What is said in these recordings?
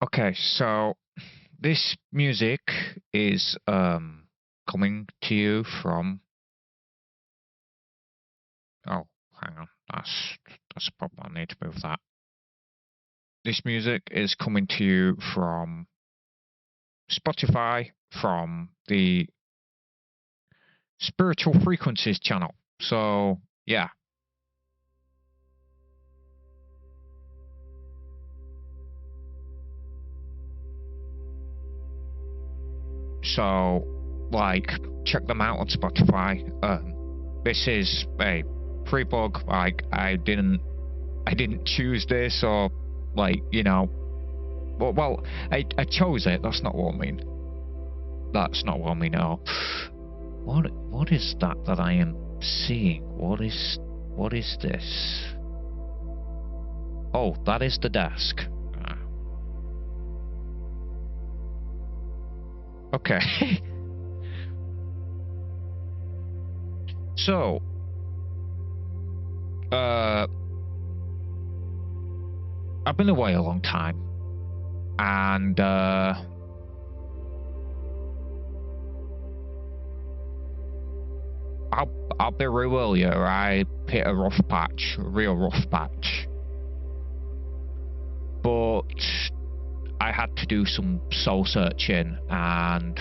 Okay, so this music is coming to you from. Oh, hang on, that's a problem. I need to move that. This music is coming to you from Spotify, from the Spiritual Frequencies channel. So yeah. So, like, check them out on Spotify. This is a free bug. Like, I didn't choose this, or like, you know. Well, I chose it. That's not what I mean. That's not what I mean at all. What is that I am seeing? What is this? Oh, that is the desk. Okay. So, I've been away a long time, and I'll be real with you. I hit a rough patch, a real rough patch. But I had to do some soul searching and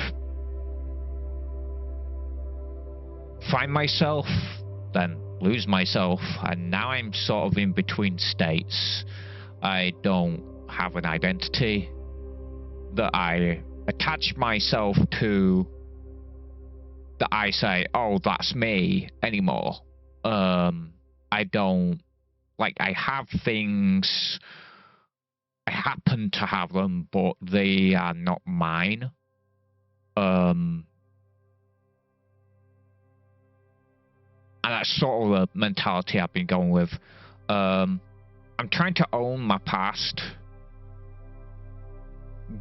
find myself, then lose myself, and now I'm sort of in between states. I don't have an identity that I attach myself to, that I say, oh, that's me, anymore. I don't, like, I have things, I happen to have them, but they are not mine. And that's sort of the mentality I've been going with. I'm trying to own my past.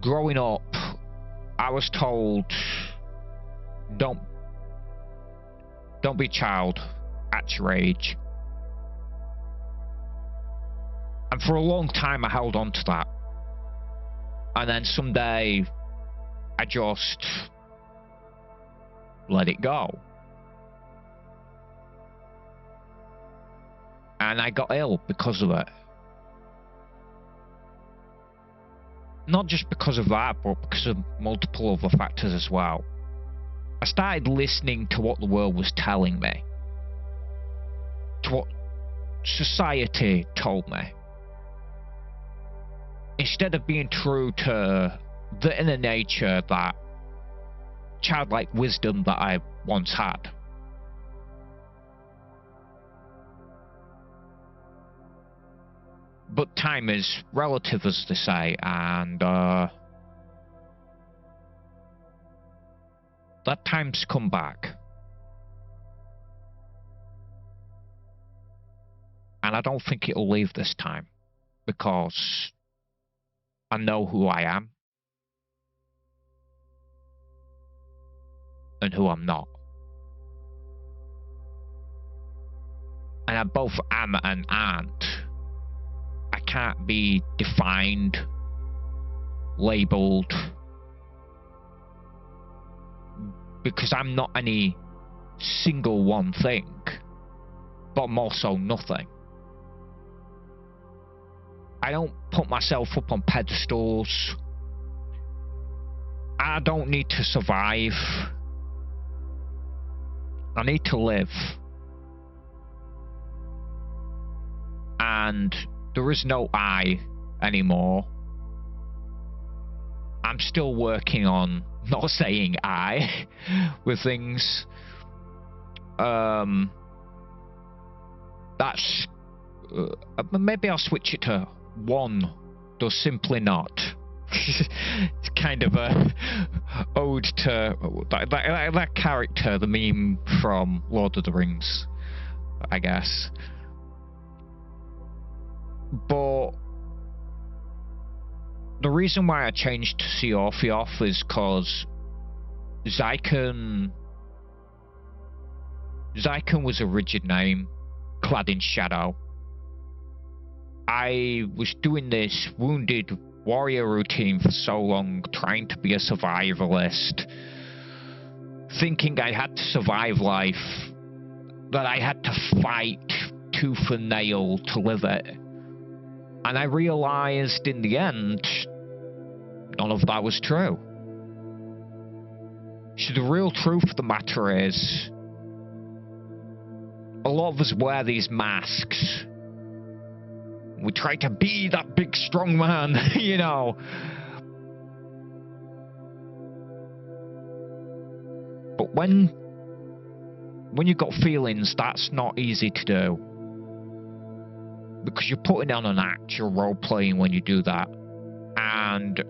Growing up, I was told, don't be a child at your age. And for a long time I held on to that. And then someday I just let it go. And I got ill because of it. Not just because of that, but because of multiple other factors as well. I started listening to what the world was telling me, to what society told me, instead of being true to the inner nature, that childlike wisdom that I once had. But time is relative, as they say, and that time's come back. And I don't think it'll leave this time, because I know who I am and who I'm not. And I both am and aren't. I can't be defined, labeled, because I'm not any single one thing, but I'm also nothing. I don't put myself up on pedestals. I don't need to survive. I need to live. And there is no I anymore. I'm still working on not saying I with things. That's maybe I'll switch it to one does simply not. It's kind of a ode to that character, the meme from Lord of the Rings, I guess. But the reason why I changed to Seorfioff is because Zykan was a rigid name, clad in shadow. I was doing this wounded warrior routine for so long, trying to be a survivalist, thinking I had to survive life, that I had to fight tooth and nail to live it. And I realized in the end, none of that was true. So the real truth of the matter is, a lot of us wear these masks. We try to be that big strong man, you know. But when you've got feelings, that's not easy to do. Because you're putting on an act, you're role-playing when you do that. And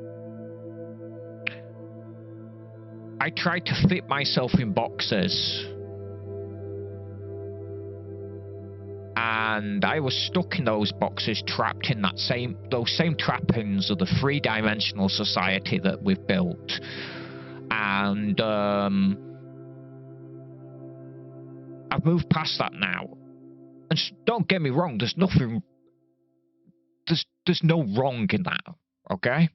I tried to fit myself in boxes. And I was stuck in those boxes, trapped in those same trappings of the three-dimensional society that we've built. And I've moved past that now. And don't get me wrong, there's no wrong in that, okay?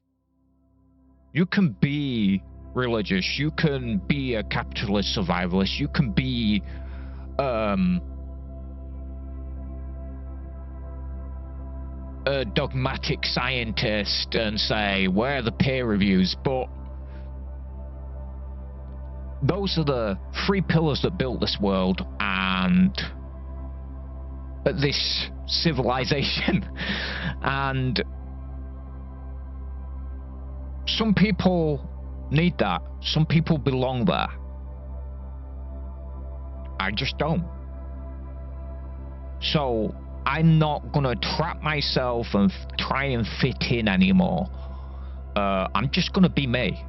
You can be religious, you can be a capitalist survivalist, you can be a dogmatic scientist and say, where are the peer reviews? But those are the three pillars that built this world and this civilization. And some people need that. Some people belong there. I just don't. So I'm not gonna trap myself and try and fit in anymore. I'm just gonna be me.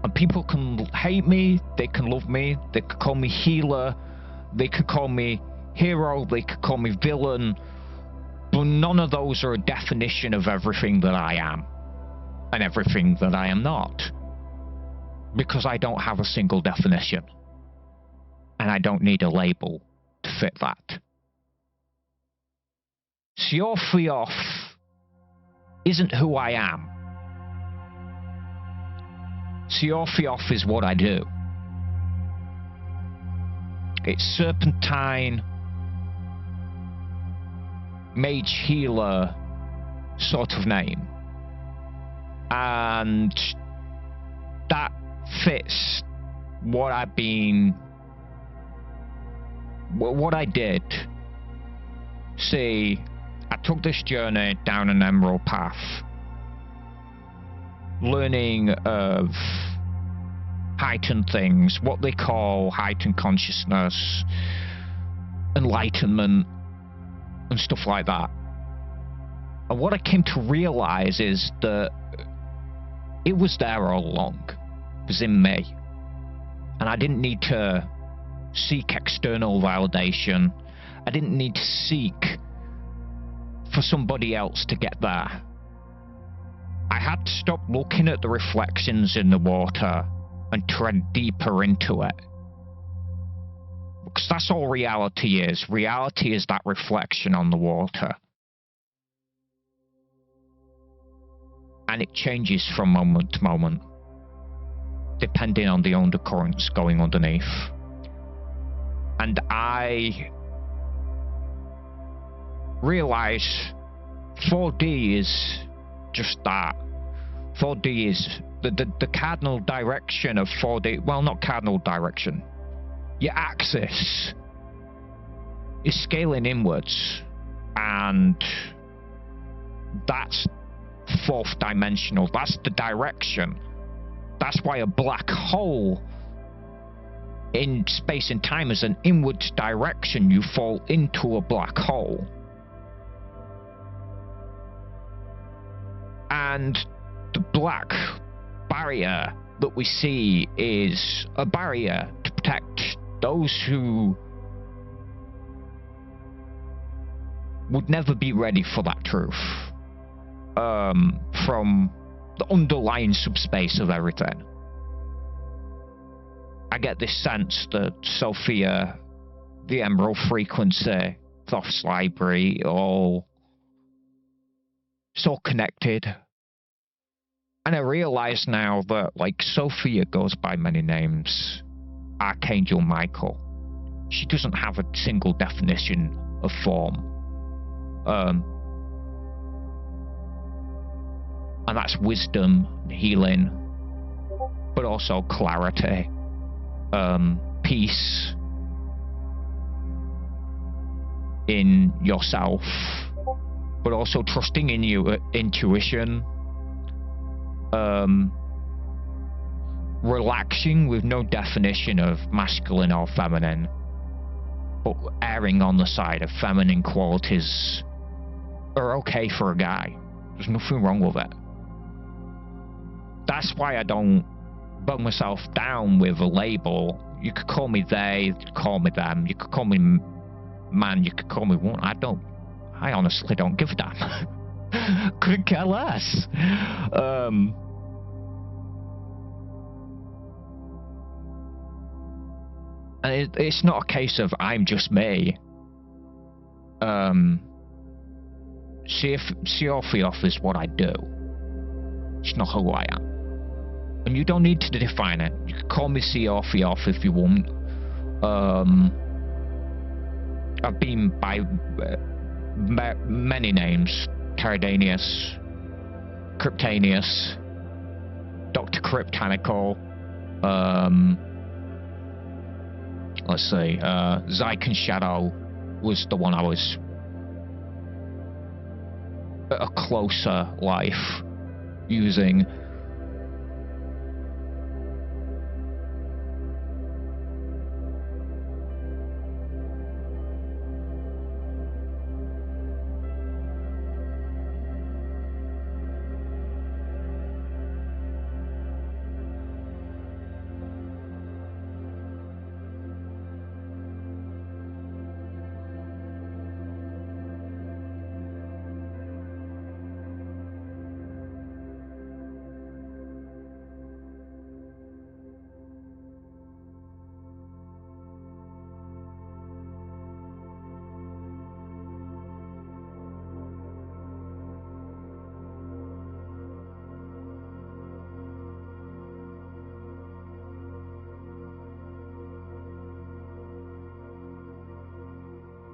And people can hate me, they can love me, they could call me healer, they could call me hero, they could call me villain, but none of those are a definition of everything that I am and everything that I am not. Because I don't have a single definition. And I don't need a label to fit that. Siorfioff isn't who I am. Siorfioff is what I do. It's serpentine, mage healer sort of name. And that fits what I've been, what I did. See, I took this journey down an emerald path, learning of heightened things, what they call heightened consciousness, enlightenment, and stuff like that. And what I came to realize is that it was there all along. It was in me. And I didn't need to seek external validation. I didn't need to seek for somebody else to get there. I had to stop looking at the reflections in the water and tread deeper into it. Because that's all reality is. Reality is that reflection on the water. And it changes from moment to moment, depending on the undercurrents going underneath. And I realize 4D is just that. 4D is the cardinal direction of 4D. Well, not cardinal direction. Your axis is scaling inwards, and that's fourth dimensional. That's the direction. That's why a black hole in space and time is an inwards direction. You fall into a black hole. And the black barrier that we see is a barrier to protect those who would never be ready for that truth. From the underlying subspace of everything. I get this sense that Sophia, the Emerald Frequency, Thoth's Library, it's all connected. And I realize now that, like, Sophia goes by many names. Archangel Michael. She doesn't have a single definition of form. And that's wisdom, healing, but also clarity, peace in yourself, but also trusting in your intuition, relaxing with no definition of masculine or feminine, but erring on the side of feminine qualities are okay for a guy. There's nothing wrong with it. That's why I don't bug myself down with a label. You could call me they, you could call me them, you could call me man, you could call me woman. I honestly don't give a damn. Couldn't care less. And it's not a case of I'm just me. See off is what I do. It's not who I am. And you don't need to define it. You can call me see off if you want. I've been by many names. Caridanius, Cryptanius, Dr. Cryptanical, let's see, Zyken Shadow was the one I was at a closer life using.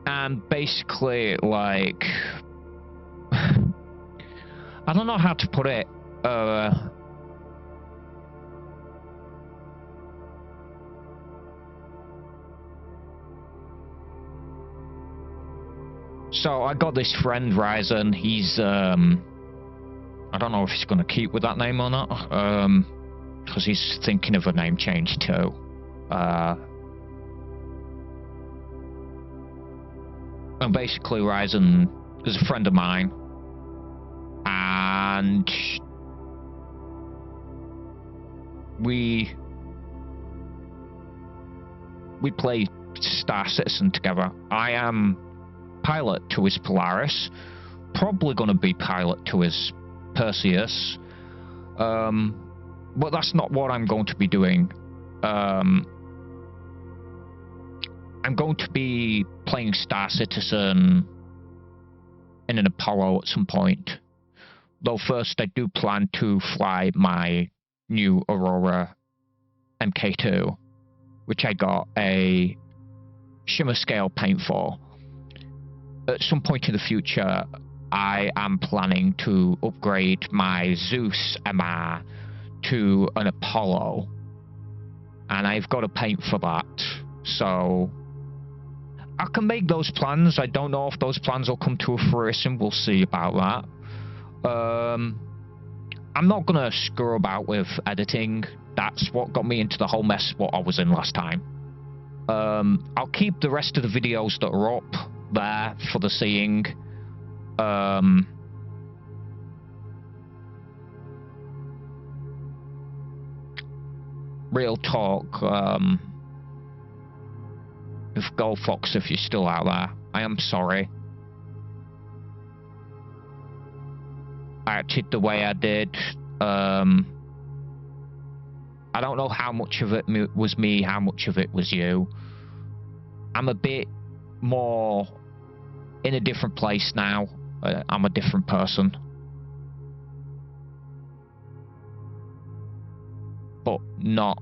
And basically, like, I don't know how to put it. So I got this friend, Ryzen. He's, I don't know if he's going to keep with that name or not, because he's thinking of a name change too. And basically, Ryzen is a friend of mine, and we play Star Citizen together. I am pilot to his Polaris, probably going to be pilot to his Perseus, but that's not what I'm going to be doing. I'm going to be playing Star Citizen in an Apollo at some point. Though first I do plan to fly my new Aurora MK2, which I got a shimmer scale paint for. At some point in the future, I am planning to upgrade my Zeus MR to an Apollo. And I've got a paint for that. So I can make those plans. I don't know if those plans will come to a fruition. We'll see about that. I'm not going to screw about with editing. That's what got me into the whole mess what I was in last time. I'll keep the rest of the videos that are up there for the seeing. Real talk. If Gold Fox, if you're still out there, I am sorry. I acted the way I did. I don't know how much of it was me, how much of it was you. I'm a bit more in a different place now. I'm a different person. but not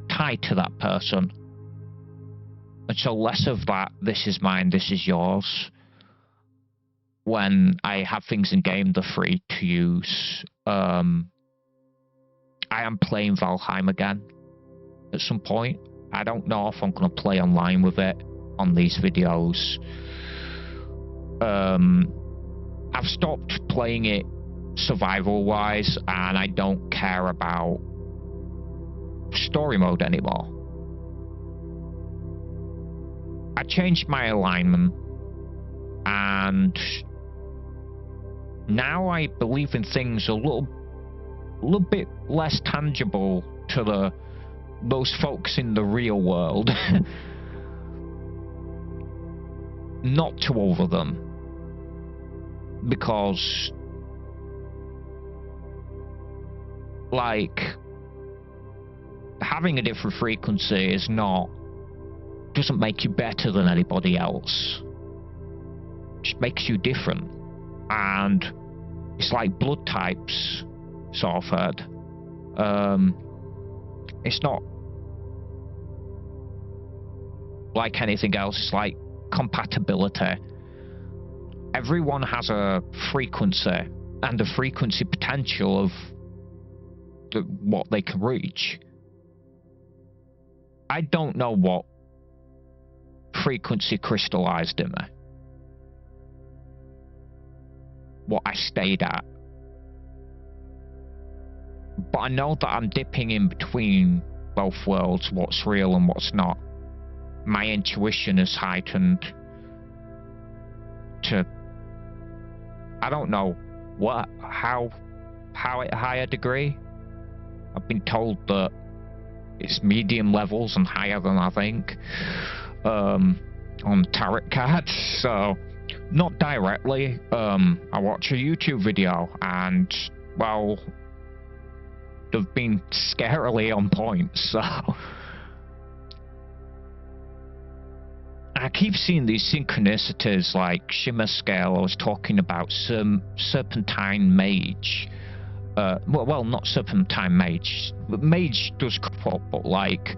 tied to that person. And so less of that, this is mine, this is yours. When I have things in game that are free to use, I am playing Valheim again at some point. I don't know if I'm going to play online with it on these videos. I've stopped playing it survival wise, and I don't care about story mode anymore. I changed my alignment, and now I believe in things a little bit less tangible to those folks in the real world. Not to over them, because like having a different frequency doesn't make you better than anybody else. It just makes you different. And it's like blood types, sort of heard. It's not like anything else. It's like compatibility. Everyone has a frequency and a frequency potential of what they can reach. I don't know what frequency crystallized in me, what I stayed at, but I know that I'm dipping in between both worlds, what's real and what's not. My intuition is heightened to, I don't know how at a higher degree. I've been told that it's medium levels and higher than I think on tarot cards. So not directly. I watch a YouTube video and, well, they've been scarily on point. So I keep seeing these synchronicities like Shimmer Scale. I was talking about Serpentine Mage. Well, not Serpentine Mage. Mage does crop up, but like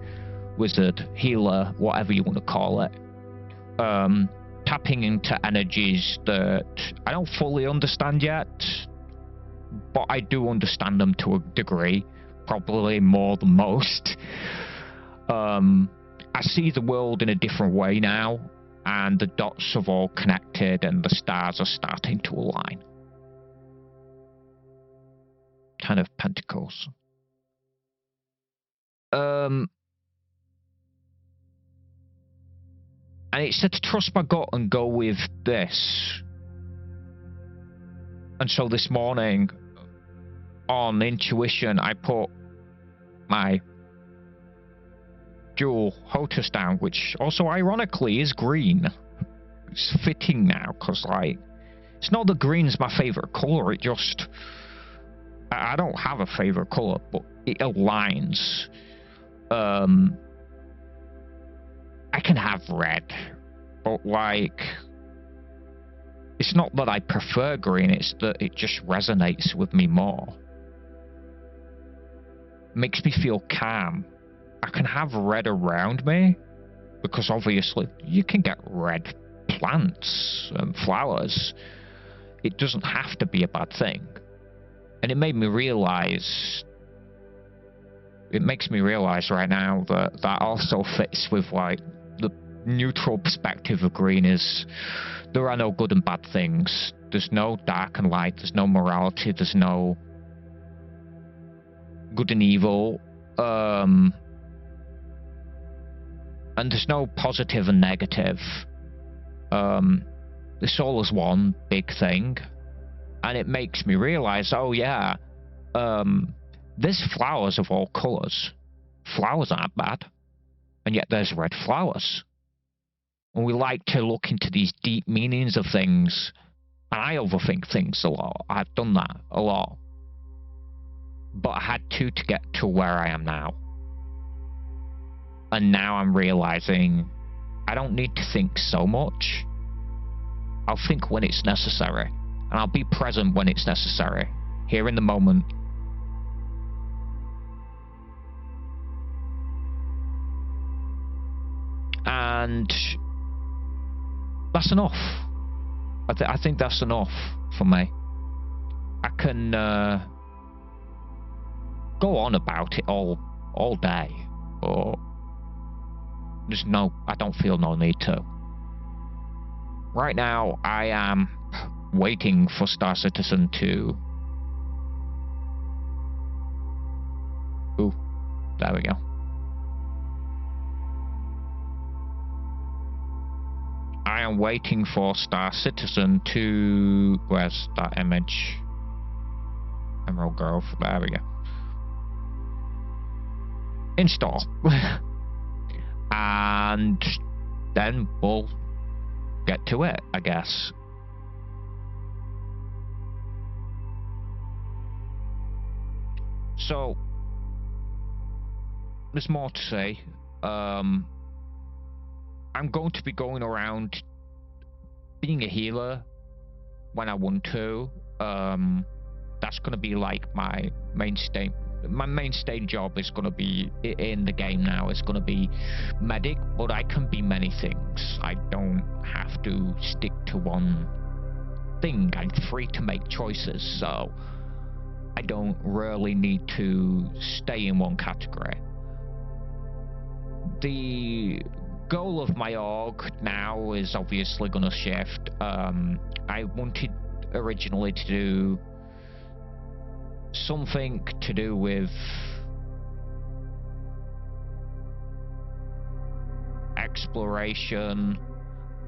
Wizard, Healer, whatever you want to call it. Tapping into energies that I don't fully understand yet, but I do understand them to a degree, probably more than most. I see the world in a different way now, and the dots have all connected and the stars are starting to align. Ten of Pentacles. And it said to trust my gut and go with this. And so this morning on intuition, I put my dual HOTAS down, which also ironically is green. It's fitting now, because like, it's not that green's my favorite color, it just, I don't have a favorite color, but it aligns. I can have red, but like, it's not that I prefer green, it's that it just resonates with me more. Makes me feel calm. I can have red around me, because obviously you can get red plants and flowers. It doesn't have to be a bad thing. And it made me realize, it makes me realize right now that that also fits with like the neutral perspective of green is there are no good and bad things. There's no dark and light, there's no morality, there's no good and evil. And there's no positive and negative. This all is one big thing. And it makes me realize, oh yeah, there's flowers of all colours. Flowers aren't bad. And yet there's red flowers. And we like to look into these deep meanings of things. And I overthink things a lot. I've done that a lot. But I had to get to where I am now. And now I'm realizing I don't need to think so much. I'll think when it's necessary. And I'll be present when it's necessary. Here in the moment. And that's enough. I think that's enough for me. I can go on about it all day, but I don't feel no need to. Right now, I am waiting for Star Citizen to... Ooh, there we go. I am waiting for Star Citizen to... Where's that image? Emerald Grove. There we go. Install. And then we'll get to it, I guess. So, there's more to say. I'm going to be going around being a healer when I want to. That's going to be like my mainstay. My mainstay job is going to be in the game now. It's going to be medic, but I can be many things. I don't have to stick to one thing. I'm free to make choices, so I don't really need to stay in one category. The goal of my org now is obviously going to shift. I wanted originally to do something to do with exploration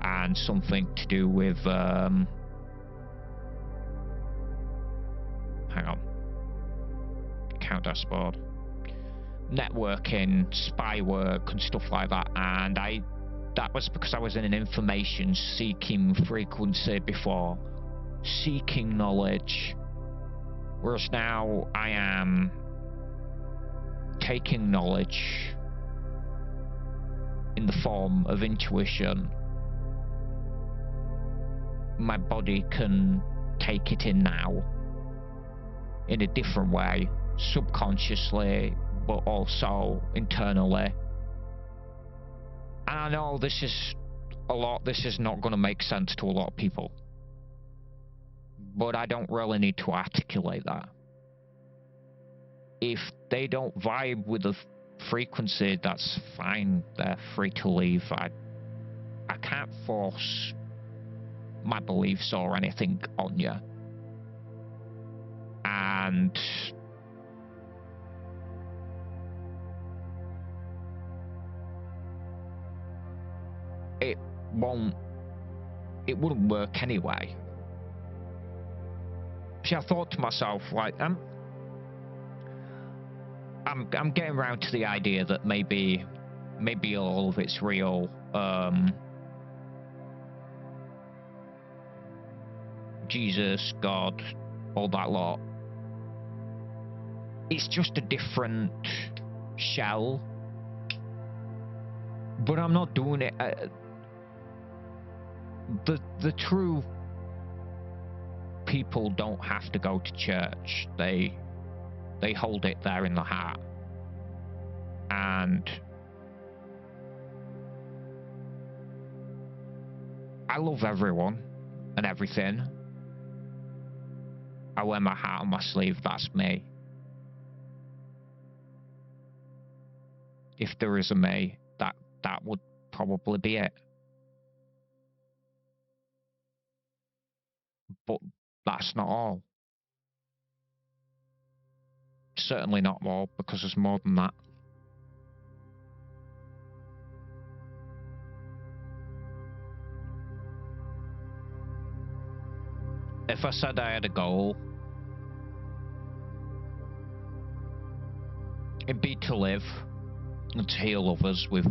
and something to do with hang on, count dashboard, networking, spy work and stuff like that. And that was because I was in an information seeking frequency before, seeking knowledge. Whereas now I am taking knowledge in the form of intuition. My body can take it in now in a different way, subconsciously, but also internally. And I know this is not going to make sense to a lot of people, but I don't really need to articulate that. If they don't vibe with the frequency, that's fine. They're free to leave. I can't force my beliefs or anything on you. And it wouldn't work anyway. See, I thought to myself, like, I'm getting around to the idea that maybe all of it's real. Jesus, God, all that lot. It's just a different shell. But I'm not doing it. The true people don't have to go to church. They hold it there in the heart. And I love everyone and everything. I wear my heart on my sleeve. That's me. If there is a me, that would probably be it. But that's not all. Certainly not all, because there's more than that. If I said I had a goal, it'd be to live and to heal others with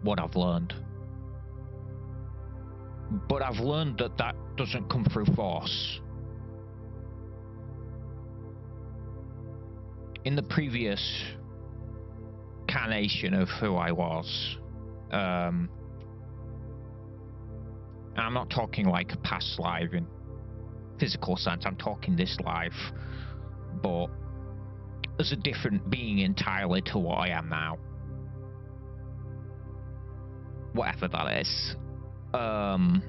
what I've learned. But I've learned that that doesn't come through force. In the previous incarnation of who I was, I'm not talking like a past life in physical sense, I'm talking this life, but as a different being entirely to what I am now. whatever that is. I'm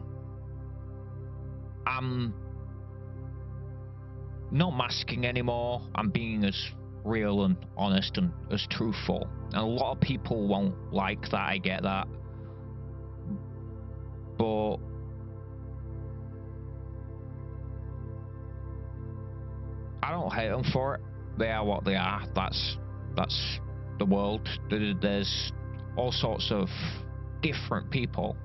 not masking anymore. I'm being as real and honest and as truthful. And a lot of people won't like that, I get that. But I don't hate them for it. They are what they are. That's the world. There's all sorts of different people.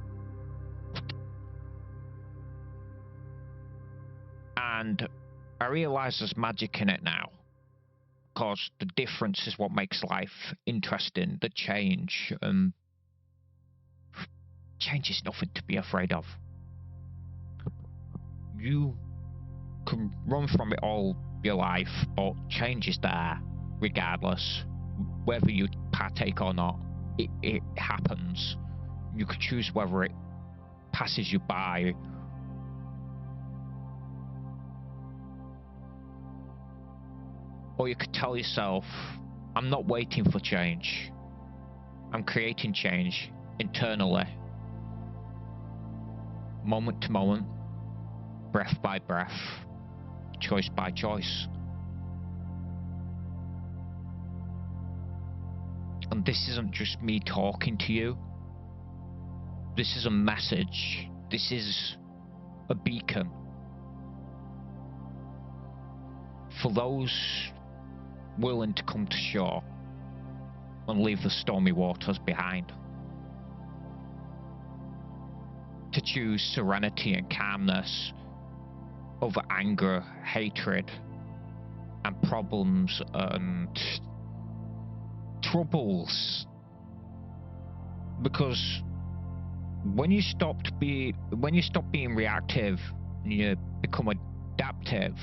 And I realise there's magic in it now. Because the difference is what makes life interesting. The change. Change is nothing to be afraid of. You can run from it all your life, but change is there regardless. Whether you partake or not, it happens. You could choose whether it passes you by. Or you could tell yourself, I'm not waiting for change. I'm creating change internally. Moment to moment, breath by breath, choice by choice. And this isn't just me talking to you. This is a message. This is a beacon. For those willing to come to shore and leave the stormy waters behind. To choose serenity and calmness over anger, hatred, and problems and troubles. Because when you stop being reactive and you become adaptive,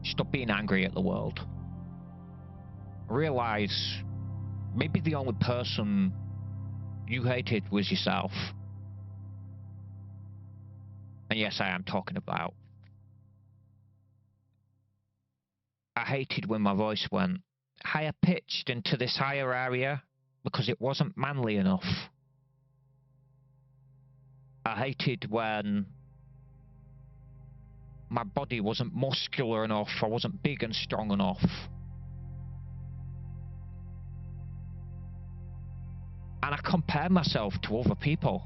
you stop being angry at the world. Realize maybe the only person you hated was yourself. And yes, I am talking about. I hated when my voice went higher pitched into this higher area because it wasn't manly enough. I hated when my body wasn't muscular enough, I wasn't big and strong enough. And I compared myself to other people.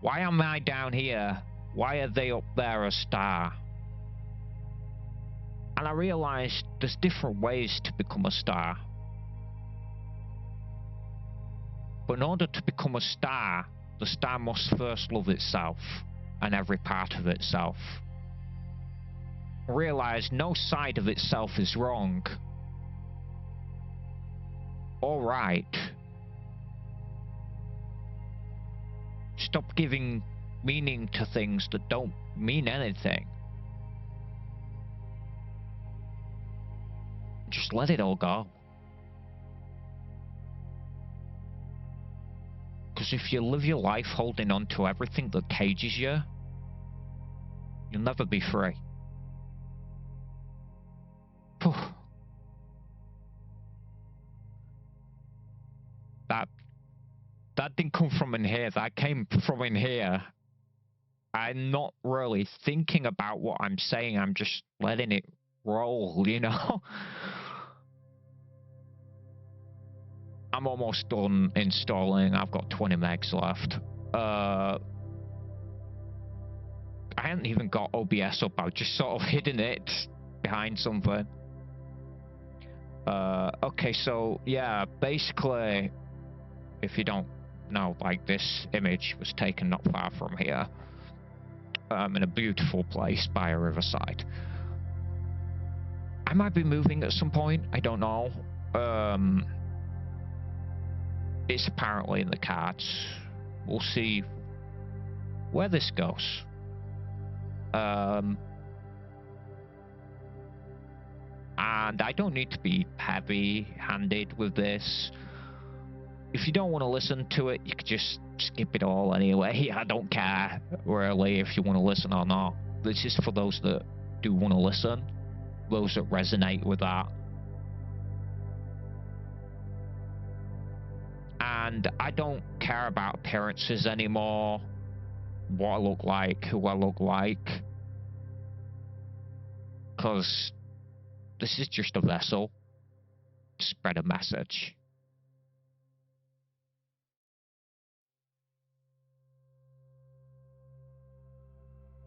Why am I down here? Why are they up there a star? And I realised there's different ways to become a star. But in order to become a star, the star must first love itself and every part of itself. Realise no side of itself is wrong or right. Stop giving meaning to things that don't mean anything. Just let it all go. Because if you live your life holding on to everything that cages you, you'll never be free. Whew. That didn't come from in here, that came from in here. I'm not really thinking about what I'm saying, I'm just letting it roll, you know? I'm almost done installing, I've got 20 megs left. I hadn't even got OBS up, I've just sort of hidden it behind something. Okay, so yeah, basically, if you don't know, like, this image was taken not far from here, in a beautiful place by a riverside. I might be moving at some point, I don't know. It's apparently in the cards. We'll see where this goes. And I don't need to be heavy-handed with this. If you don't want to listen to it, you could just skip it all anyway. I don't care, really, if you want to listen or not. This is for those that do want to listen, those that resonate with that. And I don't care about appearances anymore. What I look like, who I look like. Because this is just a vessel to spread a message.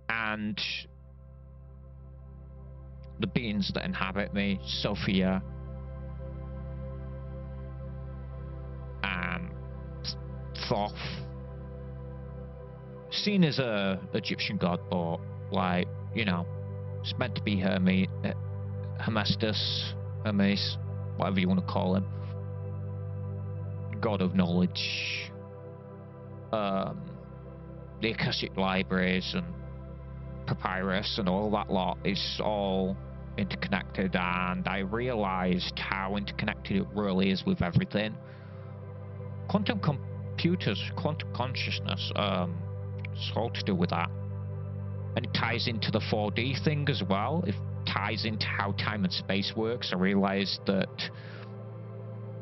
And the beings that inhabit me, Sophia, Thoth, seen as a Egyptian god, but like, you know, it's meant to be Hermes, whatever you want to call him, god of knowledge. The Akashic libraries and papyrus and all that lot is all interconnected, and I realized how interconnected it really is with everything. Quantum computers, quantum consciousness, it's all to do with that. And it ties into the 4D thing as well. It ties into how time and space works. I realized that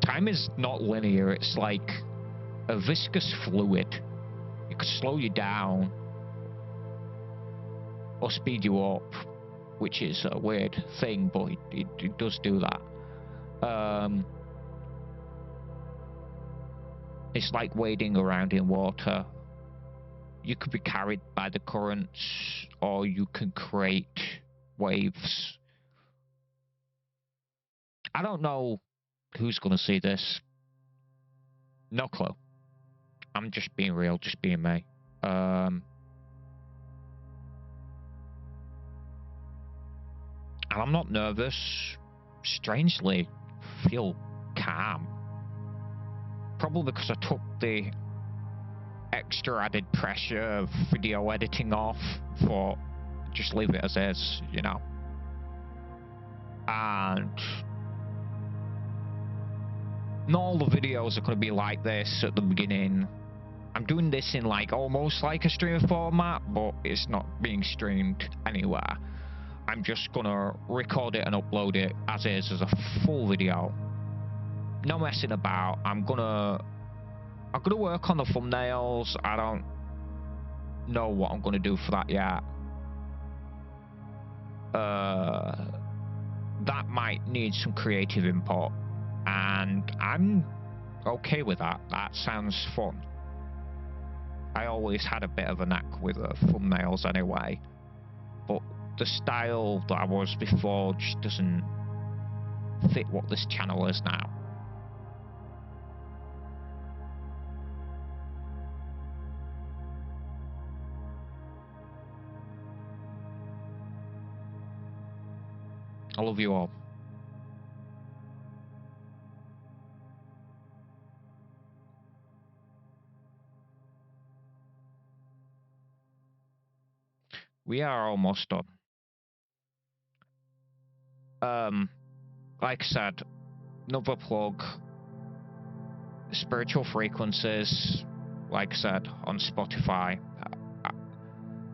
time is not linear. It's like a viscous fluid. It could slow you down or speed you up, which is a weird thing, but it does do that. It's like wading around in water. You could be carried by the currents, or you can create waves. I don't know who's going to see this. No clue. I'm just being real, just being me. And I'm not nervous. Strangely, feel calm. Probably because I took the extra added pressure of video editing off. For just leave it as is, you know. And not all the videos are going to be like this at the beginning. I'm doing this in like almost like a stream format, but it's not being streamed anywhere. I'm just gonna record it and upload it as is, as a full video. No messing about. I'm gonna work on the thumbnails. I don't know what I'm gonna do for that yet. That might need some creative input, and I'm okay with that. That sounds fun. I always had a bit of a knack with thumbnails anyway, but the style that I was before just doesn't fit what this channel is now. I love you all. We are almost done. Like I said, another plug. Spiritual Frequencies, like I said, on Spotify.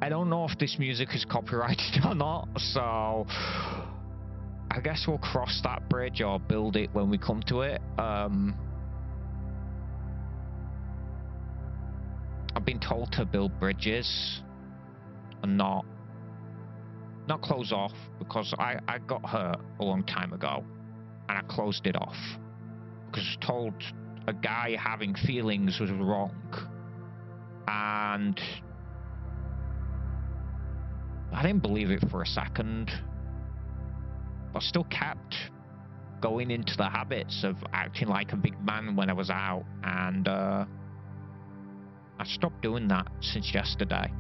I don't know if this music is copyrighted or not, so I guess we'll cross that bridge or build it when we come to it. I've been told to build bridges and not close off, because I got hurt a long time ago and I closed it off because I was told a guy having feelings was wrong, and I didn't believe it for a second, but I still kept going into the habits of acting like a big man when I was out, and I stopped doing that since yesterday.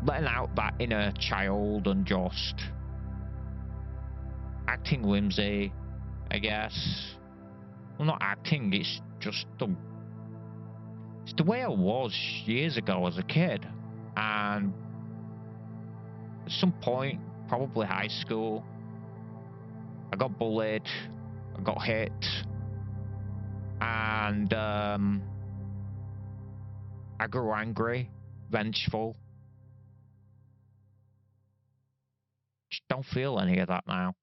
Letting out that inner child and just acting whimsy, I guess. Well, not acting, it's just the way I was years ago as a kid. And at some point, probably high school, I got bullied, I got hit, and I grew angry, vengeful. Just don't feel any of that now.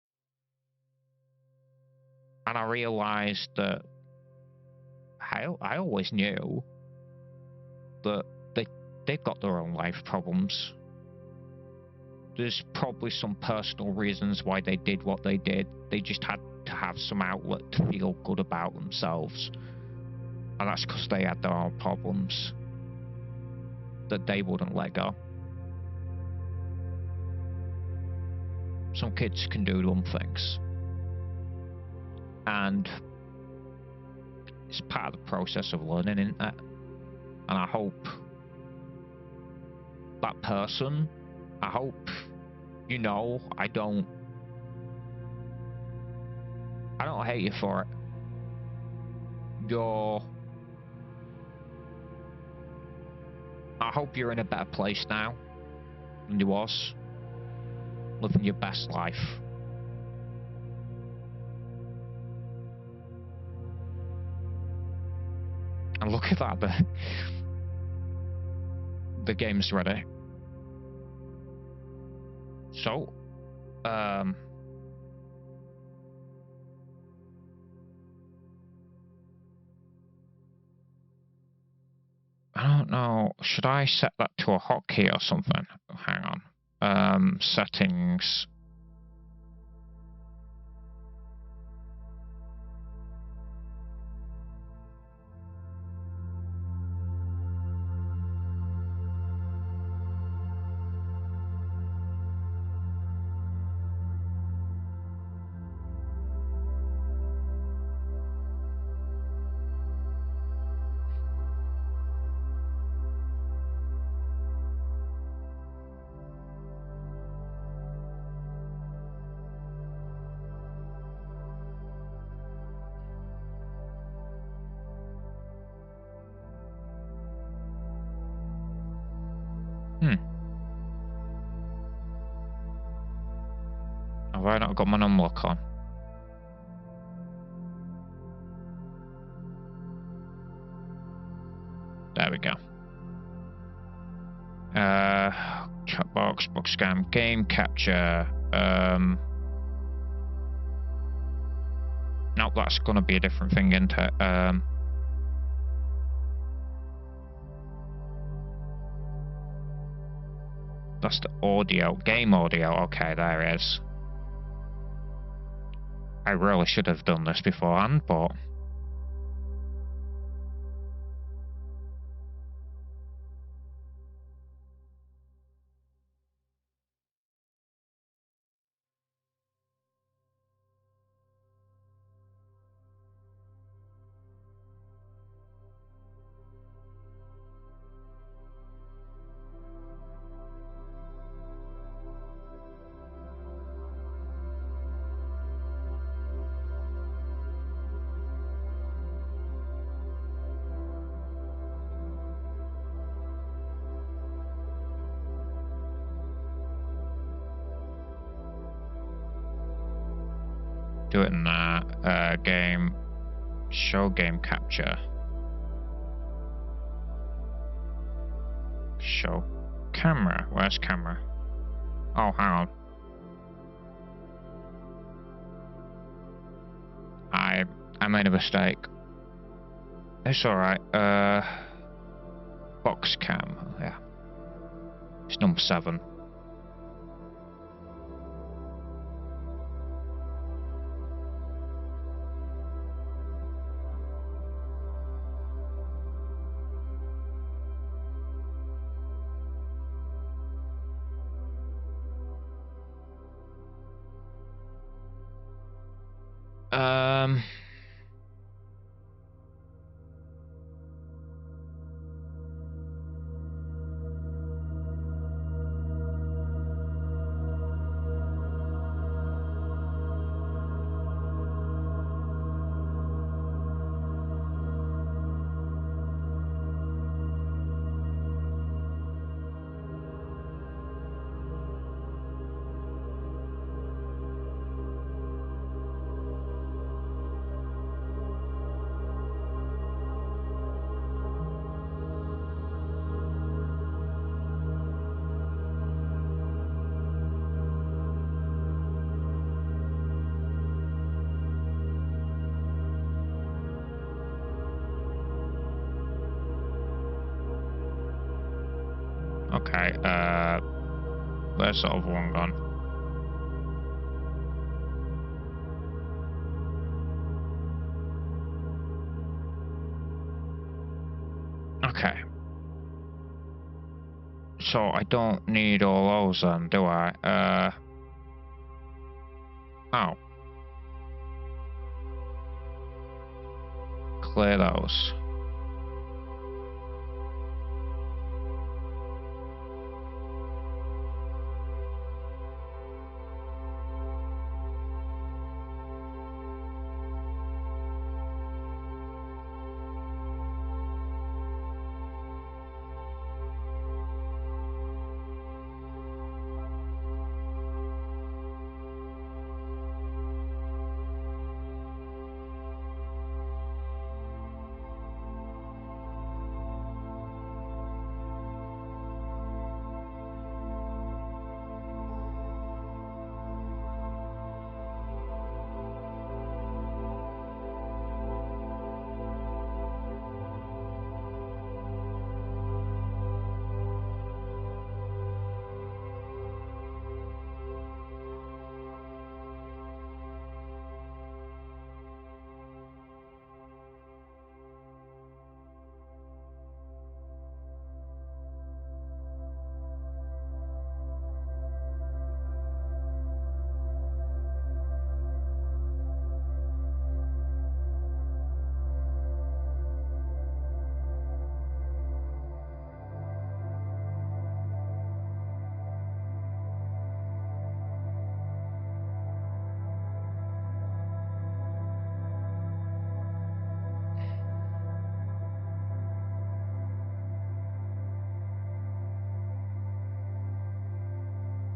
And I realised that I always knew that they've got their own life problems. There's probably some personal reasons why they did what they did. They just had to have some outlet to feel good about themselves. And that's because they had their own problems that they wouldn't let go. Some kids can do dumb things. And it's part of the process of learning, isn't it? And I hope that person, I hope you know I don't hate you for it. I hope you're in a better place now than you was, living your best life. And look at that, the game's ready. So, I don't know, should I set that to a hotkey or something? Hang on. Settings. Have I not got my unlock on? There we go. Chat box, box scan, game capture. No, that's gonna be a different thing, isn't it? That's the audio, game audio. Okay, there it is. I really should have done this beforehand, but do it in that game. Show game capture. Show camera. Where's camera? Oh, hang on. I made a mistake. It's alright. Box cam. Yeah. It's number 7. Okay, where's the other one gone? Okay. So I don't need all those then, do I? Oh. Clear those.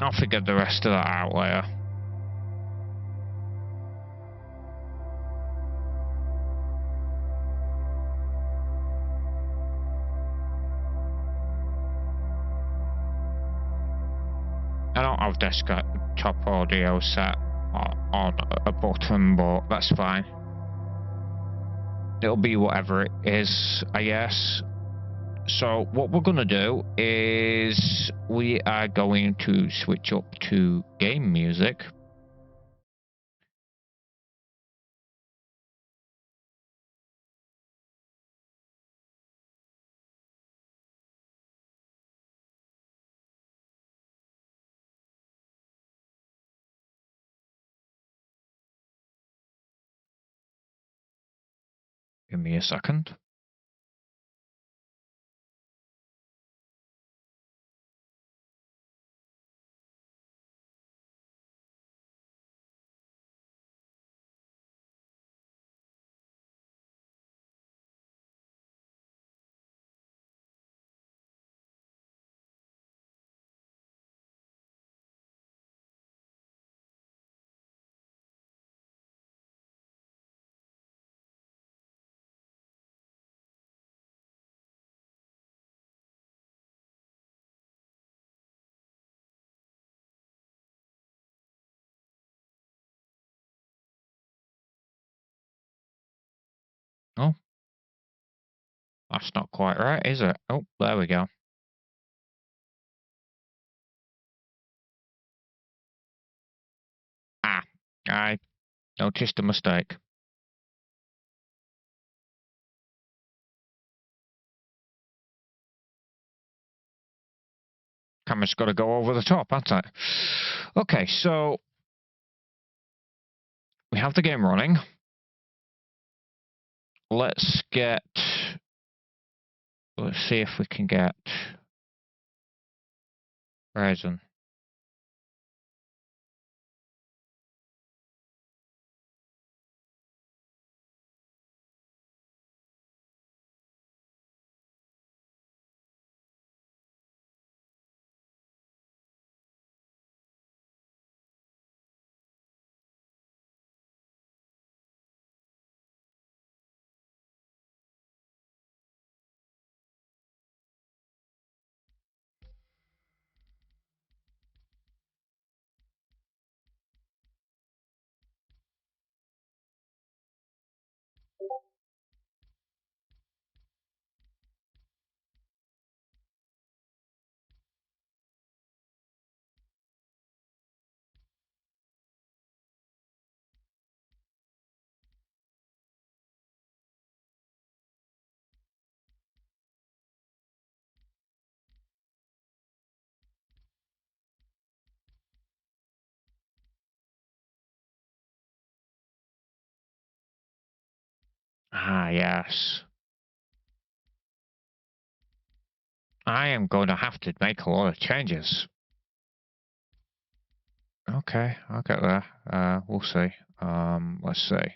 I'll figure the rest of that out later. I don't have desktop audio set on a button, but that's fine. It'll be whatever it is, I guess. So what we're going to do is we are going to switch up to game music. Give me a second. Oh, that's not quite right, is it? Oh, there we go. Ah, I noticed a mistake. Camera's got to go over the top, hasn't it? Okay, so we have the game running. Let's see if we can get ryzen. Ah, yes. I am going to have to make a lot of changes. Okay, I'll get there. We'll see. Let's see.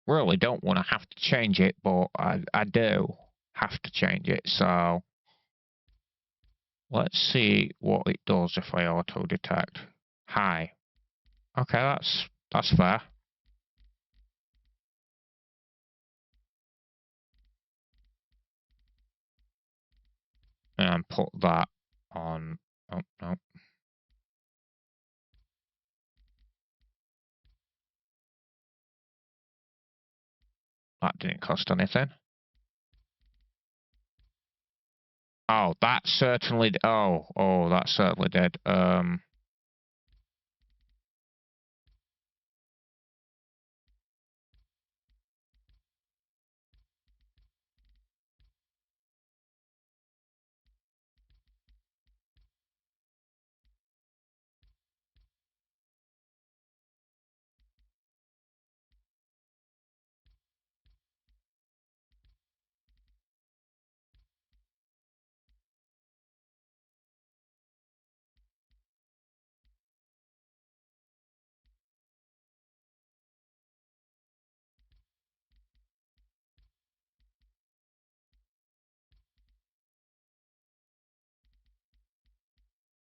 Really don't want to have to change it, but I do have to change it. So let's see what it does if I auto detect. High. Okay, that's fair. And put that on. Oh no, that didn't cost anything. Oh, that certainly. Oh, that certainly did.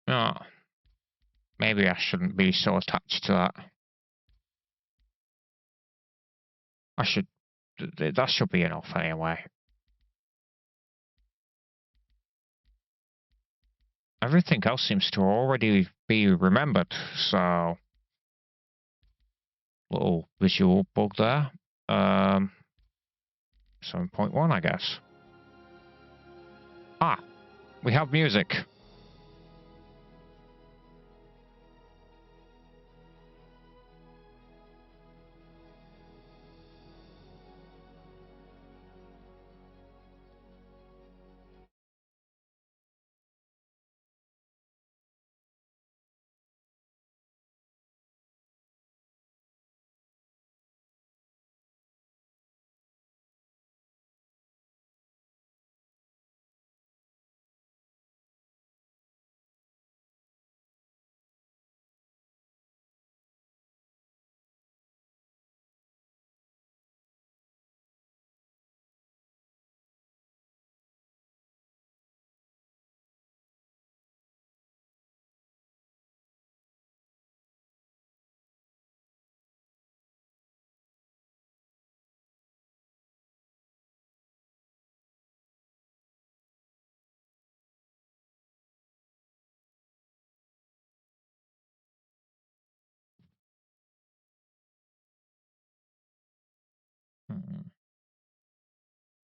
No, maybe I shouldn't be so attached to that. I should. That should be enough anyway. Everything else seems to already be remembered, so little visual bug there. 7.1, I guess. Ah, we have music.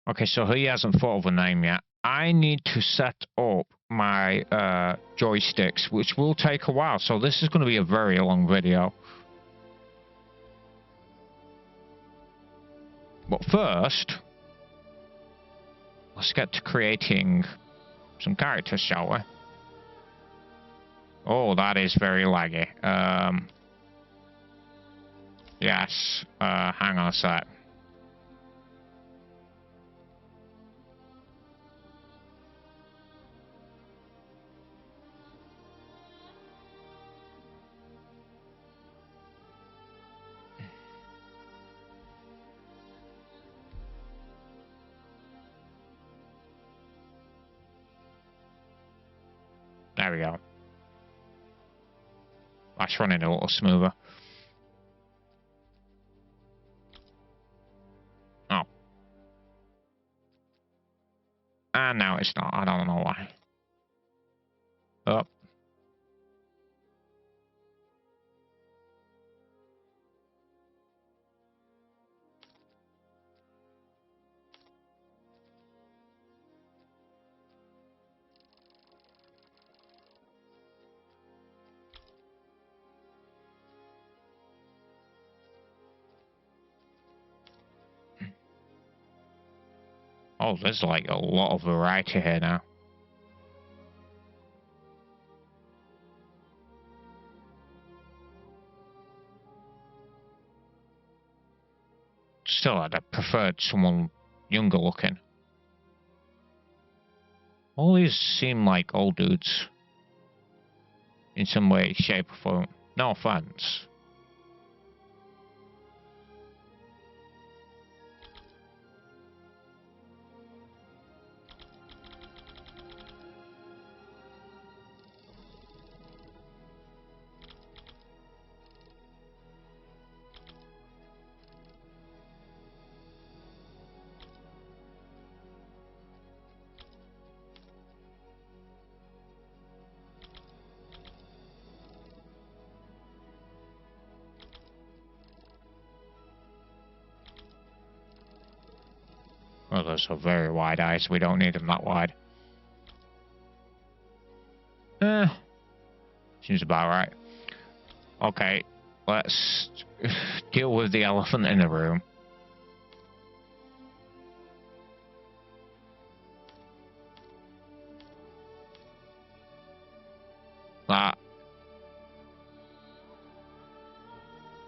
Okay, so he hasn't thought of a name yet. I need to set up my joysticks, which will take a while. So this is going to be a very long video. But first, let's get to creating some characters, shall we? Oh, that is very laggy. Yes, hang on a sec. There we go. That's running a little smoother. Oh. And now it's not. I don't know why. Oh. Oh, there's like a lot of variety here now. Still, I'd have preferred someone younger looking. All these seem like old dudes. In some way, shape, or form. No offense. Well, those are very wide eyes. We don't need them that wide. Seems about right. Okay, let's deal with the elephant in the room. That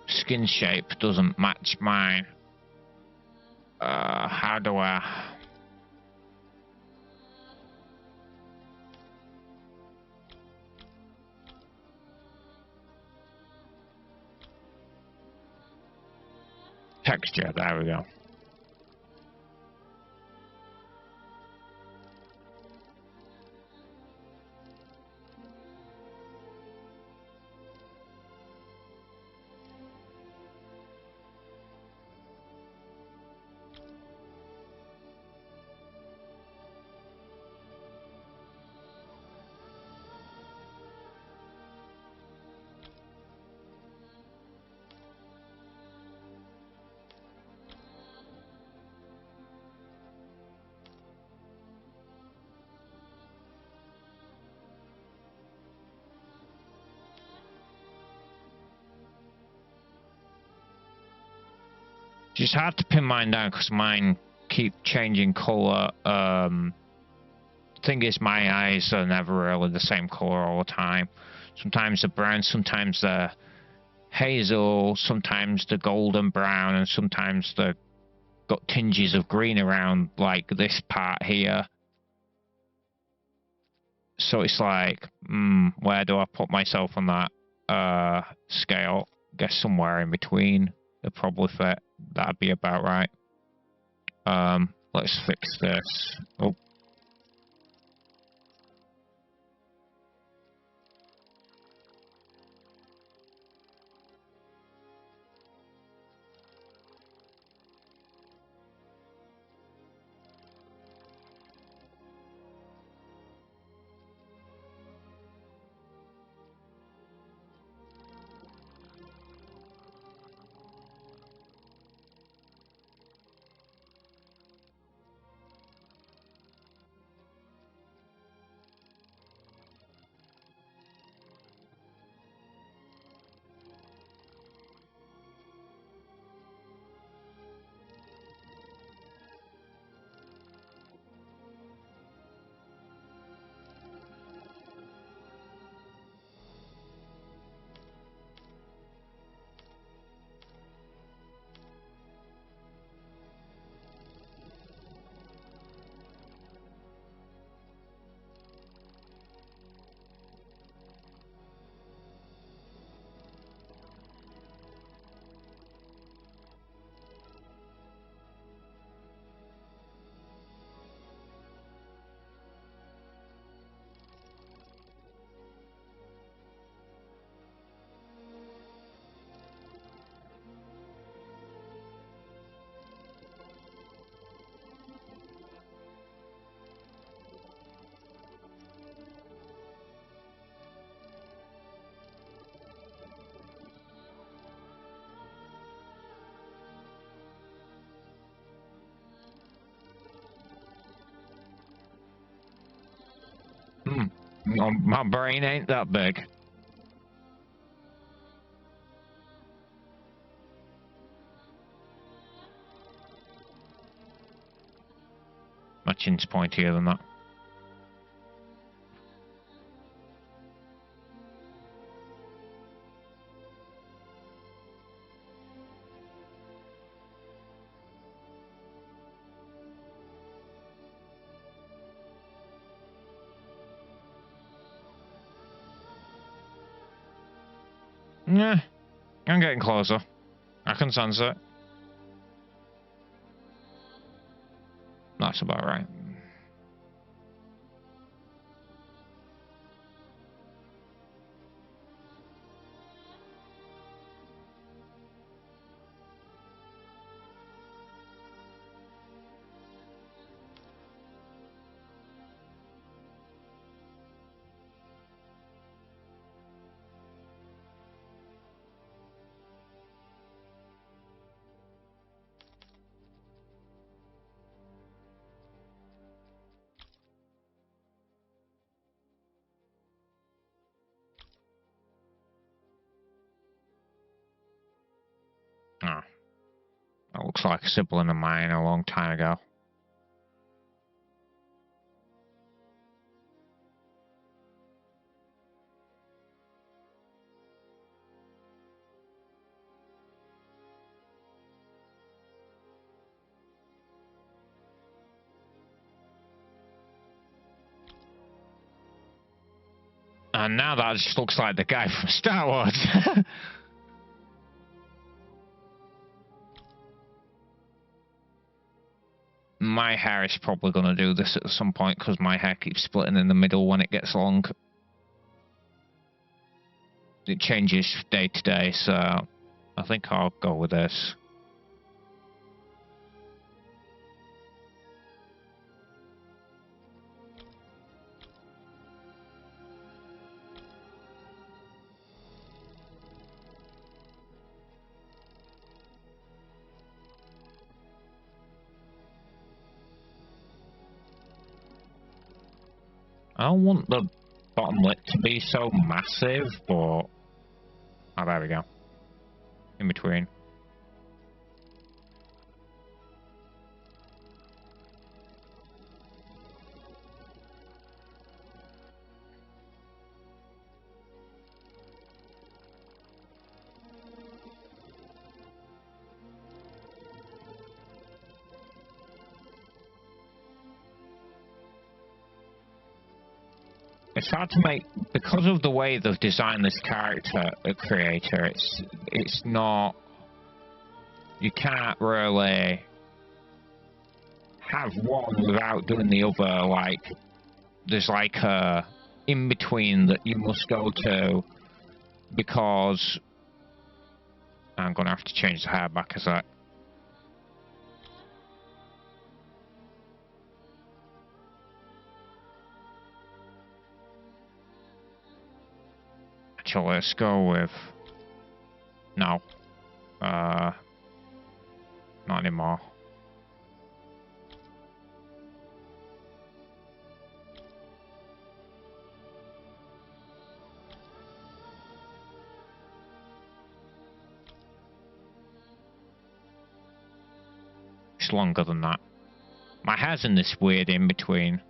skin shape doesn't match mine. How do I... Texture, there we go. Just hard to pin mine down because mine keep changing colour. Thing is, my eyes are never really the same colour all the time. Sometimes they're brown, sometimes they're hazel, sometimes they're golden brown, and sometimes they've got tinges of green around, like this part here. So it's like, where do I put myself on that scale? Guess somewhere in between. It'll probably fit. That'd be about right. Let's fix this. Oh. My brain ain't that big. My chin's pointier than that. Yeah, I'm getting closer. I can sense it. That's about right. Ah, that looks like a sibling of mine a long time ago. And now that just looks like the guy from Star Wars. My hair is probably going to do this at some point because my hair keeps splitting in the middle when it gets long. It changes day to day, so I think I'll go with this. I don't want the bottom lip to be so massive, but... Oh, there we go. In between. It's hard to make, because of the way they've designed this character creator, it's not, you can't really have one without doing the other. Like, there's like a in-between that you must go to, because I'm gonna have to change the hair back a sec. Actually, let's go with... No. Not anymore. It's longer than that. My hair's in this weird in-between.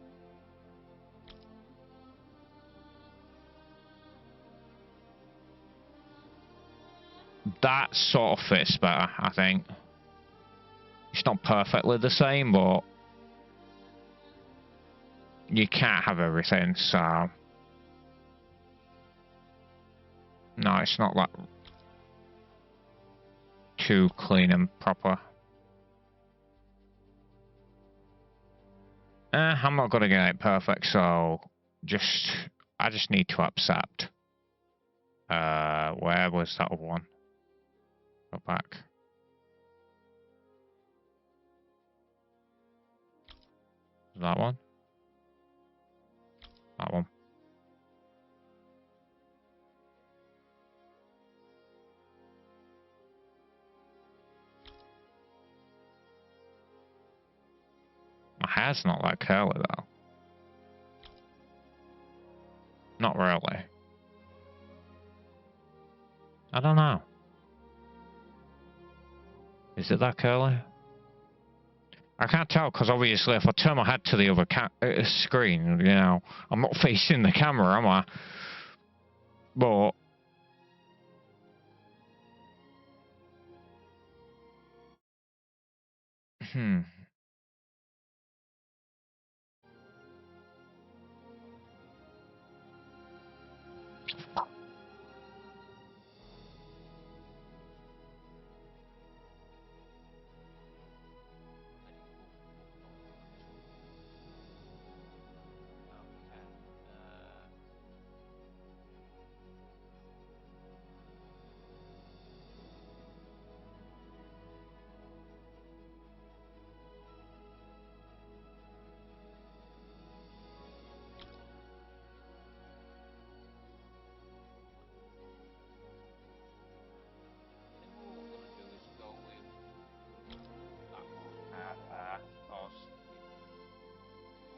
That sort of fits better, I think. It's not perfectly the same, but you can't have everything, so... No, it's not like too clean and proper. I'm not gonna get it perfect, so I just need to accept. Where was that other one? Go back. That one? That one. My hair's not that curly though. Not really. I don't know. Is it that curly? I can't tell because obviously if I turn my head to the other screen, you know, I'm not facing the camera, am I? But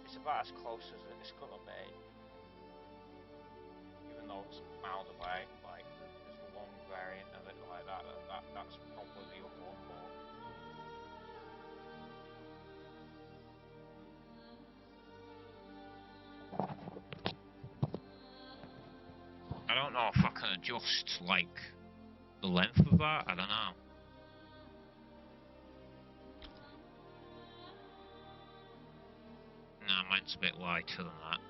it's about as close as it's gonna be, even though it's miles away. Like there's a long variant of it like that. That's probably the other one. But I don't know if I can adjust like the length of that. I don't know. Nah, mine's a bit lighter than that.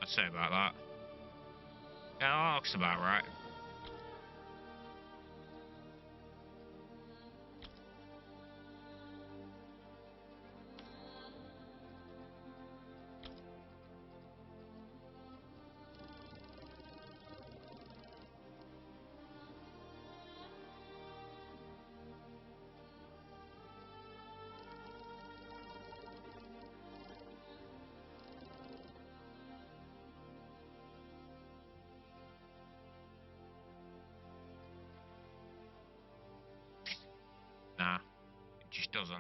I'd say about that. Yeah, that looks about right. Nah, it just doesn't.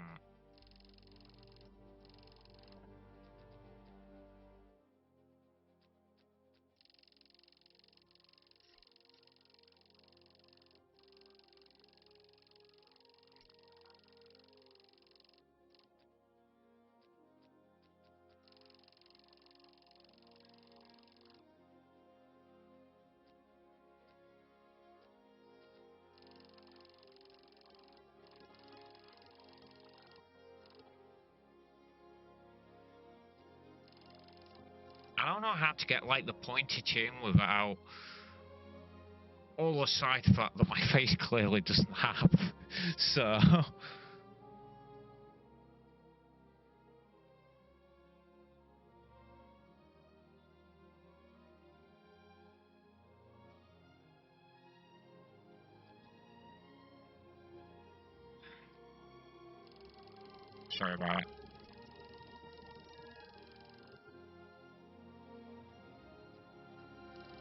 I don't know how to get like the pointage in without all the side fact that my face clearly doesn't have. So sorry about it.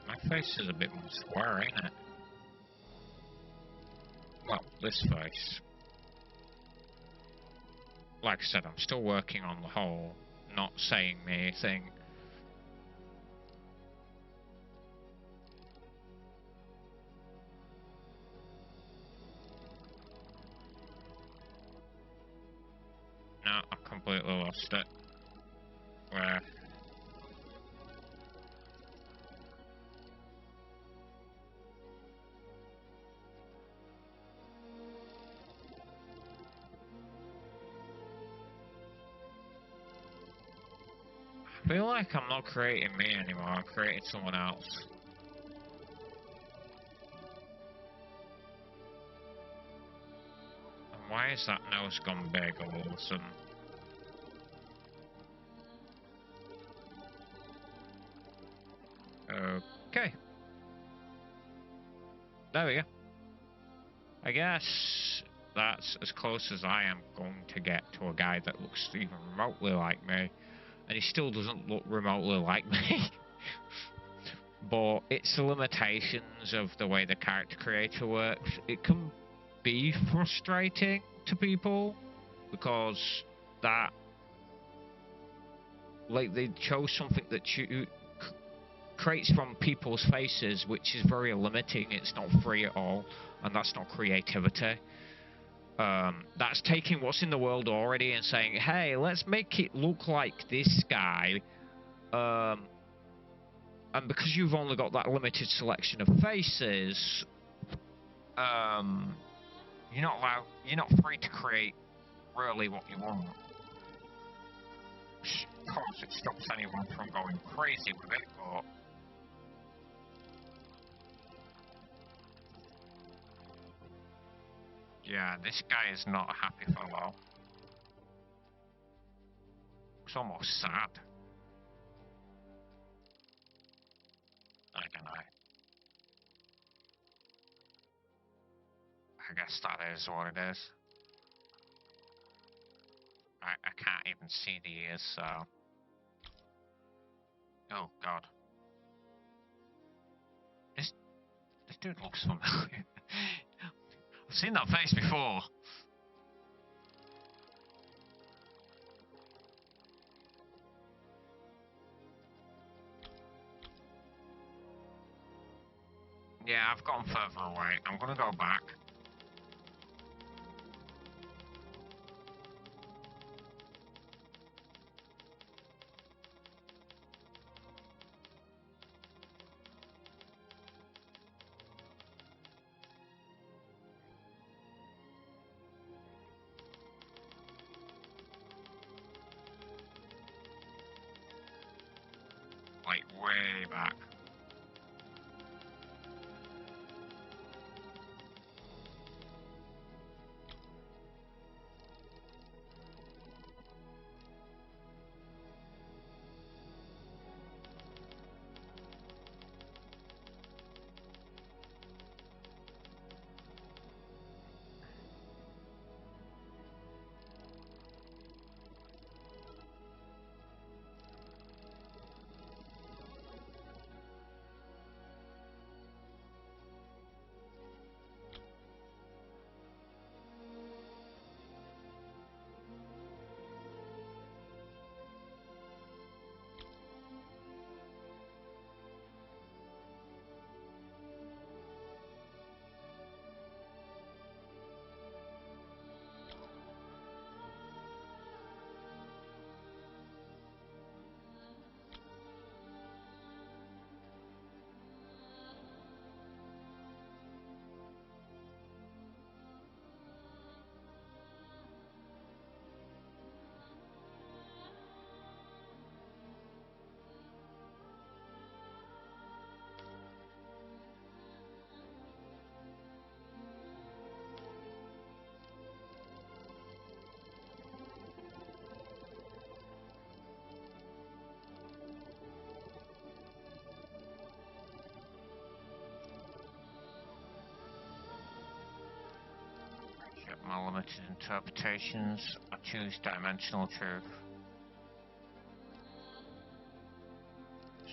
My face is a bit more square, ain't it? Well, this face. Like I said, I'm still working on the whole not saying me thing. No, I completely lost it. Where? I feel like I'm not creating me anymore, I'm creating someone else. And why is that nose gone big all of a sudden? Okay. There we go. I guess that's as close as I am going to get to a guy that looks even remotely like me. And he still doesn't look remotely like me. But it's the limitations of the way the character creator works. It can be frustrating to people because that, like, they chose something that creates from people's faces, which is very limiting. It's not free at all, and that's not creativity. That's taking what's in the world already and saying, hey, let's make it look like this guy. And because you've only got that limited selection of faces, you're not free to create really what you want. Of course, it stops anyone from going crazy with it, but yeah, this guy is not a happy fellow. It's almost sad. I don't know. I guess that is what it is. I can't even see the ears, so... Oh, God. This dude looks familiar. I've seen that face before. Yeah, I've gone further away. I'm gonna go back. Like, way back. My limited interpretations. I choose dimensional truth.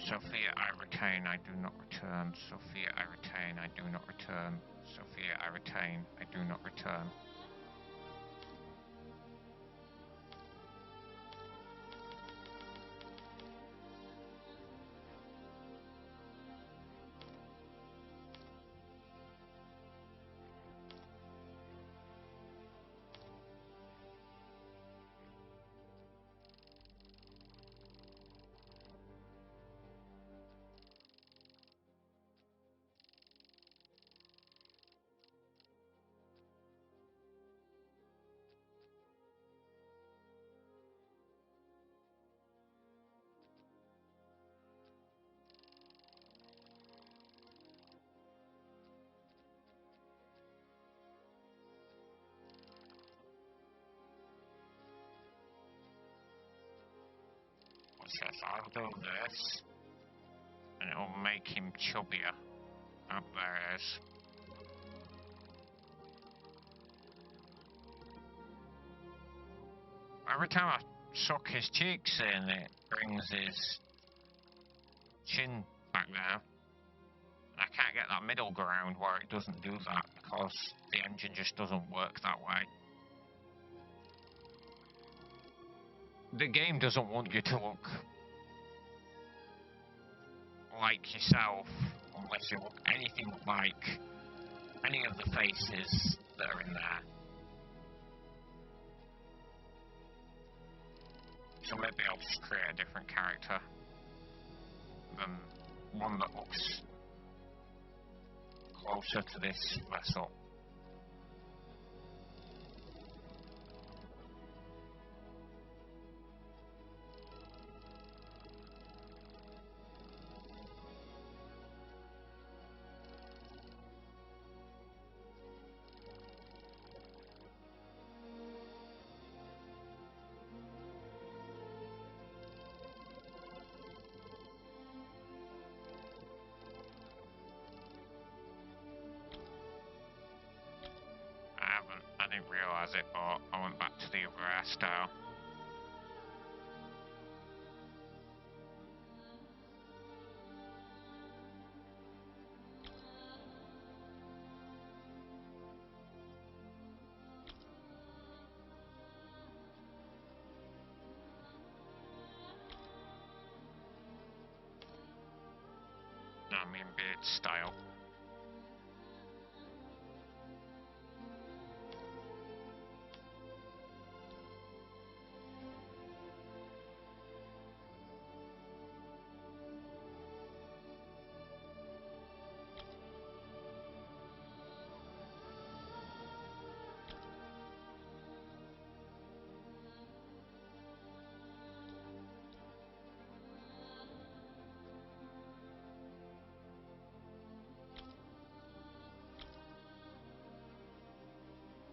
Sophia, I retain, I do not return. Sophia, I retain, I do not return. Sophia, I retain, I do not return. Says I'll do this, and it'll make him chubbier. Up there it is. Every time I suck his cheeks in, it brings his chin back down. And I can't get that middle ground where it doesn't do that because the engine just doesn't work that way. the game doesn't want you to look like yourself unless you look anything like any of the faces that are in there. So maybe I'll just create a different character than one that looks closer to this vessel. I didn't realise it, but I went back to the other hairstyle. I mean beard style.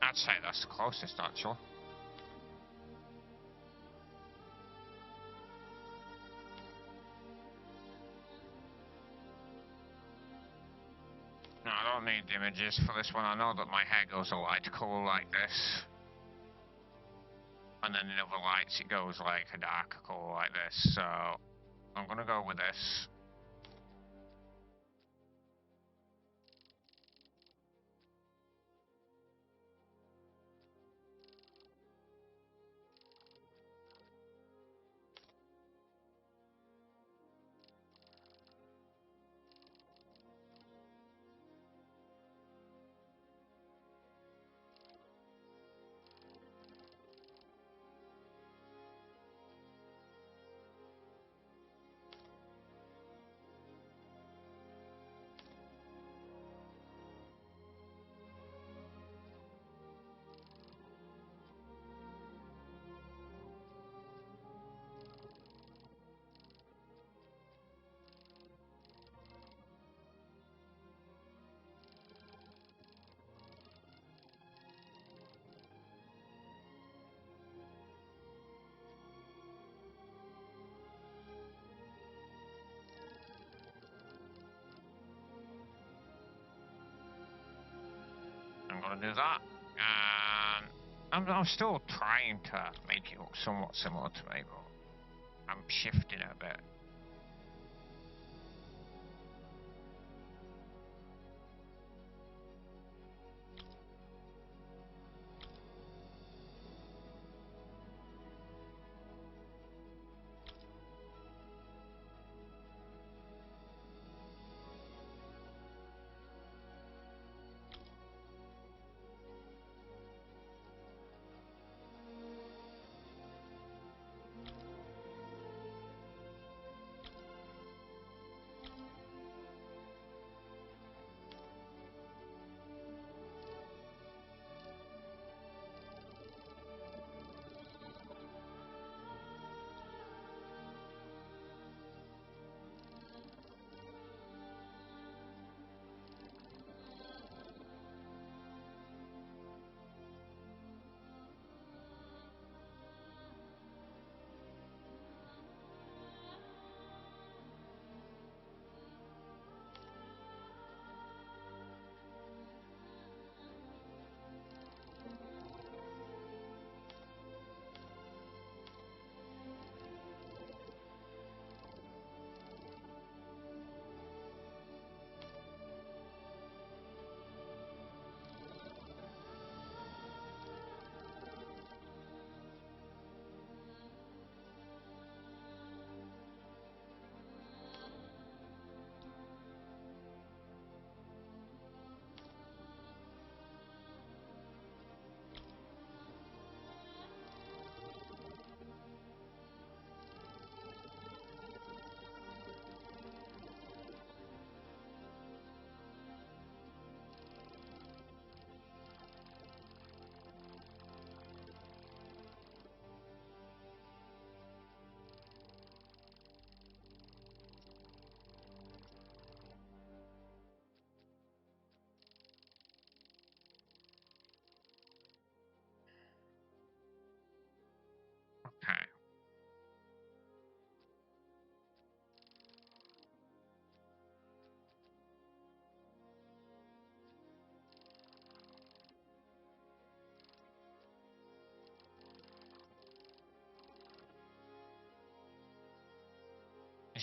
I'd say that's the closest, actually. No, I don't need images for this one. I know that my hair goes a light colour like this. And then in other lights it goes like a darker colour like this. So I'm gonna go with this. I'm gonna do that. And I'm still trying to make it look somewhat similar to me, but I'm shifting it a bit.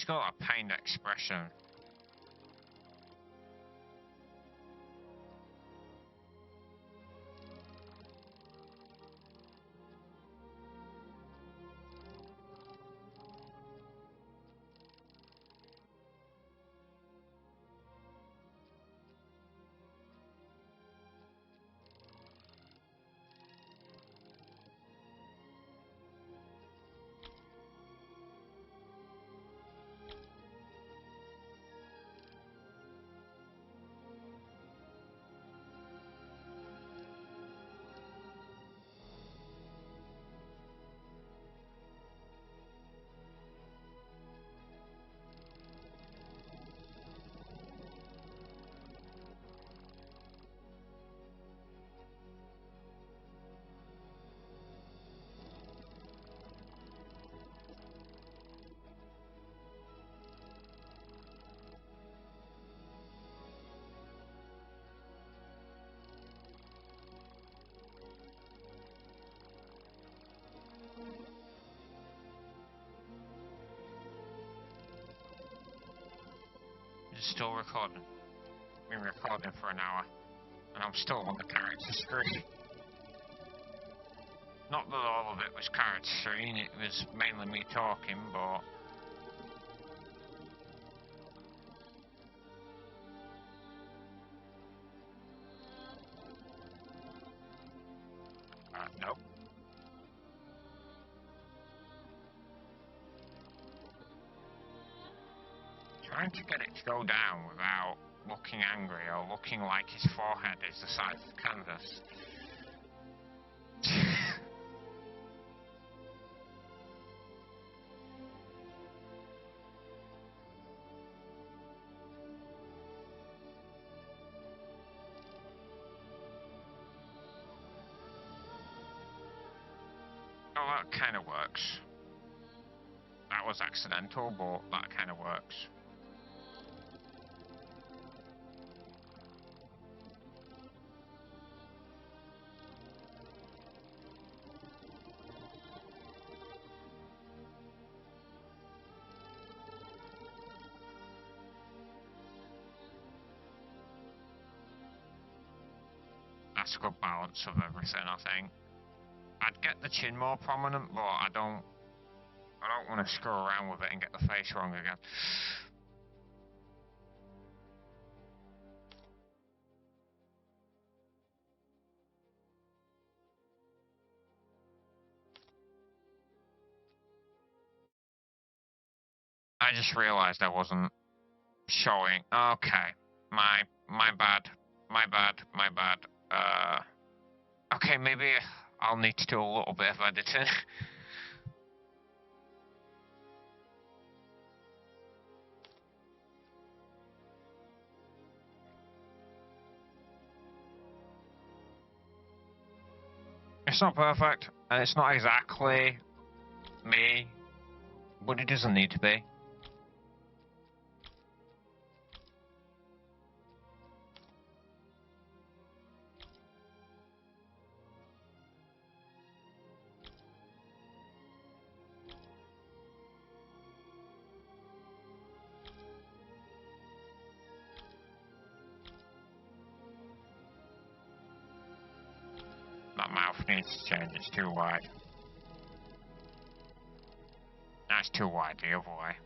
He's got a pained expression. Still recording. Been recording for an hour, and I'm still on the character screen. Not that all of it was character screen, it was mainly me talking, but... nope. Trying to get it to go down without looking angry or looking like his forehead is the size of the canvas. Oh, that kind of works. That was accidental, but that kind of works. That's a good balance of everything, I think. I'd get the chin more prominent, but I don't want to screw around with it and get the face wrong again. I just realised I wasn't showing. Okay, my bad. Okay, maybe I'll need to do a little bit of editing. It's not perfect, and it's not exactly me, but it doesn't need to be. That mouth needs to change, it's too wide. That's too wide the other way.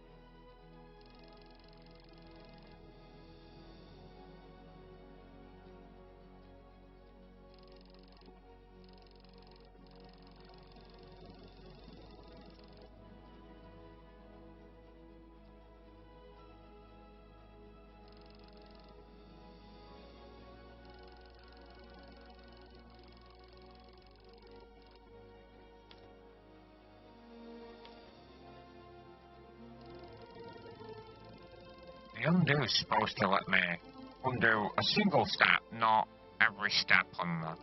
The undo is supposed to let me undo a single step, not every step on the...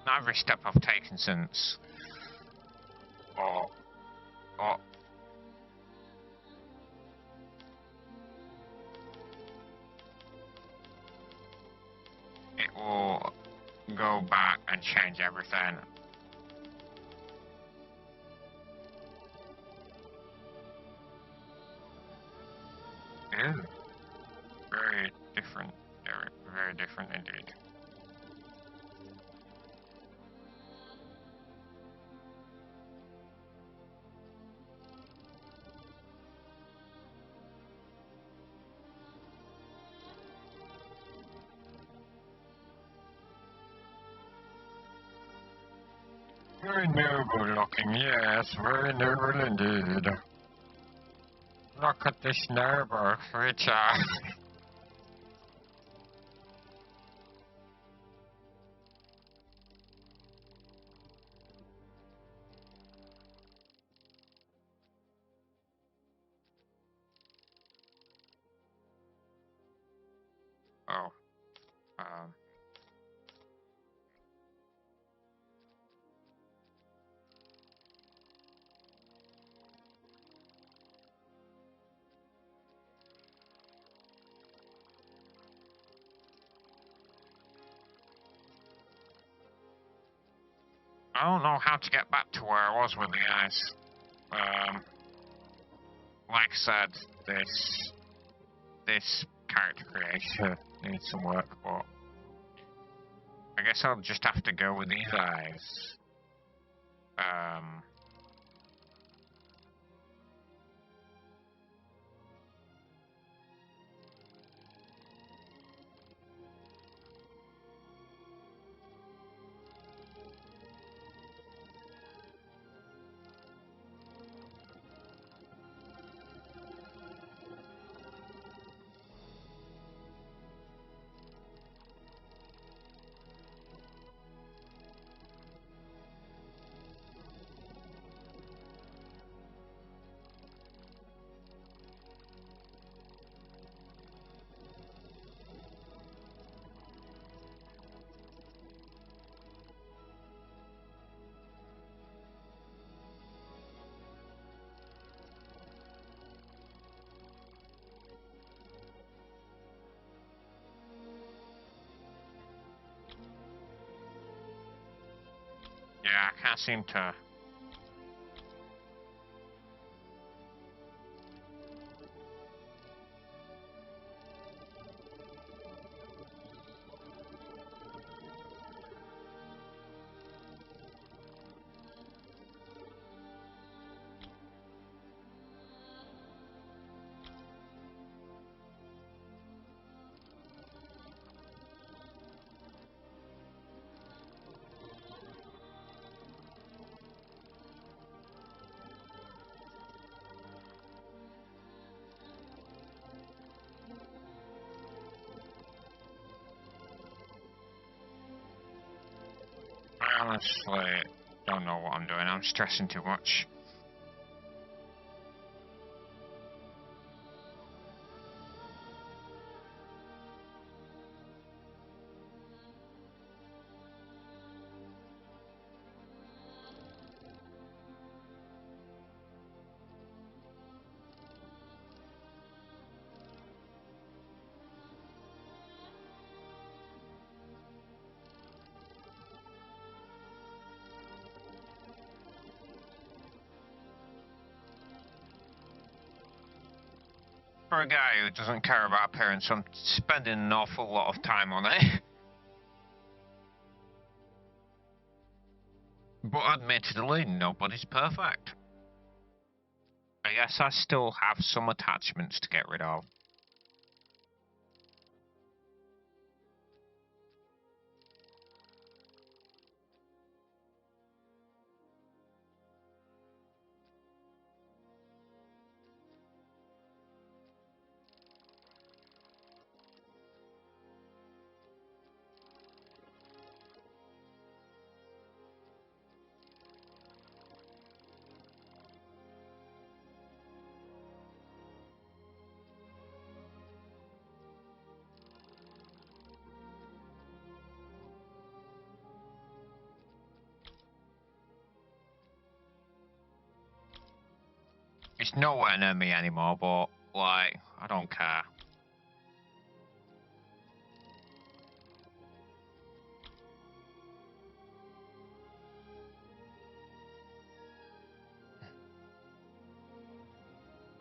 every step I've taken since. Oh. It will go back and change everything. Ew. Very different. Very different indeed. Very noble looking, yes, very noble indeed. Look at this noble creature. Oh, I don't know how to get back to where I was with the ice. Like I said, this character creation needs some work, but I guess I'll just have to go with these eyes. Yeah, I can't seem to... I honestly don't know what I'm doing. I'm stressing too much. For a guy who doesn't care about appearance, I'm spending an awful lot of time on it. But admittedly, nobody's perfect. I guess I still have some attachments to get rid of. It's nowhere near me anymore, but, like, I don't care.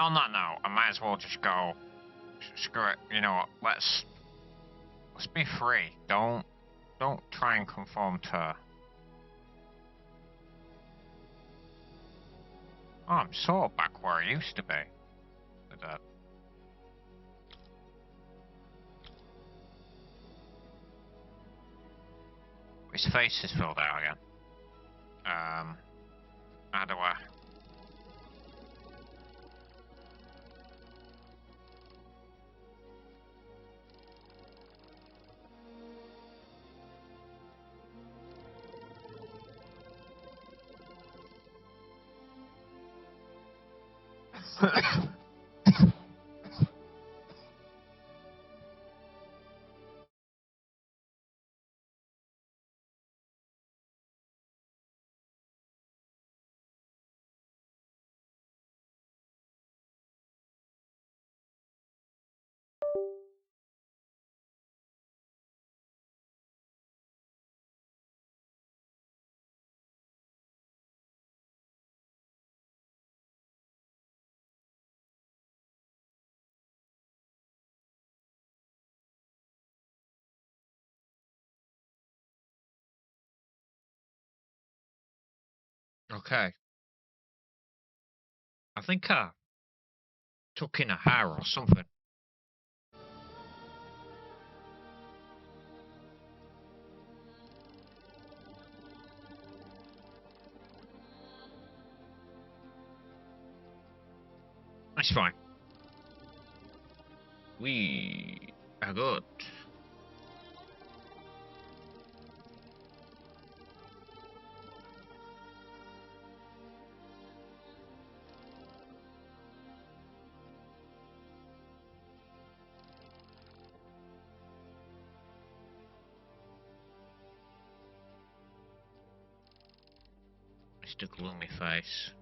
On that note, I might as well just go. Screw it. You know what? Let's be free. Don't try and conform to. Oh, I'm sort of back where I used to be. With that. His face is filled out again. How do I? Okay. I think I took in a hair or something. It's fine. We are good. Mr. Gloomy Face.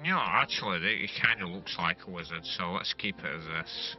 You know, actually, it kind of looks like a wizard, so let's keep it as this.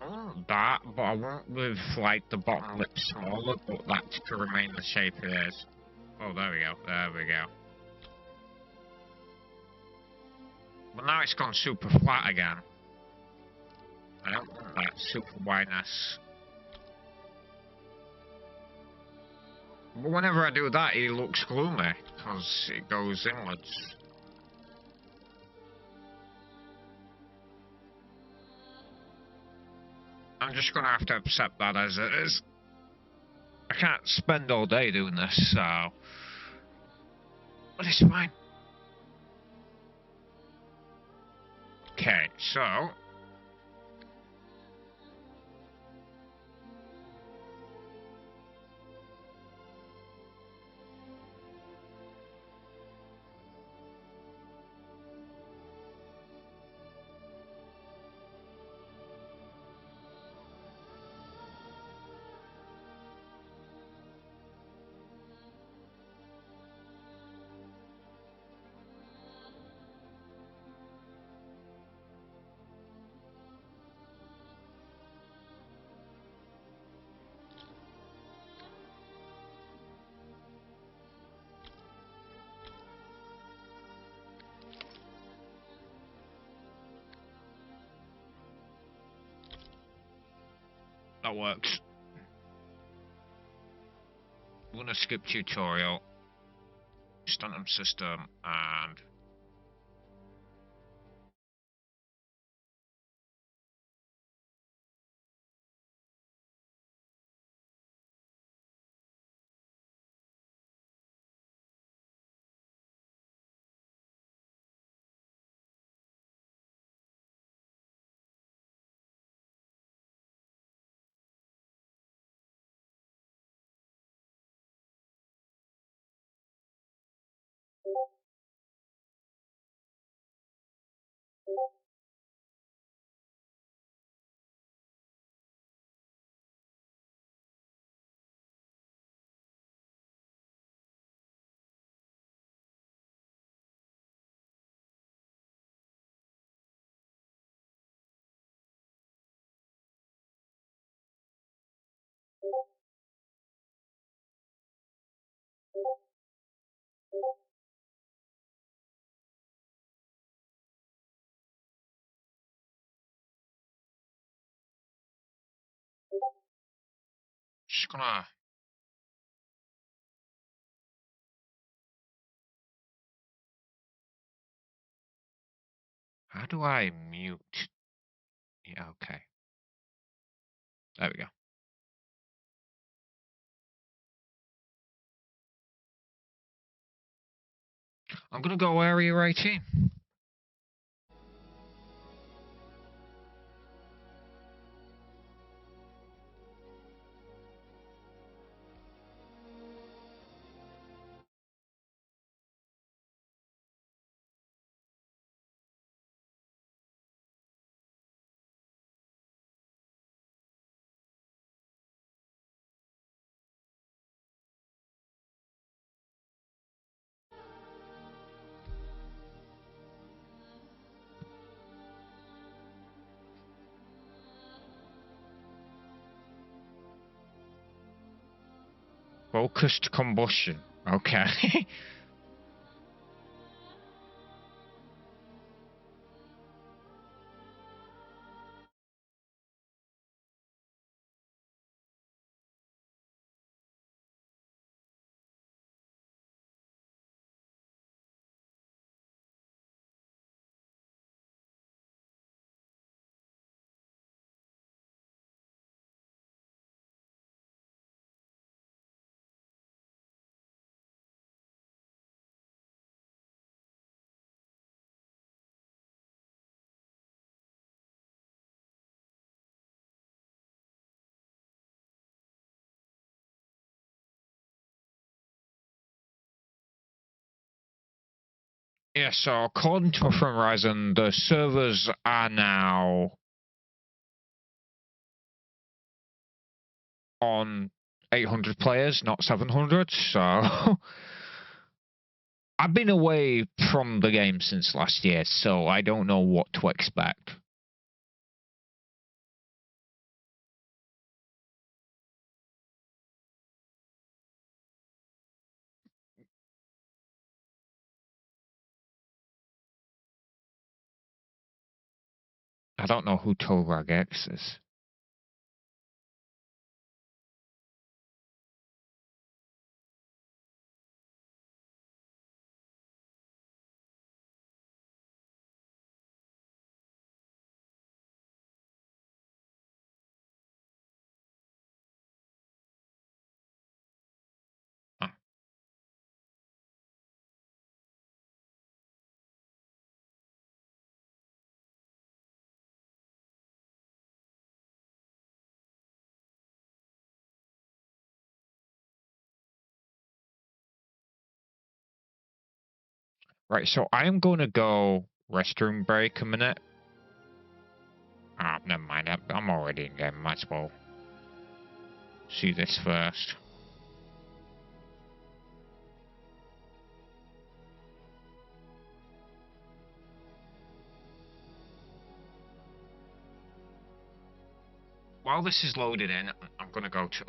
want that, but I want with like the bottom lip smaller, but that to remain the shape it is. Oh, there we go. There we go. But now it's gone super flat again. I don't want that super whiteness. But whenever I do that, he looks gloomy, because it goes inwards. I'm just gonna have to accept that as it is. I can't spend all day doing this, so... But it's fine. Okay, so... that works. I'm gonna skip tutorial, start on system, and just gonna... How do I mute? Yeah, okay. There we go. I'm gonna go area 18. Focused combustion. Okay. Yeah, so according to from Ryzen, the servers are now on 800 players, not 700, so... I've been away from the game since last year, so I don't know what to expect. I don't know who Torag X is. Huh. Right, so I am going to go restroom break a minute. Ah, never mind. I'm already in game. Might as well see this first. While this is loaded in, I'm going to go to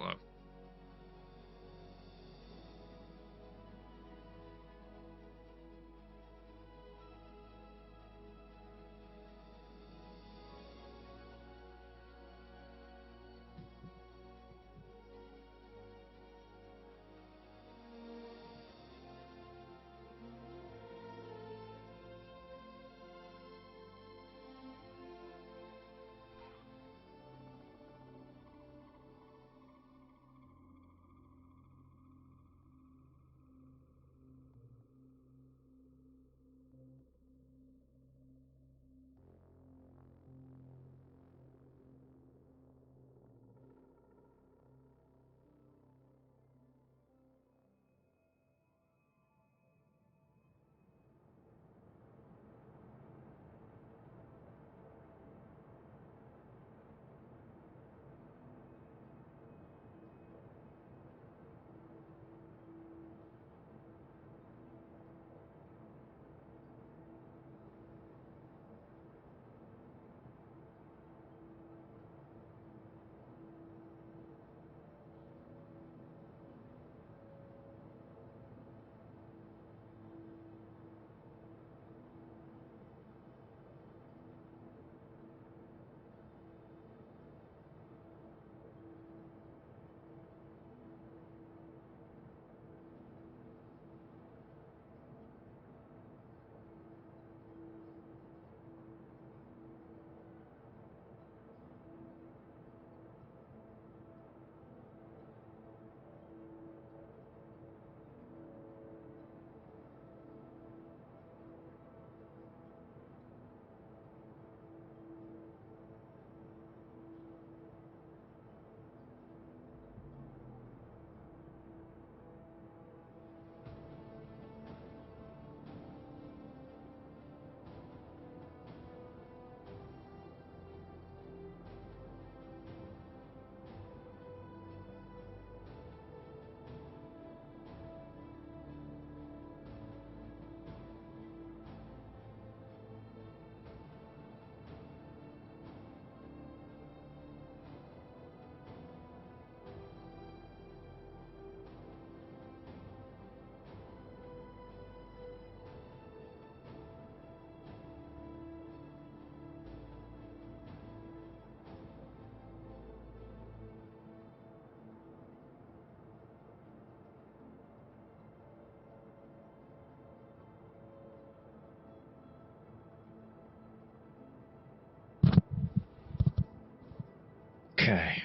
Okay.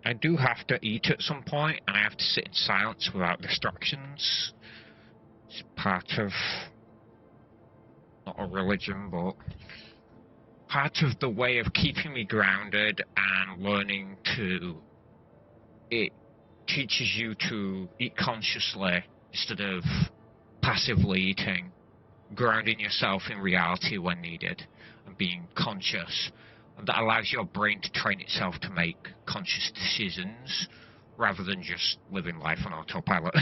I do have to eat at some point, and I have to sit in silence without distractions. It's part of, not a religion, but part of the way of keeping me grounded and learning to. It teaches you to eat consciously instead of passively eating, grounding yourself in reality when needed, and being conscious. And that allows your brain to train itself to make conscious decisions rather than just living life on autopilot.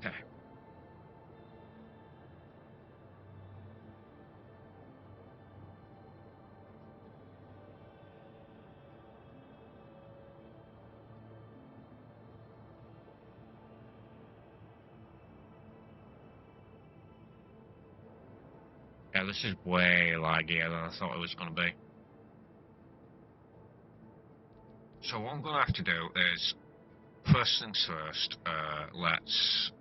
Okay. Yeah, this is way laggier than I thought it was going to be. So what I'm going to have to do is, first things first, let's...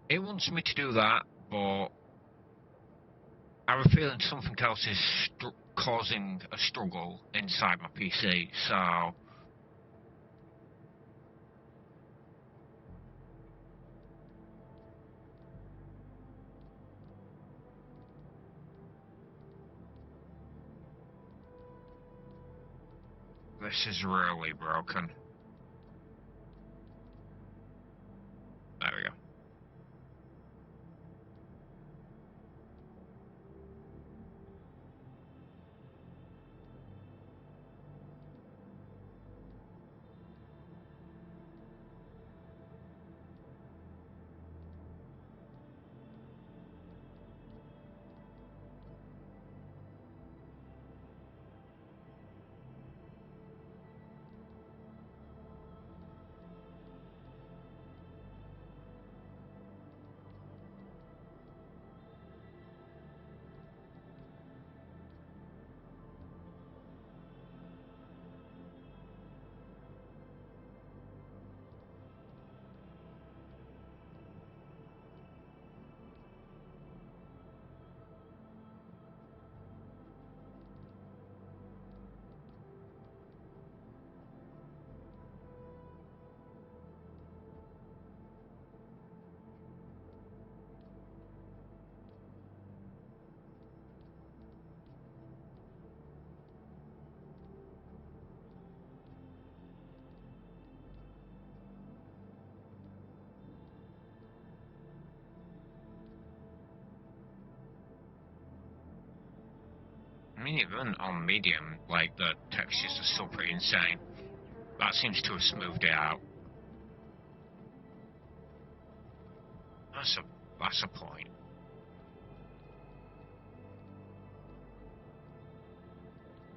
It wants me to do that, but I have a feeling something else is causing a struggle inside my PC, so... This is really broken. There we go. I mean, even on medium, like, the textures are still pretty insane. That seems to have smoothed it out. That's a point.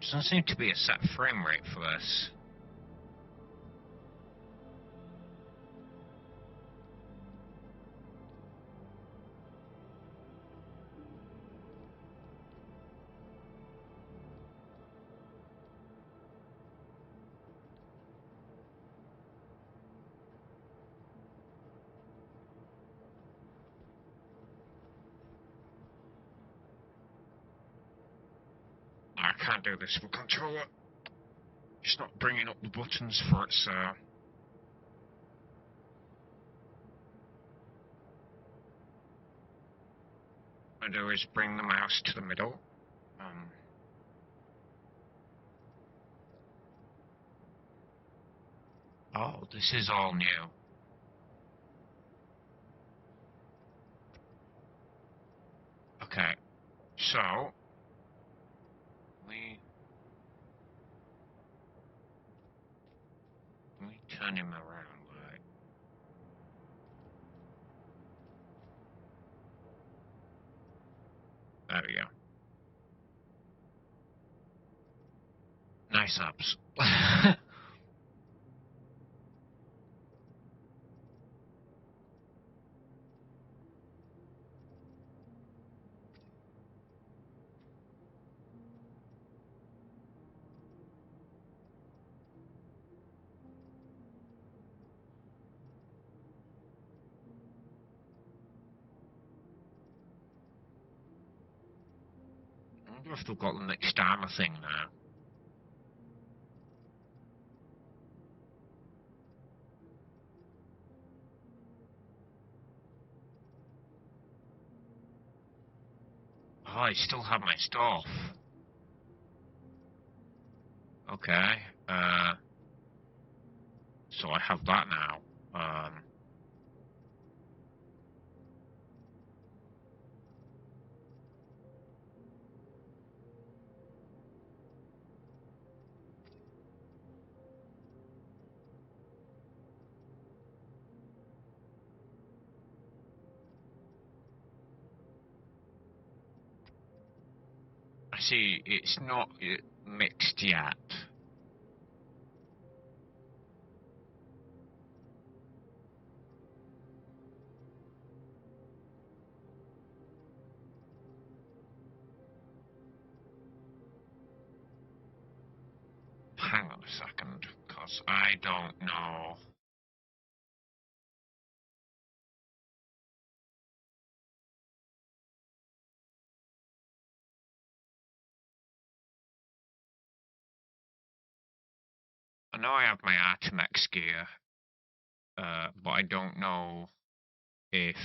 Doesn't seem to be a set frame rate for this. I can't do this with controller. It's not bringing up the buttons for its, what I do is bring the mouse to the middle. Oh, this is all new. Okay, so let me turn him around, right? There we go. Nice abs. I wonder if they've got the mixed armor thing now. Oh, I still have my stuff. Okay, so I have that now. I see it's not mixed yet. Hang on a second, because I don't know. I know I have my Artemex gear, but I don't know if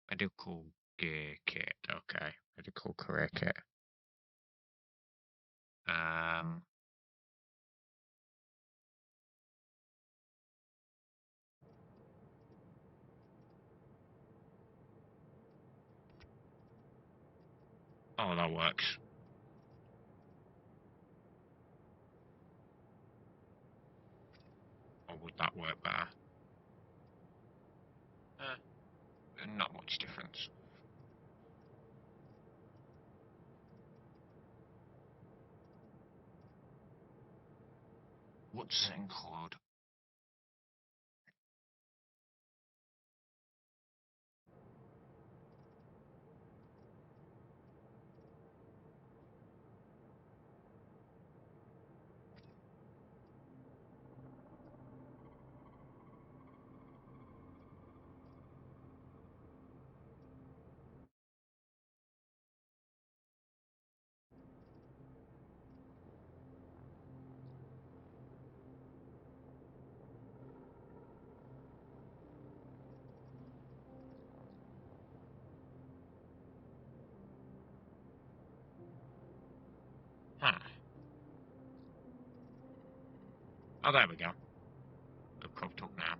medical gear kit. Okay, medical career kit. Oh, that works. Or would that work better? Not much difference. What's it include? Huh. Oh, there we go. They've cropped up now.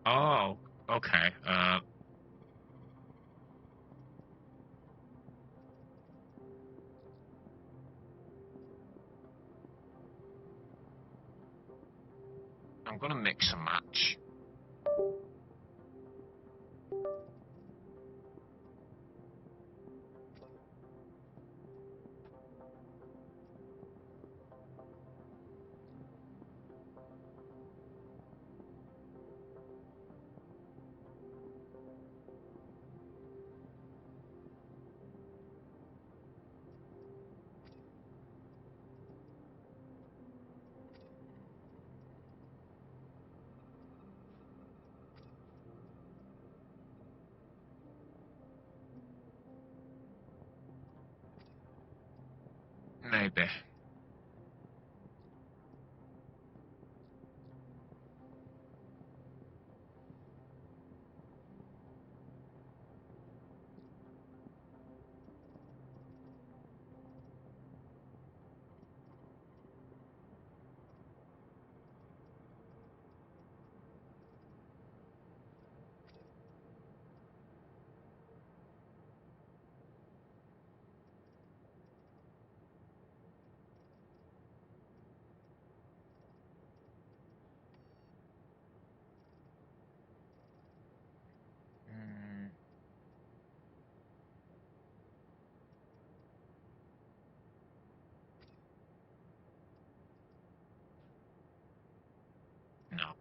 Oh, okay. I'm gonna mix and match. Maybe. No.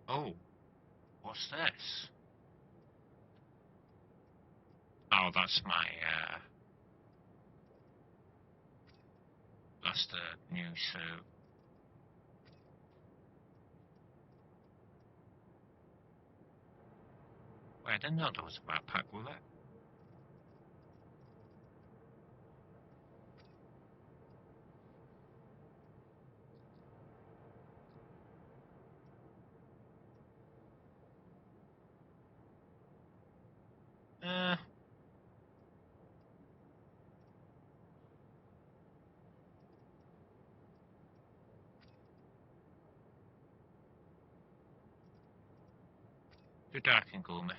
Oh, what's this? Oh, that's my, that's the new suit. I didn't know there was a backpack with it. Too dark and gloomy.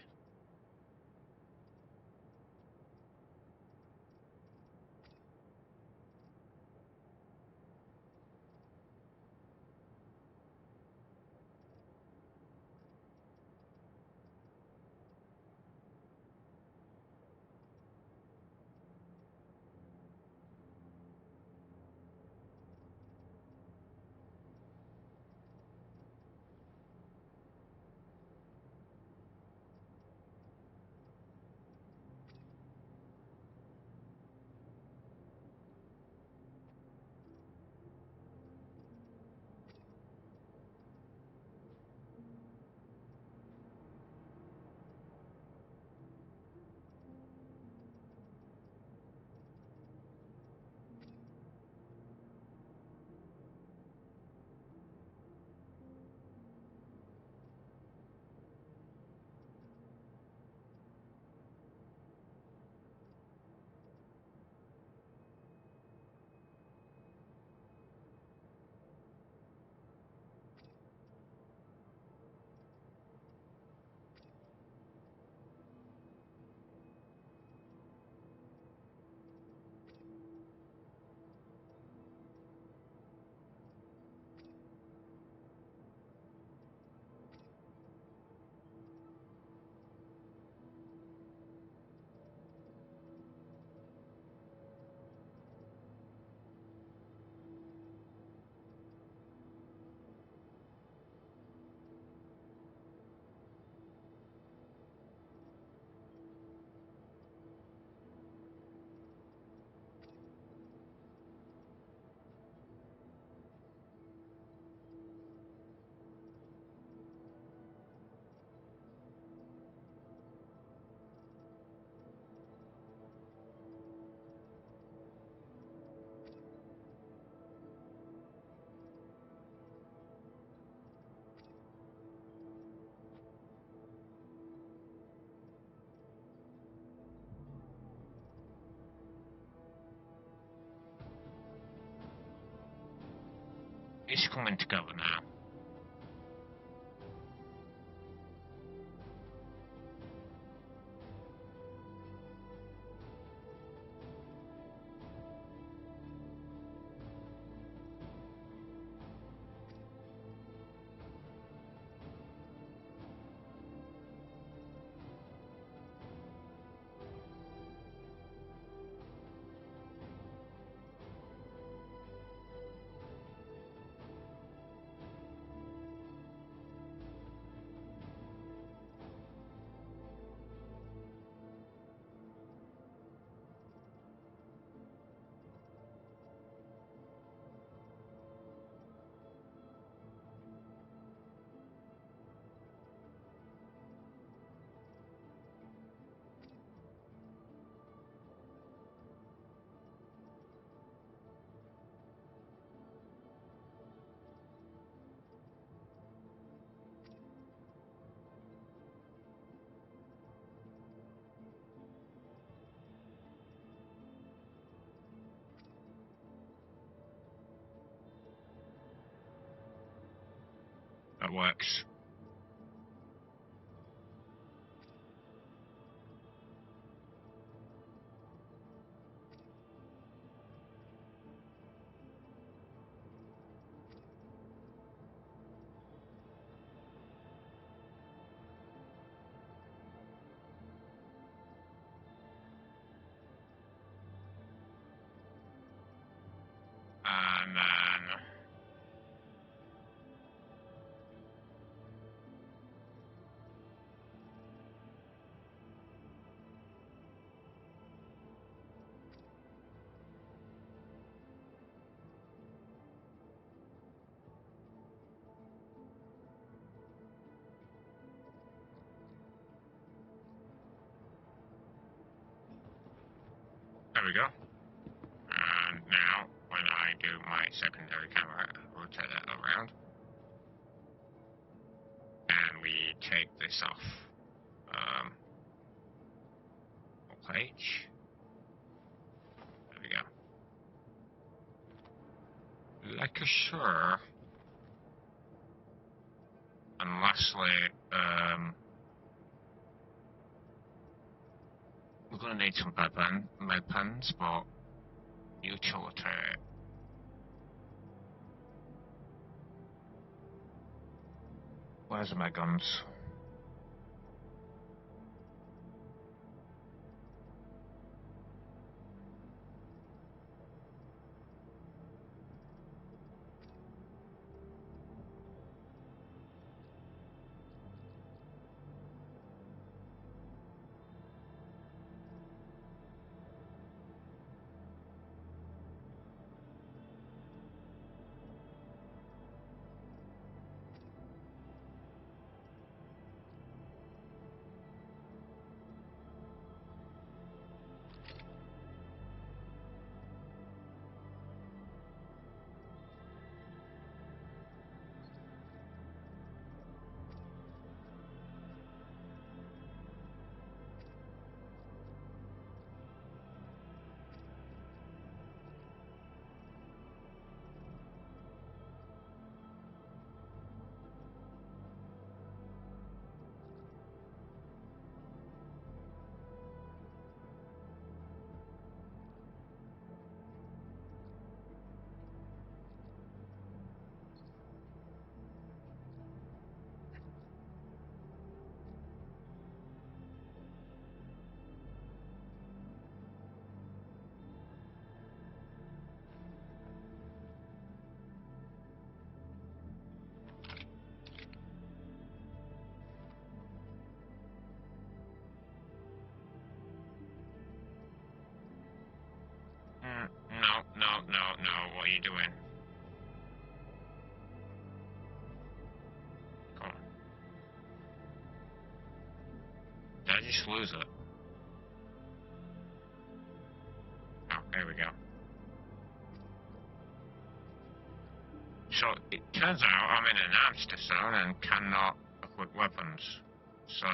It's coming together now. That works. And then There we go. And now, when I do my secondary camera, rotate that around. And we take this off. Page. There we go. Like a sure. And lastly, we're going to need some med pens, but utility. Where's my guns? No, what are you doing? Come on. Did I just lose it? Oh, there we go. So, it turns out I'm in an arms zone and cannot equip weapons. So...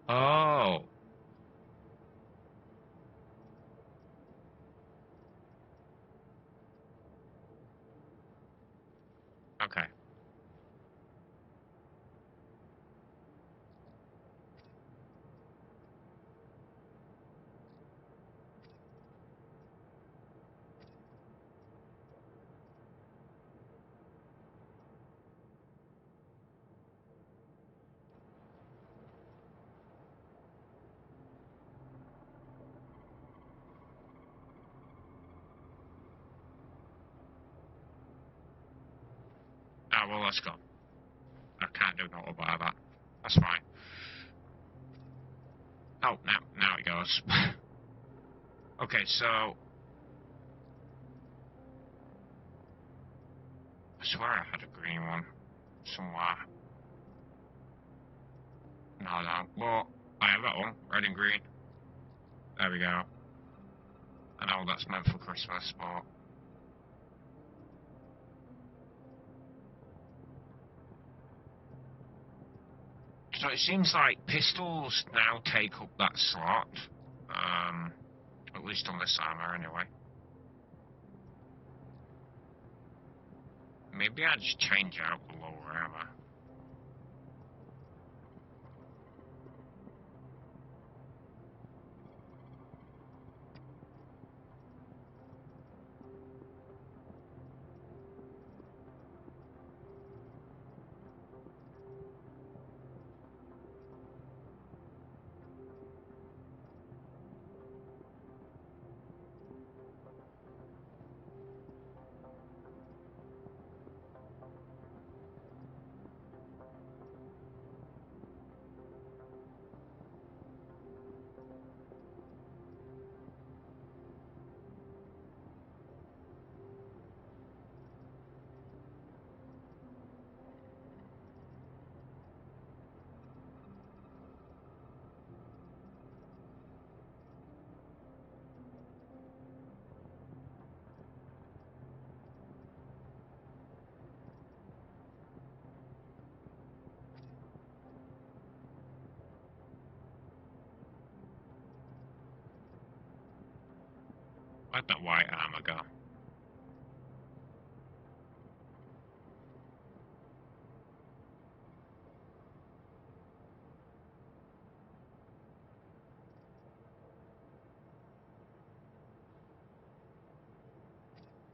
Oh. Okay. Oh, well, let's go. I can't do nothing about that. That's fine. Oh, now it goes. Okay, so... I swear I had a green one somewhere. No. Well, I have that one, red and green. There we go. I know that's meant for Christmas, but... So it seems like pistols now take up that slot. At least on this armor, anyway. Maybe I just change out the lower armor. Where'd that white armor go?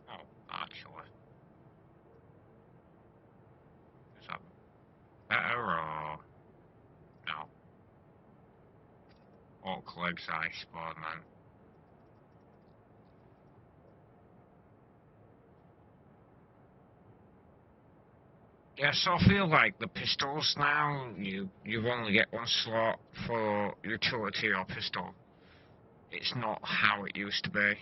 Oh, actually. Is that better or no? Orc legs I spawn then. Yeah, so I feel like the pistols now, you only get one slot for utility or pistol. It's not how it used to be.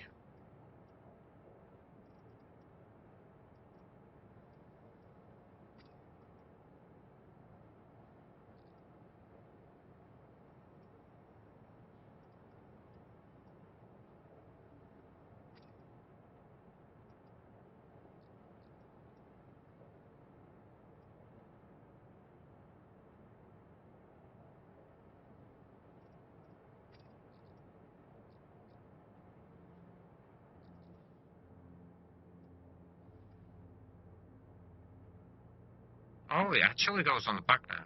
Oh, it actually goes on the back now.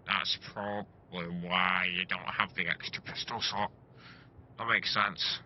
That's probably why you don't have the extra pistol slot. That makes sense.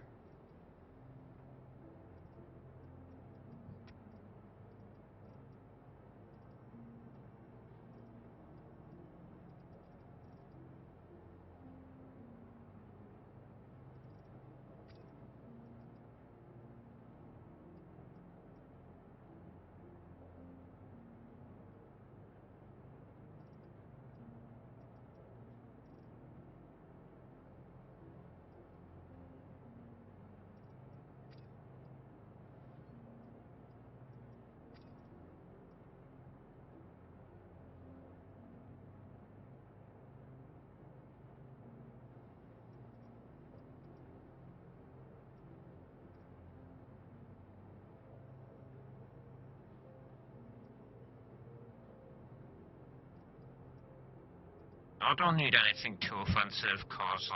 I don't need anything too offensive, cause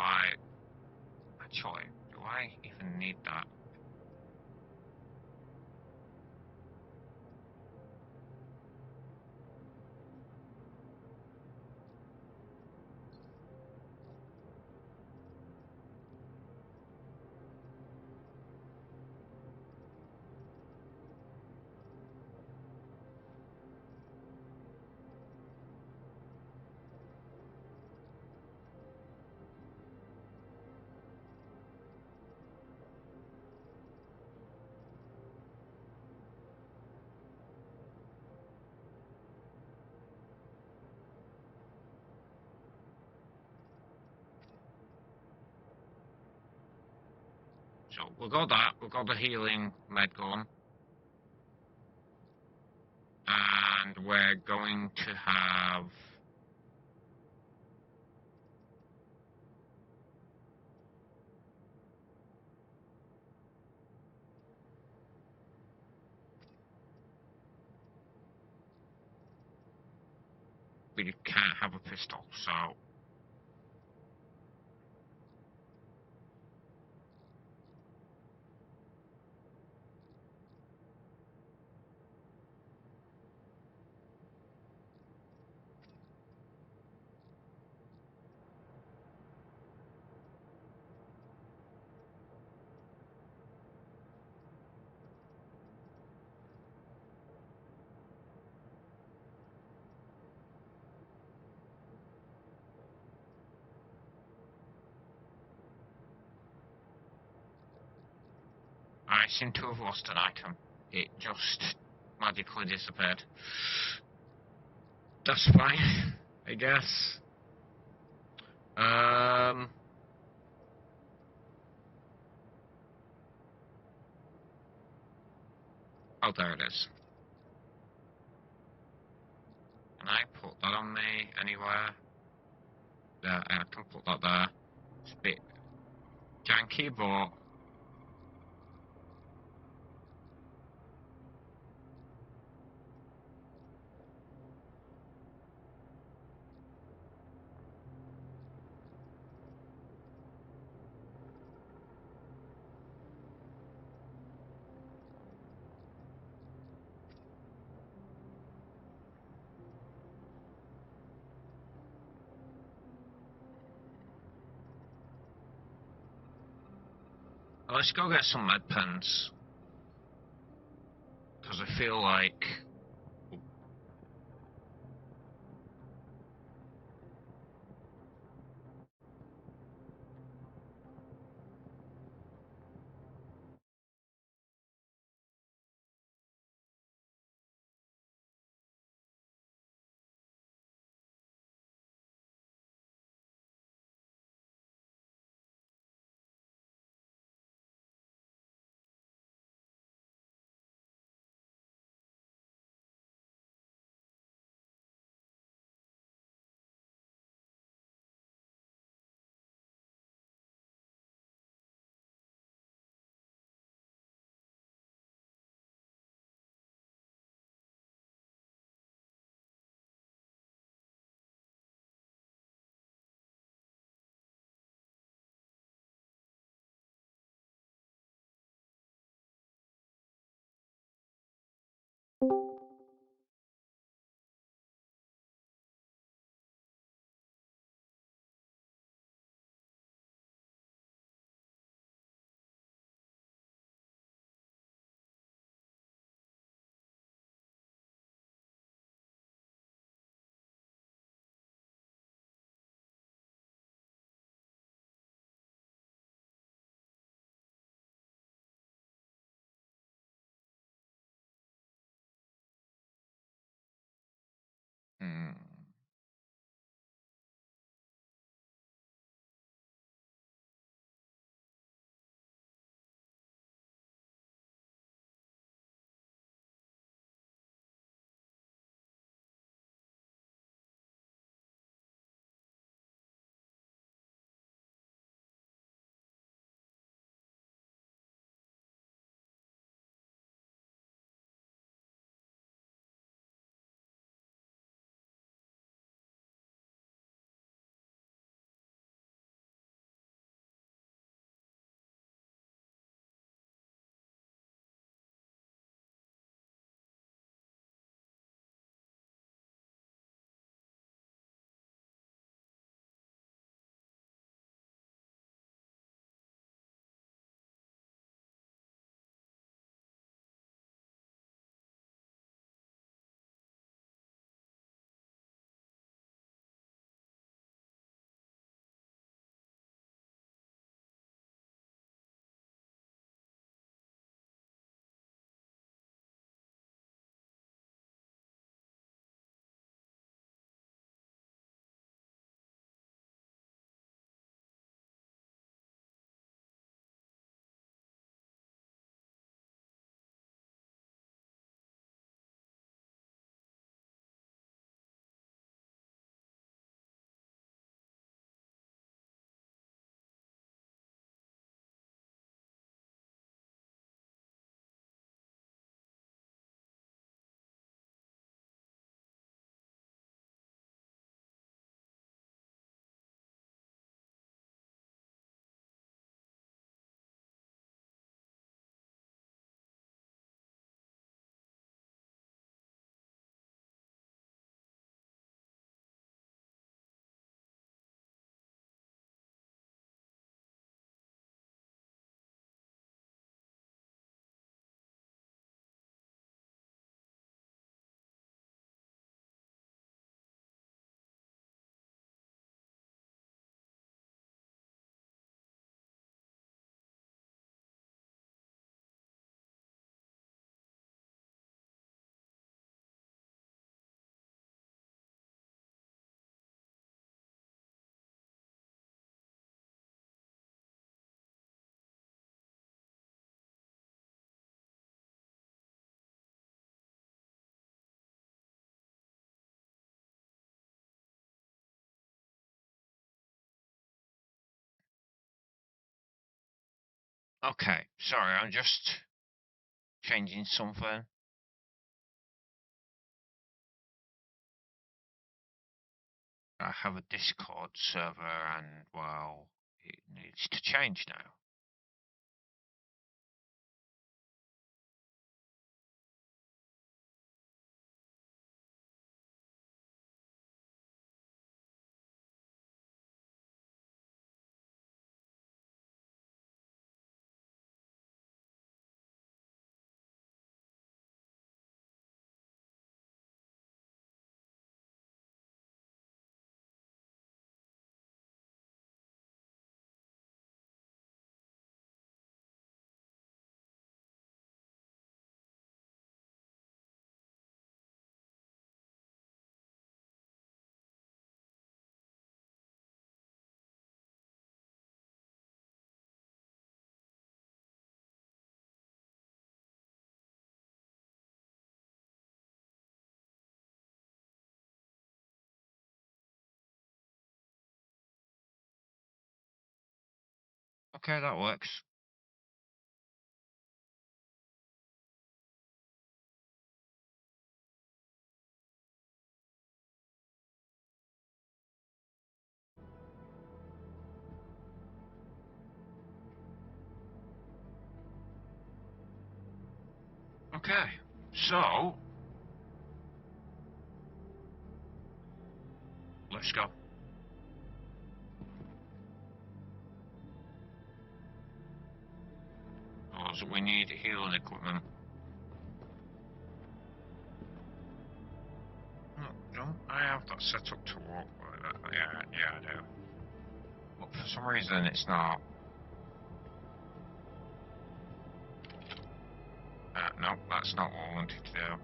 actually, do I even need that? So we've got that, we've got the healing med gun. And we're going to have we can't have a pistol, so I seem to have lost an item. It just magically disappeared. That's fine, I guess. Oh, there it is. Can I put that on me anywhere? There, I can put that there. It's a bit janky, but let's go get some med pens. Because I feel like... Okay, sorry, I'm just changing something. I have a Discord server and, well, it needs to change now. Okay, that works. Okay, so let's go. So we need healing equipment. No, don't I have that set up to walk like that? Yeah, I do. But for some reason it's not. No, that's not what I wanted to do.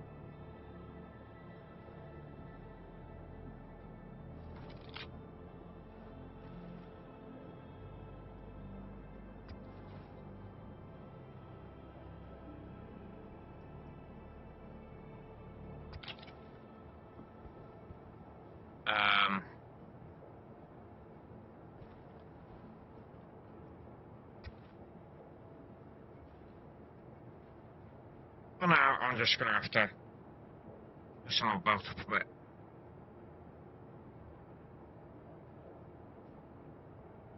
For now, I'm just gonna have to sum both up a bit.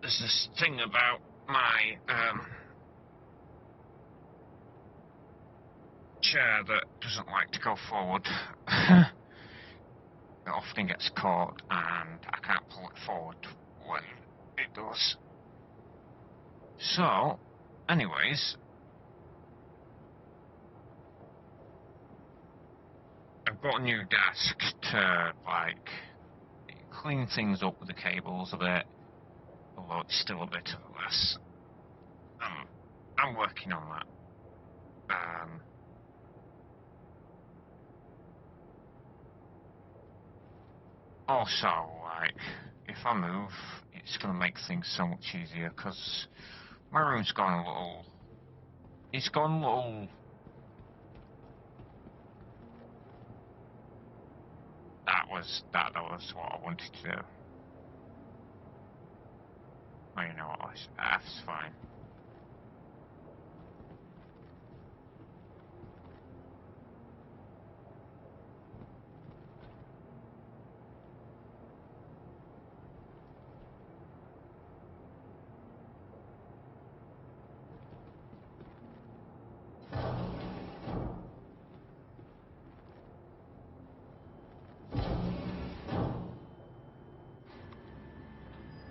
There's this thing about my chair that doesn't like to go forward. It often gets caught and I can't pull it forward when it does. So, anyways, I've got a new desk to, like, clean things up with the cables a bit, although it's still a bit of a mess. I'm working on that. Also, like, if I move, it's going to make things so much easier, because my room's gone a little... It's gone a little... That was what I wanted to do. Oh, you know what, F's fine.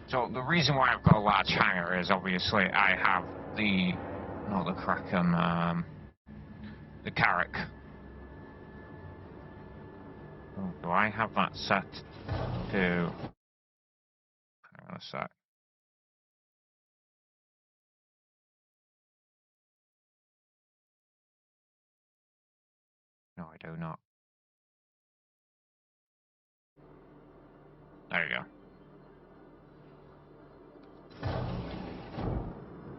So the reason why I've got a large hangar is obviously I have not the Kraken, the Carrack. Oh, do I have that set to... Hang on a sec. No, I do not. There you go.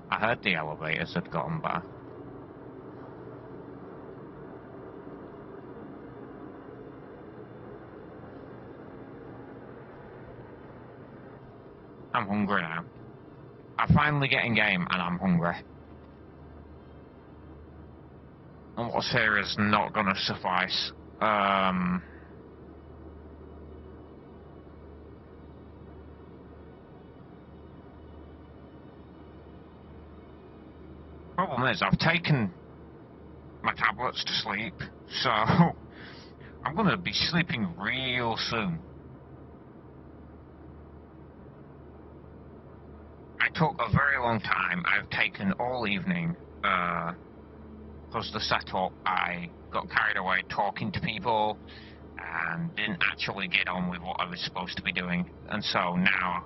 I heard the elevators had gotten better. I'm hungry now. I finally get in game and I'm hungry. And what's here is not gonna suffice. Problem is, I've taken my tablets to sleep, so I'm gonna be sleeping real soon. I took a very long time. I've taken all evening, because the setup, I got carried away talking to people and didn't actually get on with what I was supposed to be doing. And so now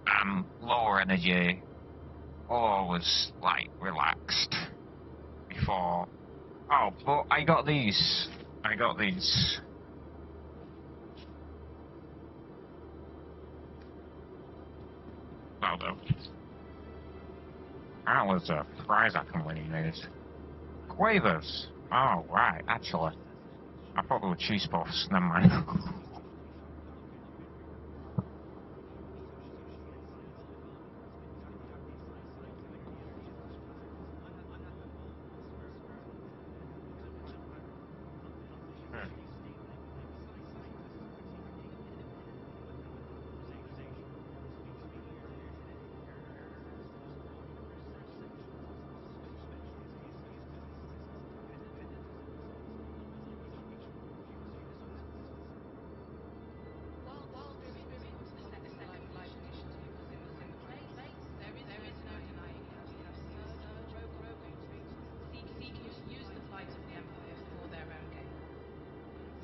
I'm lower energy, always like relaxed before. Oh, but I got these. Well done. That was a prize I can win these. Quavers. Oh, right, actually. I thought they were cheese puffs. Never mind.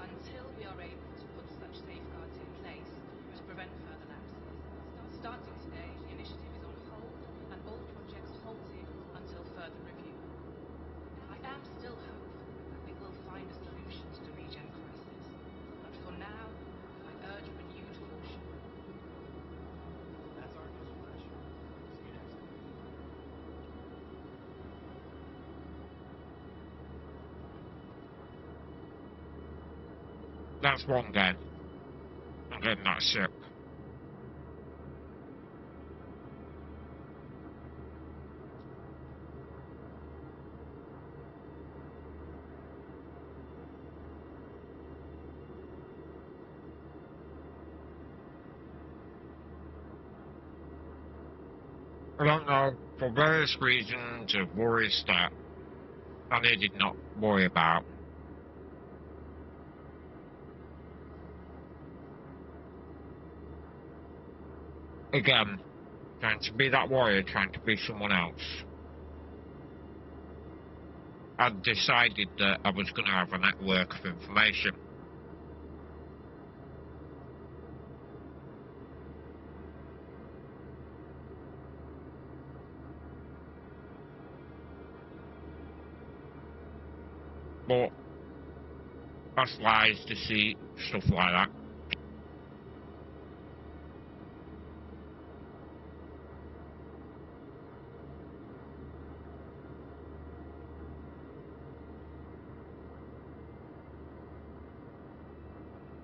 until we are able to put such safeguards in place to prevent further lapses. Starting today, the initiative is on hold and all projects halted until further review. I am still hopeful that we will find a solution to the regen crisis, but for now, I urge renewed caution. That's our news flash. See you next time. That's one game. And then that ship. I don't know, for various reasons of worries that I needed not worry about. Again, trying to be that warrior, trying to be someone else. I decided that I was going to have a network of information. But that's lies, deceit, stuff like that.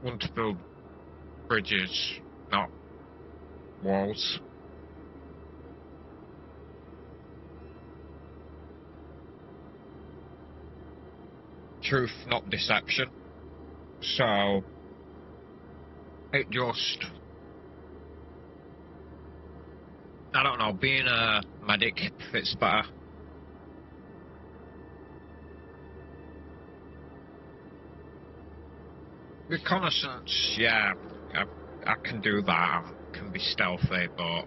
Want to build bridges, not walls. Truth, not deception. So it just, I don't know, being a medic fits better. Reconnaissance, yeah, I can do that. I can be stealthy, but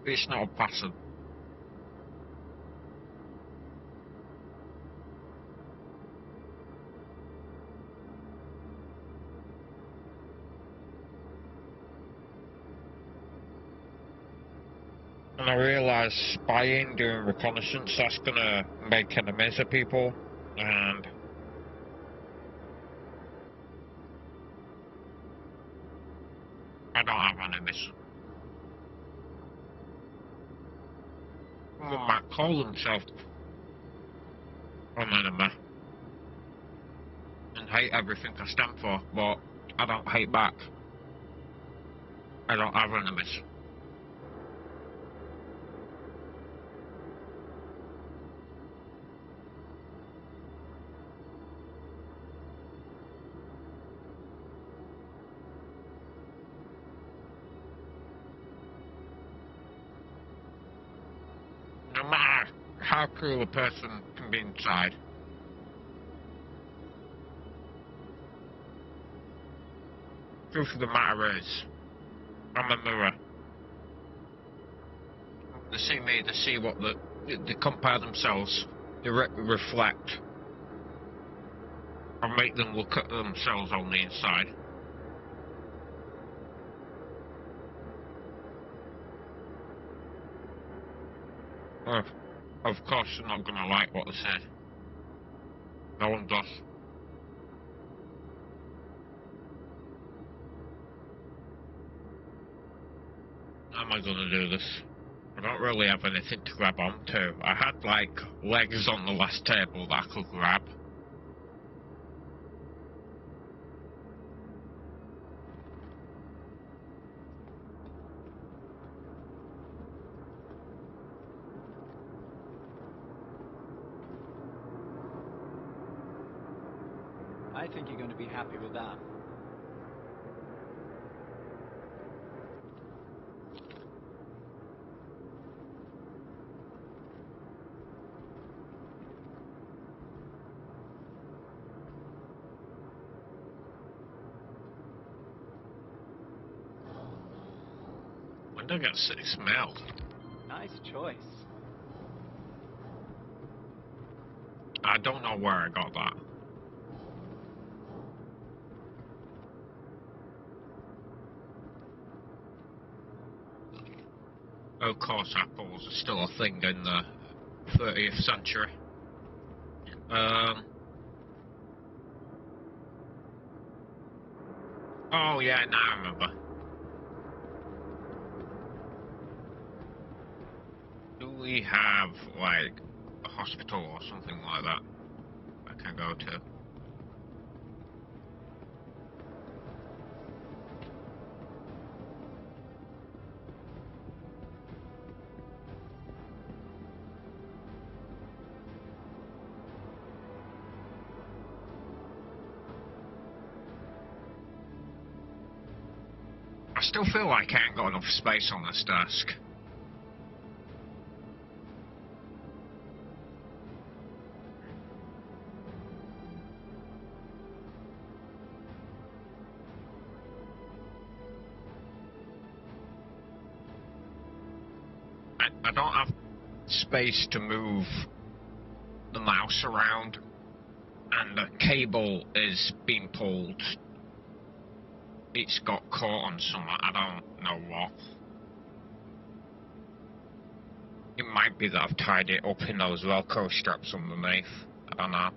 it's not a pattern. And I realise spying, doing reconnaissance, that's gonna make enemies of people, and I don't have enemies. Someone might call themselves an enemy and hate everything I stand for, but I don't hate back. I don't have enemies. No matter how cruel a person can be inside, truth of the matter is, I'm a mirror. They see me, they see what they compare themselves, they reflect, and make them look at themselves on the inside. Of course, they're not going to like what they say. No one does. How am I going to do this? I don't really have anything to grab onto. I had, like, legs on the last table that I could grab. I think you're going to be happy with that. When did I get sick smell? Nice choice. I don't know where I got that. Of course, apples are still a thing in the 30th century. Oh yeah, now I remember. Do we have, like, a hospital or something like that I can go to? I still feel like I ain't got enough space on this desk. I don't have space to move the mouse around, and the cable is being pulled. It's got caught on something, I don't know what. It might be that I've tied it up in those Velcro straps underneath. I don't know.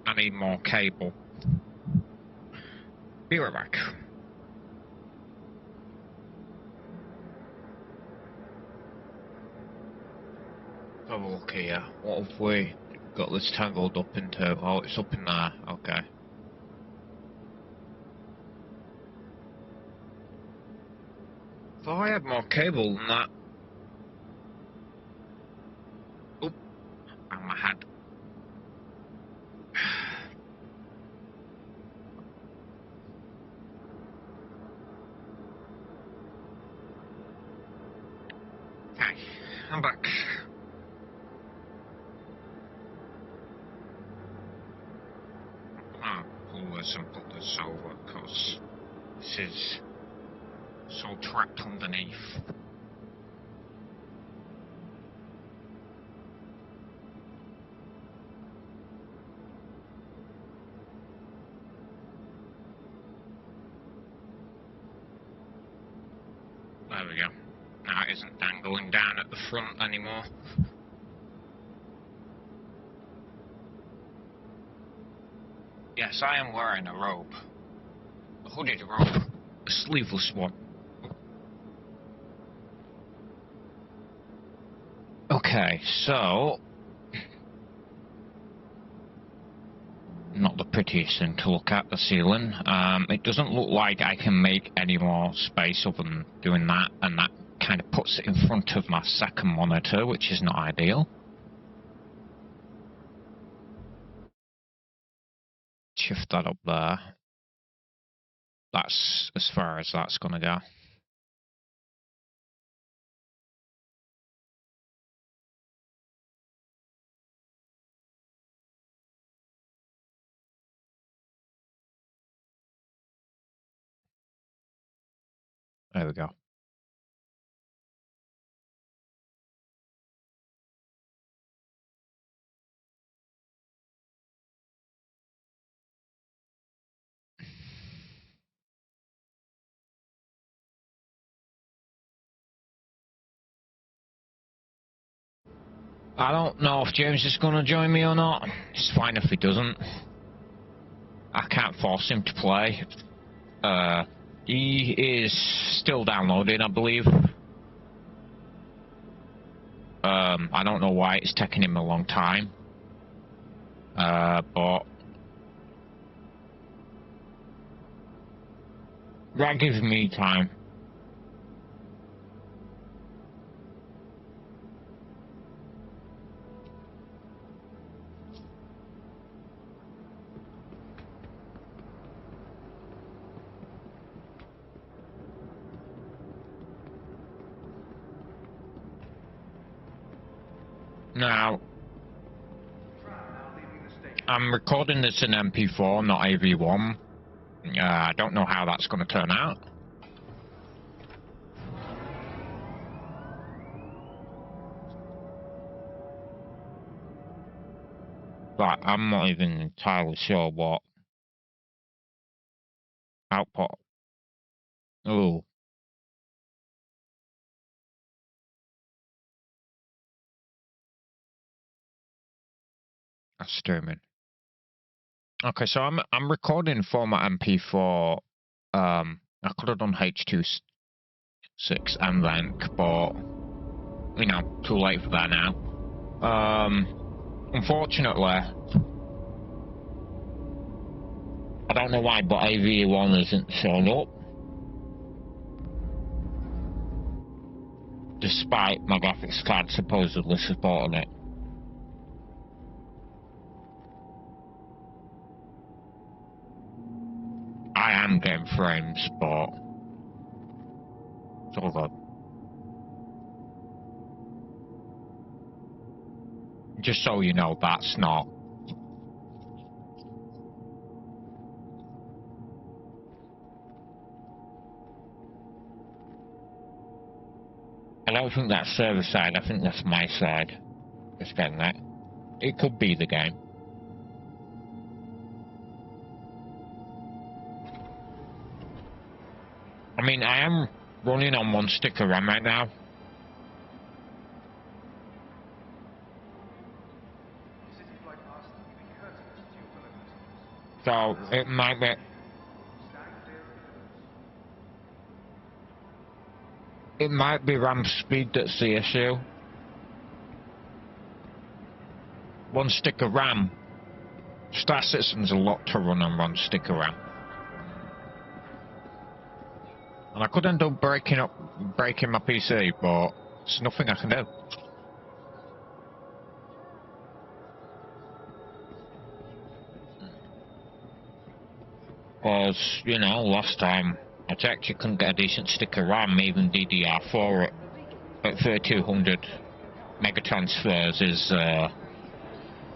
I need more cable. Be right back. Have a look here. What have we got this tangled up into? Oh, it's up in there. Okay. Thought I had more cable than that. Oop. On my head. Okay, I'm back. I'm gonna pull this and put this over because this is so trapped underneath. There we go. Now it isn't dangling down at the front anymore. Yes, I am wearing a robe. A hooded robe. A sleeveless one. Okay, so... not the prettiest thing to look at, the ceiling. It doesn't look like I can make any more space other than doing that, and that kind of puts it in front of my second monitor, which is not ideal. Shift that up there. That's as far as that's gonna go. There we go. I don't know if James is going to join me or not. It's fine if he doesn't. I can't force him to play. He is still downloading, I believe. I don't know why it's taking him a long time. But that gives me time. Now, I'm recording this in MP4, not AV1. I don't know how that's going to turn out. But I'm not even entirely sure what output. Oh. That's streaming. Okay, so I'm recording format MP4. I could have done H.265 and length, but you know, too late for that now. Unfortunately, I don't know why, but AV1 isn't showing up, despite my graphics card supposedly supporting it. I am getting frames, but it's all good. Just so you know, that's not. I don't think that's server side, I think that's my side. Just getting that. It could be the game. I mean, I am running on one stick of RAM right now. So it might be. It might be RAM speed that's the issue. One stick of RAM. Star Citizen's a lot to run on one stick of RAM. And I could end up breaking my PC, but there's nothing I can do. Because, you know, last time I checked, you couldn't get a decent stick of RAM, even DDR4 at 3200 mega transfers is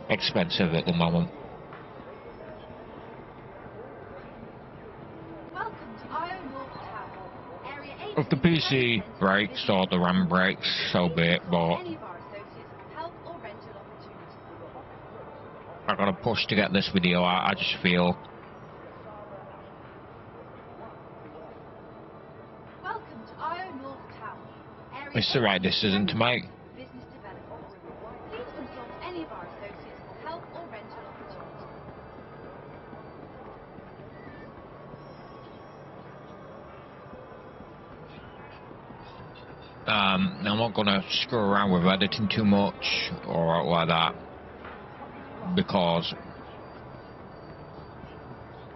expensive at the moment. If the PC breaks or the RAM breaks, so be it, but I gotta push to get this video out. I just feel it's the right decision to make. I'm not gonna screw around with editing too much or like that, because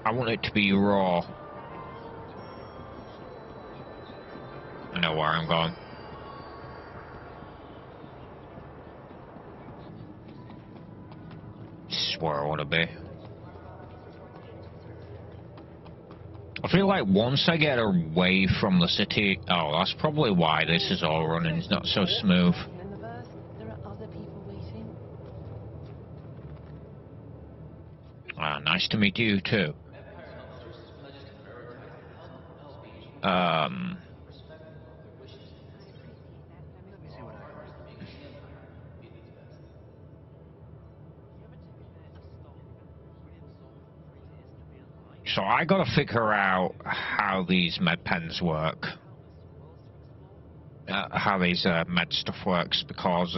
I want it to be raw. I know where I'm going. This is where I want to be. I feel like once I get away from the city, oh, that's probably why this is all running. It's not so smooth. Nice to meet you too. So I gotta figure out how these med pens work. How these med stuff works, because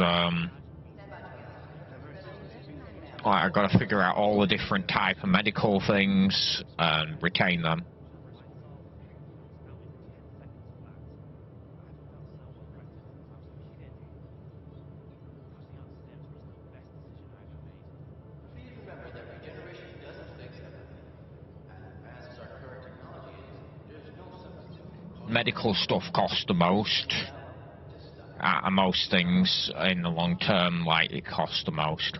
I gotta figure out all the different type of medical things and retain them. Medical stuff costs the most. Most things in the long term, like, it costs the most.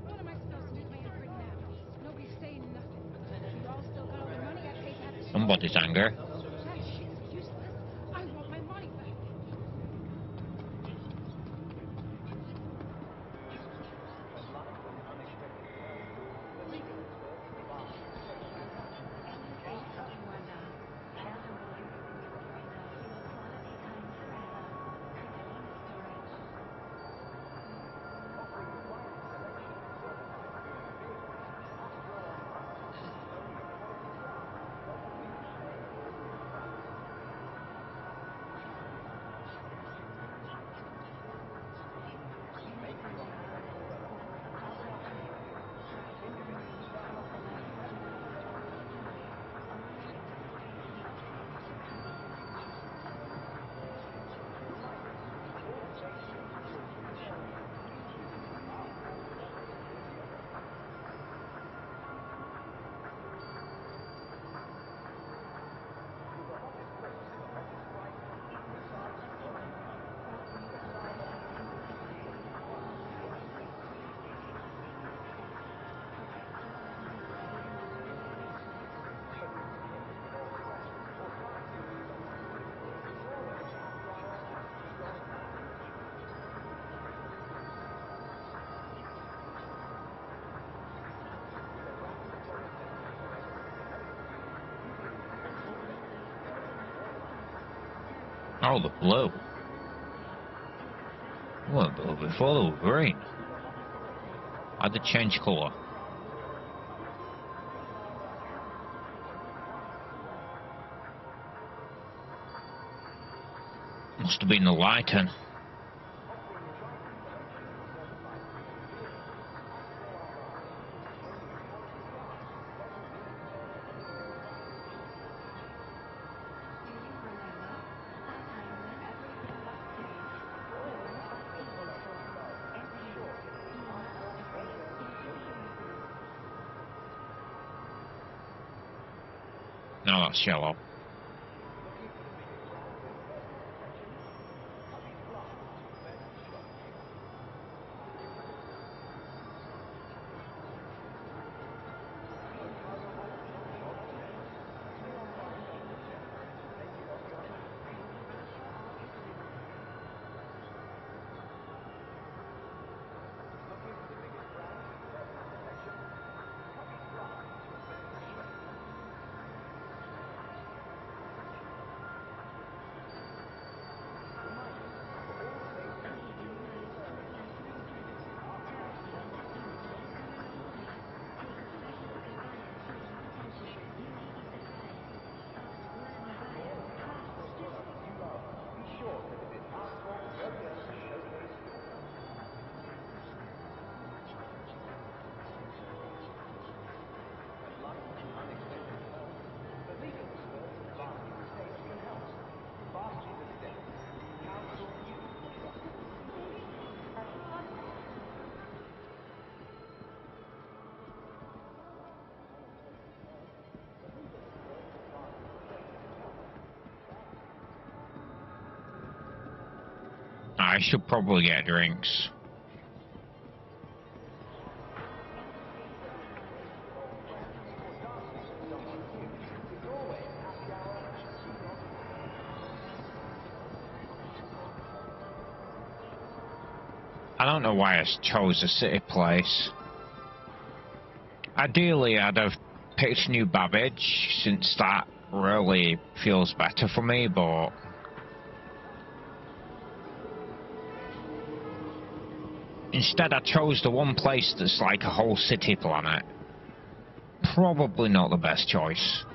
What am I supposed to do with my friend now? Nobody's saying nothing. You all still got all the money I Somebody's angry. That shit's useless. I want my money back. Oh, the blue. Well, before they were green. How'd they change colour? Must have been the lighting. No, that's yellow. I should probably get drinks. I don't know why I chose a city place. Ideally, I'd have picked New Babbage, since that really feels better for me, but instead I chose the one place that's like a whole city planet. Probably not the best choice.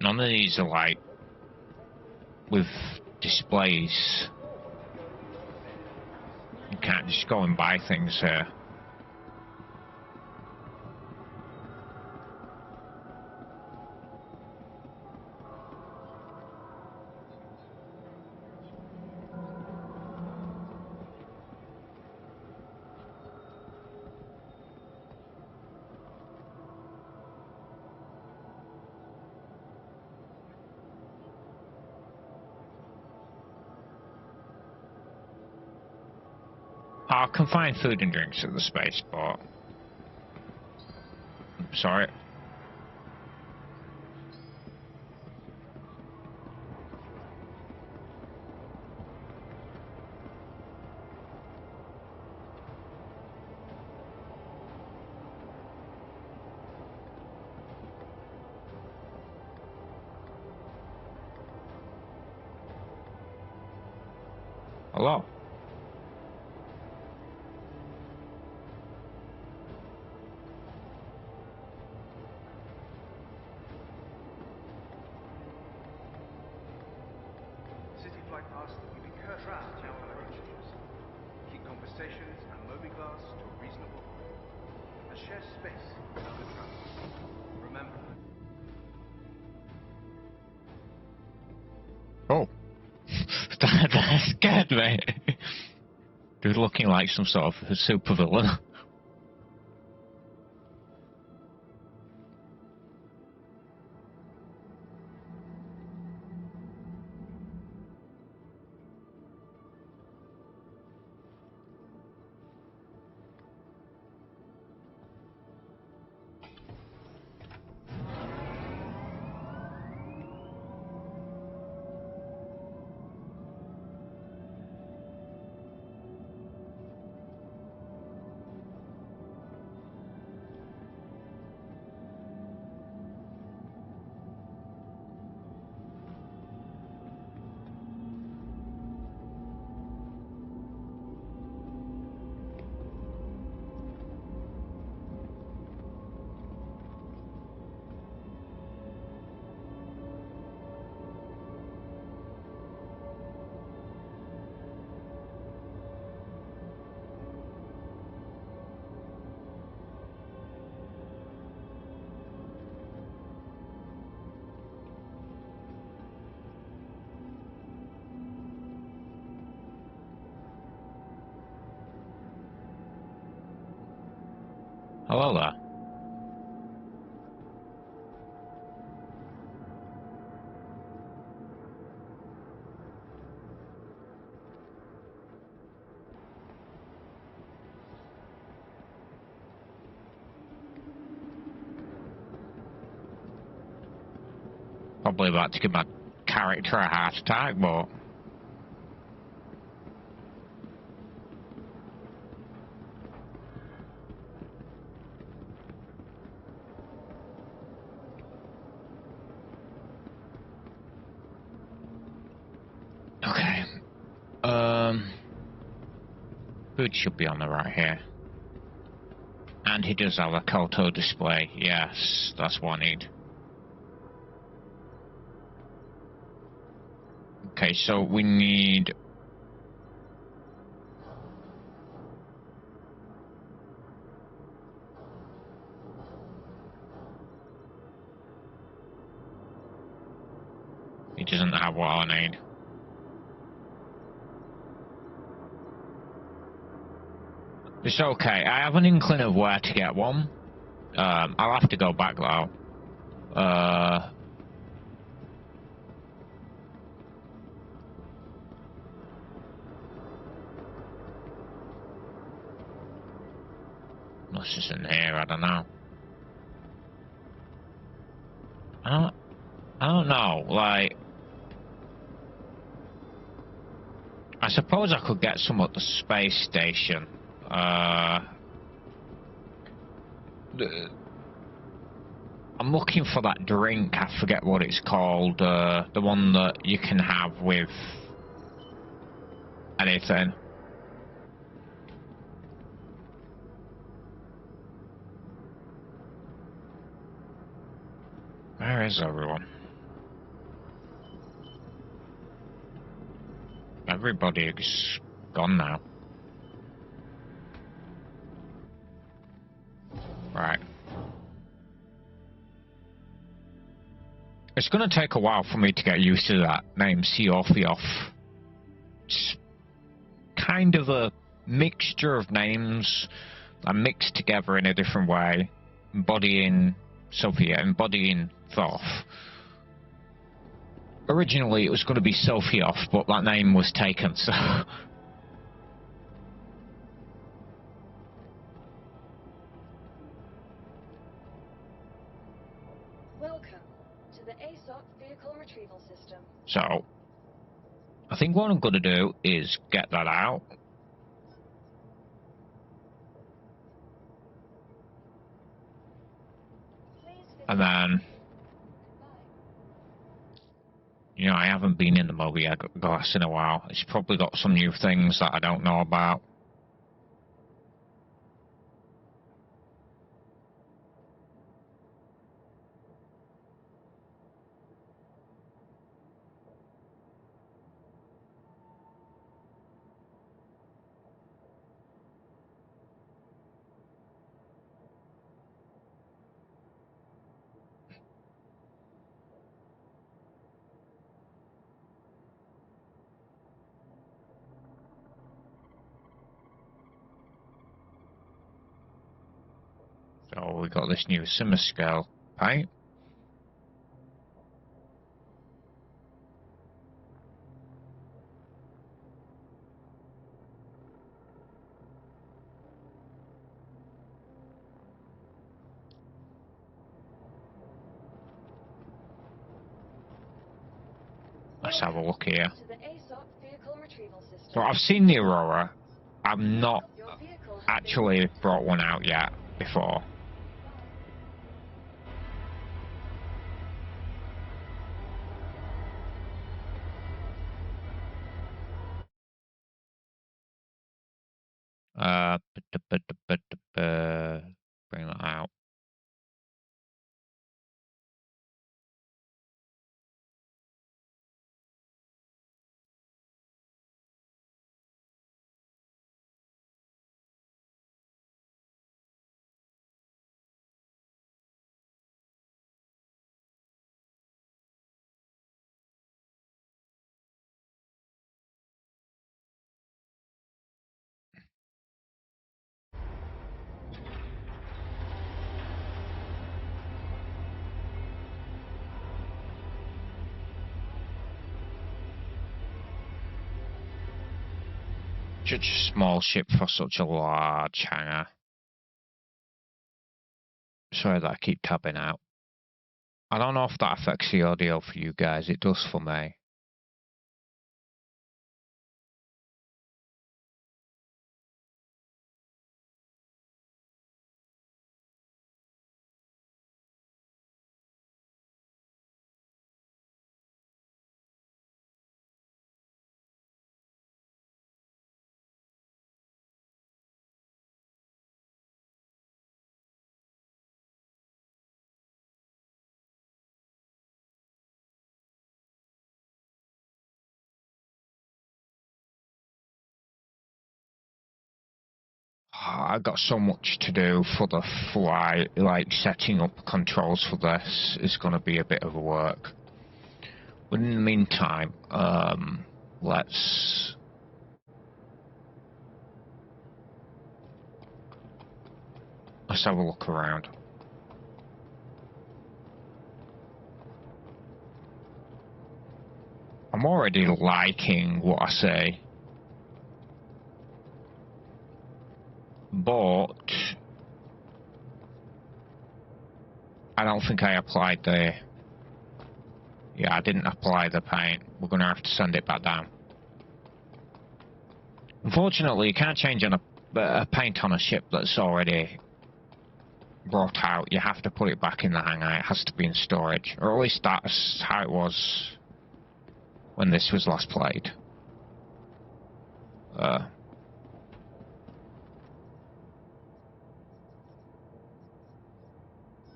None of these are like with displays. You can't just go and buy things here. I can find food and drinks at the spaceport. Sorry. Hello. City flight asks that we be courteous to our fellow passengers, keep conversations and mobigas to a reasonable and share space with other travelers. Remember, Oh. That scared me. Dude looking like some sort of supervillain. Hello there. Probably about to give my character a heart attack, but okay. Food should be on the right here. And he does have a Koto display. Yes, that's what I need. Okay, so we need... He doesn't have what I need. It's okay, I have an inkling of where to get one. I'll have to go back though. Unless it's in here, I don't know. I don't know, like... I suppose I could get some at the space station. I'm looking for that drink, I forget what it's called, the one that you can have with anything. Where is everyone? Everybody's gone now. Right. It's gonna take a while for me to get used to that name, Seorfioff. It's kind of a mixture of names that mixed together in a different way, embodying Sophia, embodying Thoth. Originally it was going to be Sophioff, but that name was taken, so... Welcome to the ASOC vehicle retrieval system. So, I think what I'm going to do is get that out. And then, you know, I haven't been in the Mobia glass in a while. It's probably got some new things that I don't know about. So we got this new simmer scale paint. Let's have a look here. So I've seen the Aurora. I've not actually brought one out yet before. Bring that out. Such a small ship for such a large hangar. Sorry that I keep tabbing out. I don't know if that affects the audio for you guys. It does for me. I got so much to do for the flight, like setting up controls for this is going to be a bit of work. But in the meantime, let's have a look around. I'm already liking what I see. But I don't think I applied the... Yeah, I didn't apply the paint. We're going to have to send it back down. Unfortunately, you can't change on a paint on a ship that's already brought out. You have to put it back in the hangar. It has to be in storage. Or at least that's how it was when this was last played.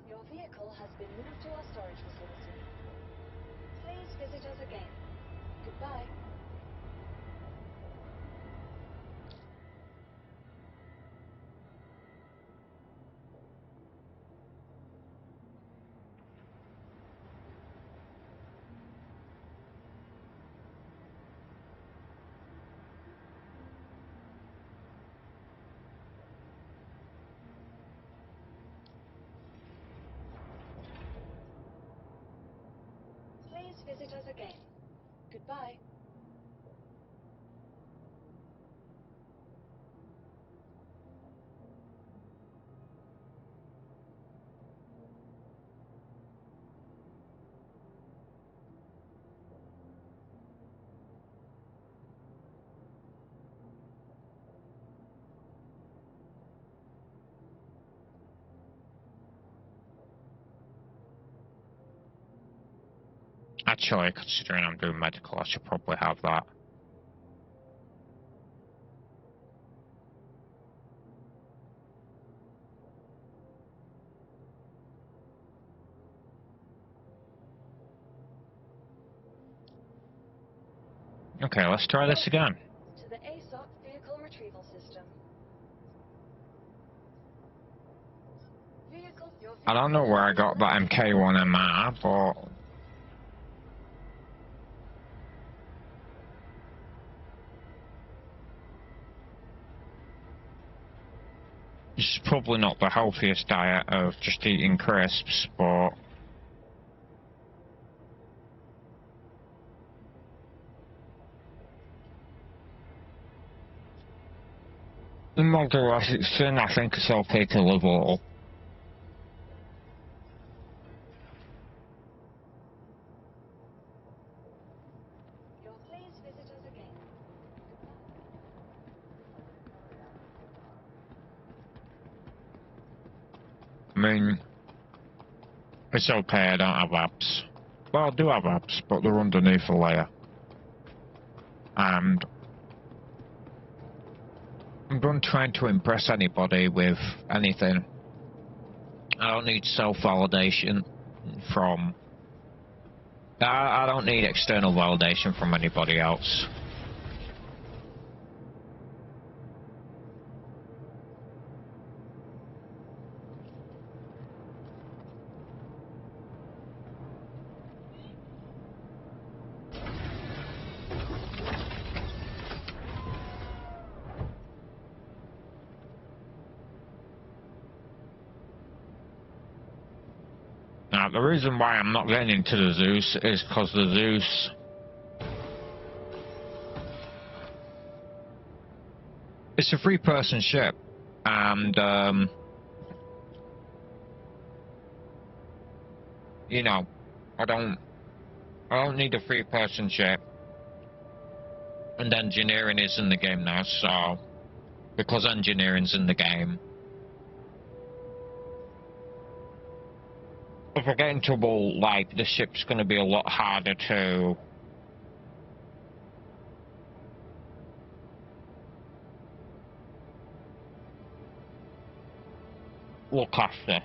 Your vehicle has been moved to our storage facility. Please visit us again. Goodbye. visit us again. Goodbye. Actually, considering I'm doing medical, I should probably have that. Okay, let's try this again. To the ASOC vehicle retrieval system. I don't know where I got that MK1MR, but it's probably not the healthiest diet of just eating crisps, but the Model S, it's thin, I think it's okay to live all. Please visit us again. I mean, it's okay, I don't have abs. Well, I do have abs, but they're underneath a layer. And I'm not trying to impress anybody with anything. I don't need self-validation from... I don't need external validation from anybody else. Now, the reason why I'm not getting into the Zeus is because the Zeus... It's a three-person ship, and, you know, I don't need a three-person ship. And engineering is in the game now, so... Because engineering's in the game... If I get in trouble, like, the ship's gonna be a lot harder to... look after.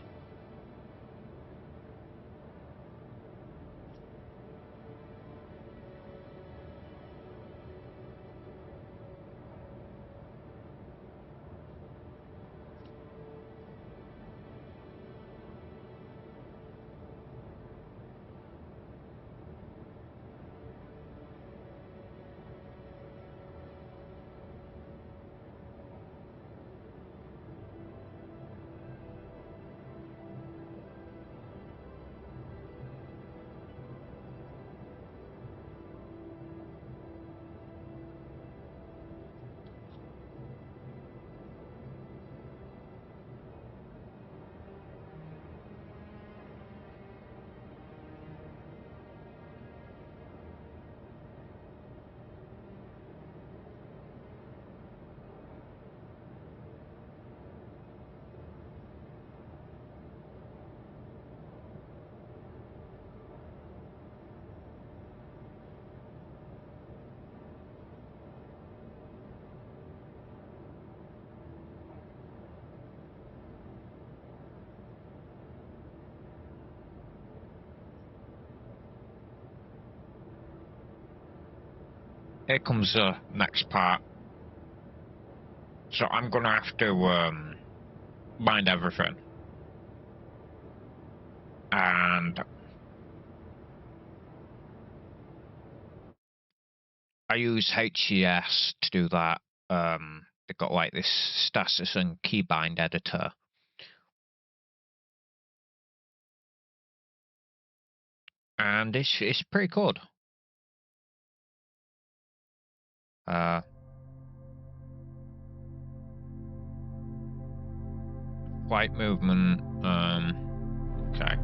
Here comes the next part. So I'm gonna have to bind everything. And I use HES to do that. They've got like this status and keybind editor. And it's pretty good. Flight movement, okay.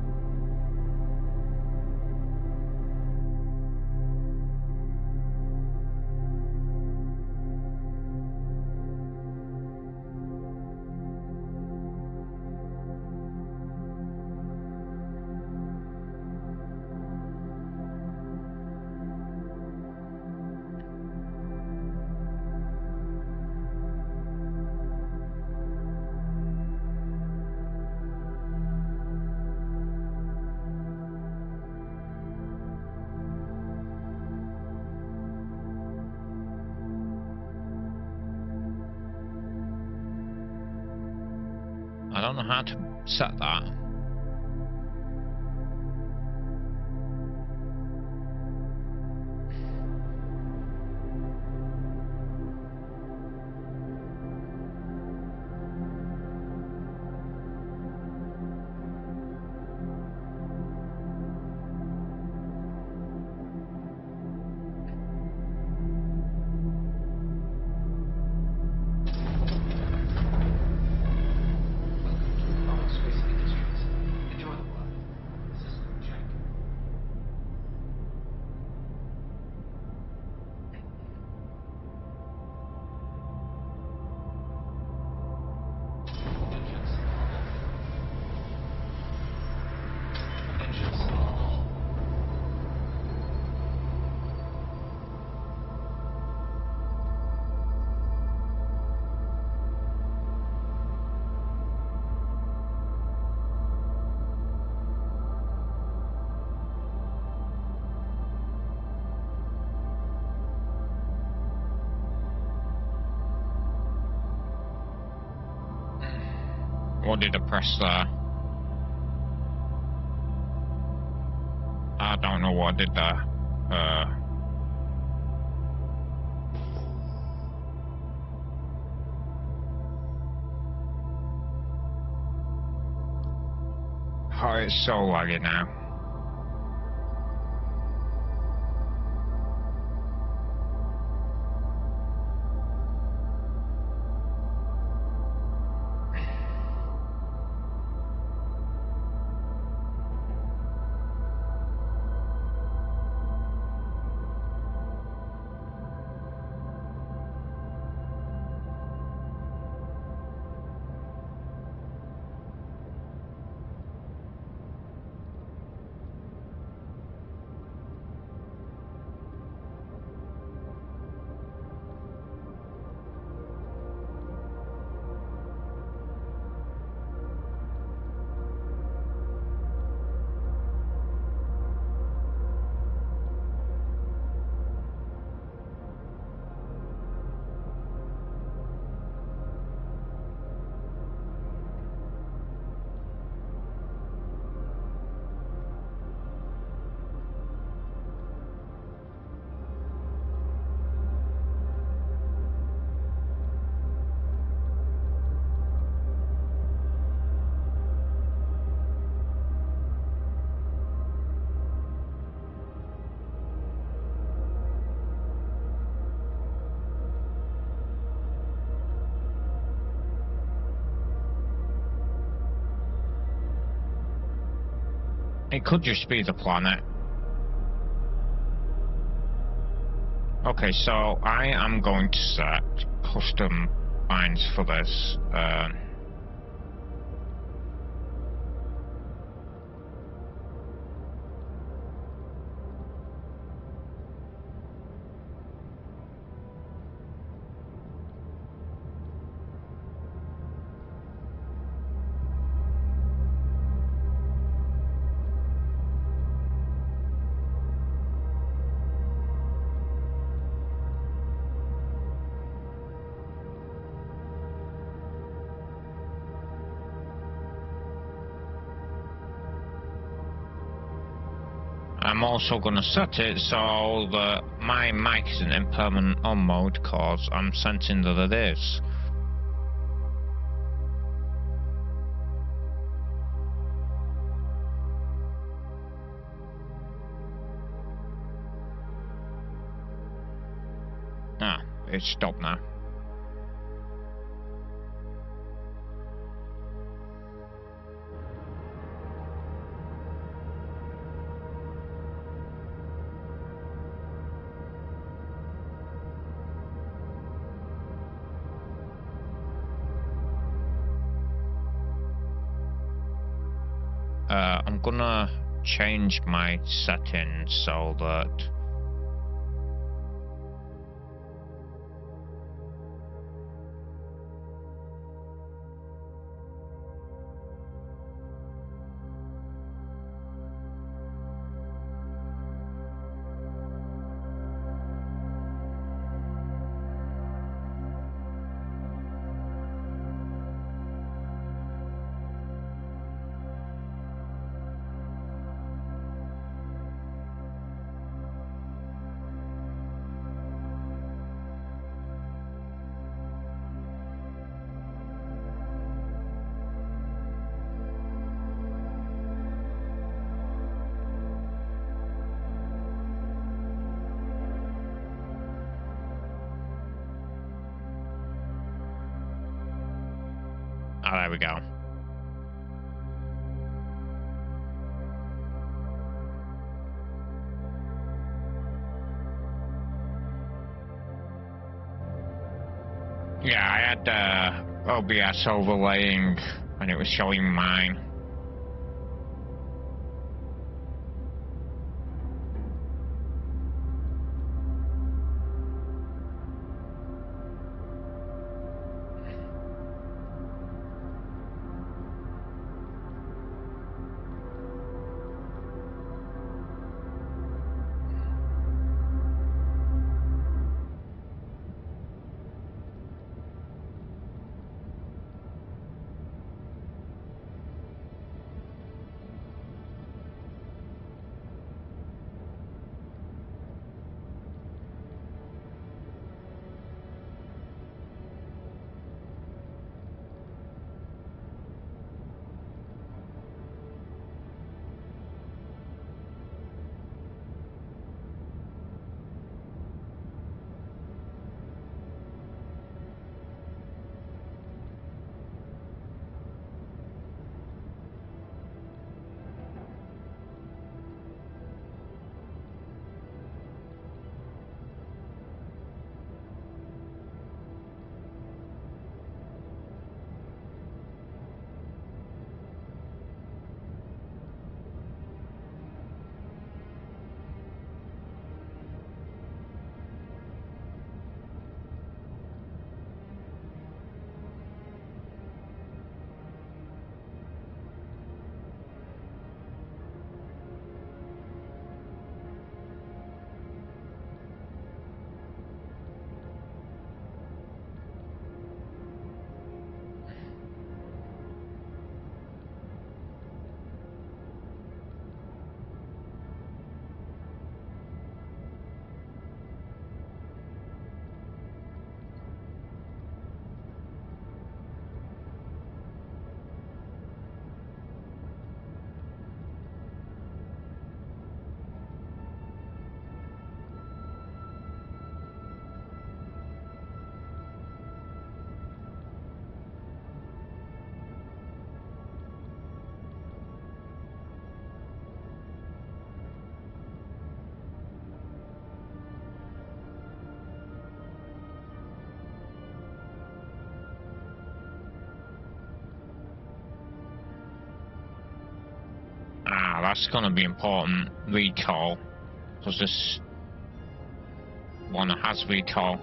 I don't know how to set that. What did I press there? I don't know what I did there. Oh, it's so laggy now. It could just be the planet. Okay, so I am going to set custom lines for this. I'm also going to set it so that my mic isn't in permanent on mode because I'm sensing that it is. Ah, it's stopped now. I'm gonna change my settings so that there we go. Yeah, I had OBS overlaying and it was showing mine. Ah, that's gonna be important. Recall. Because this one has recall.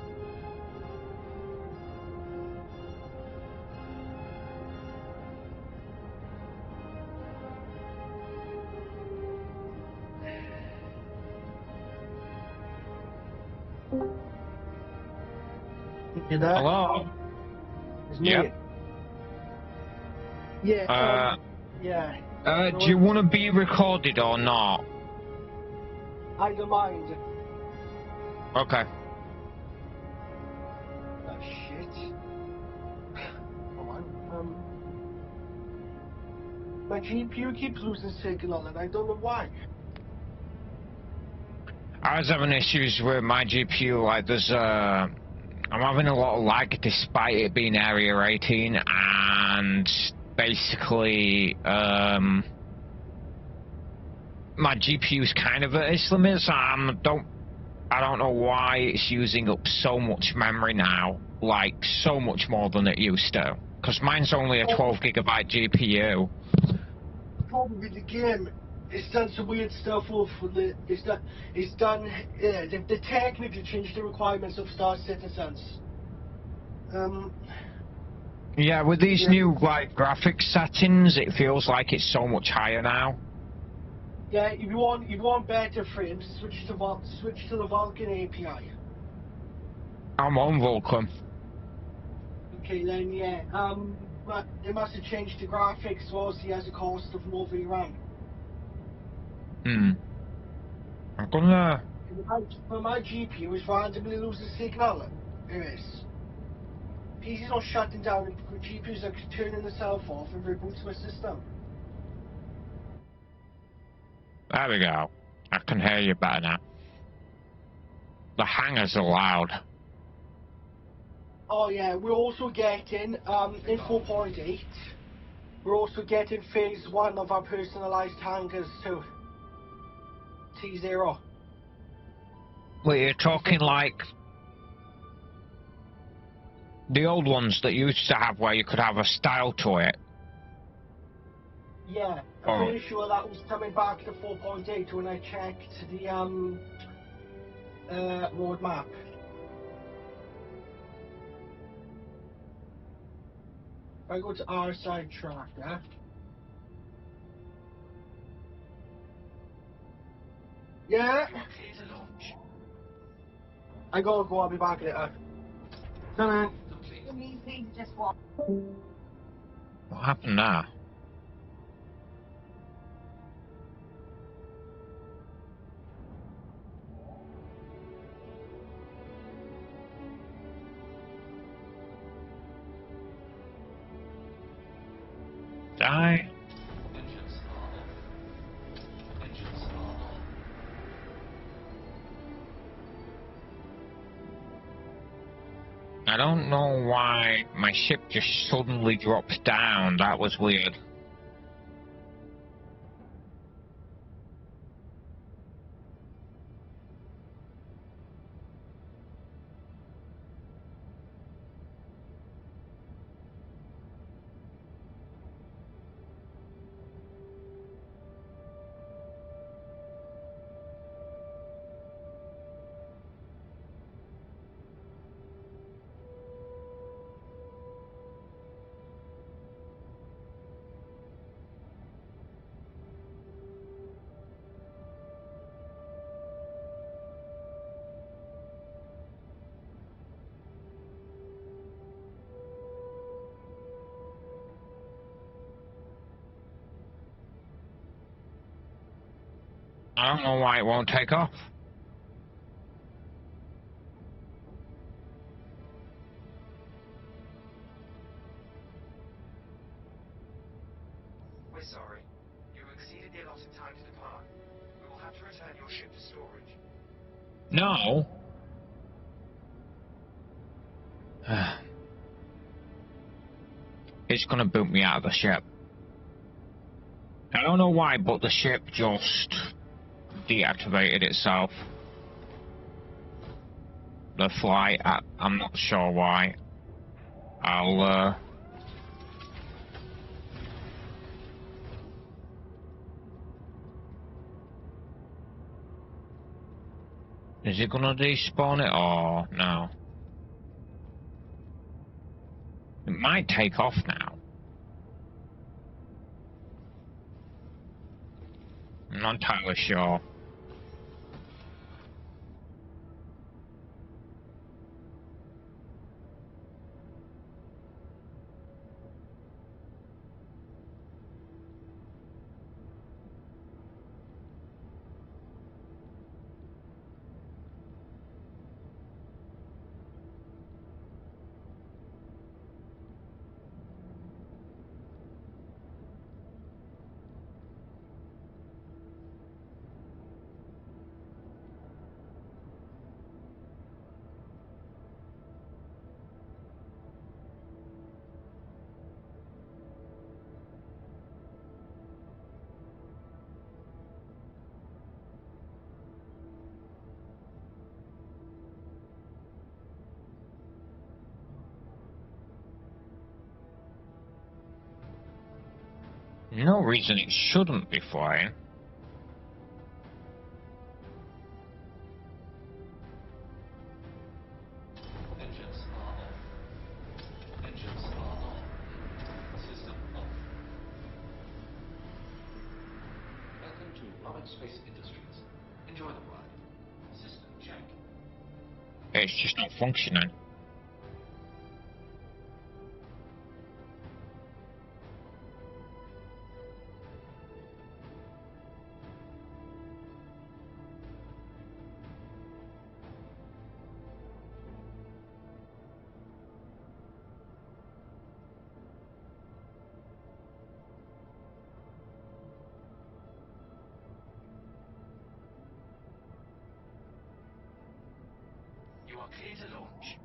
You there? Hello? It's me. Yep. Yeah. Yeah. Do you want to be recorded or not? I don't mind. Okay. Oh shit. Come on. My GPU keeps losing signal and I don't know why. I was having issues with my GPU, like there's I'm having a lot of lag despite it being area 18, and basically my GPU's kind of at its limits. I don't know why it's using up so much memory now, like so much more than it used to. Because mine's only a 12 gigabyte GPU. Probably the game. It's done some weird stuff with the. They've technically changed the requirements of Star Citizens. Yeah, with these new like graphics settings, it feels like it's so much higher now. Yeah, if you want better frames, switch to the Vulkan API. I'm on Vulkan. Okay, then yeah. But they must have changed the graphics, so obviously as a cost of more VRAM. I'm gonna. For my GPU, is randomly losing signal. It is. PC's not shutting down, and GPUs are turning themselves off and reboots my system. There we go. I can hear you better now. The hangers are loud. Oh yeah, we're also getting, in 4.8, we're also getting phase 1 of our personalised hangers too. T0. Well, you're talking like the old ones that you used to have where you could have a style to it. Yeah, I'm pretty sure that was coming back to 4.8 when I checked the roadmap. If I go to our side tracker. Yeah. I gotta go, I'll be back later. Ta-da. What happened now? Die. I don't know why my ship just suddenly drops down. That was weird. I don't know why it won't take off. We're sorry. You exceeded the allotted time to depart. We will have to return your ship to storage. No. It's gonna boot me out of the ship. I don't know why, but the ship just deactivated itself. The flight, I'm not sure why. I'll is it gonna despawn it or no? It might take off now. I'm not entirely sure. No reason it shouldn't be flying. Engines are off. Engines are on. System off. Welcome to Lubbock Space Industries. Enjoy the ride. System check. It's just not functioning. You are clear to launch.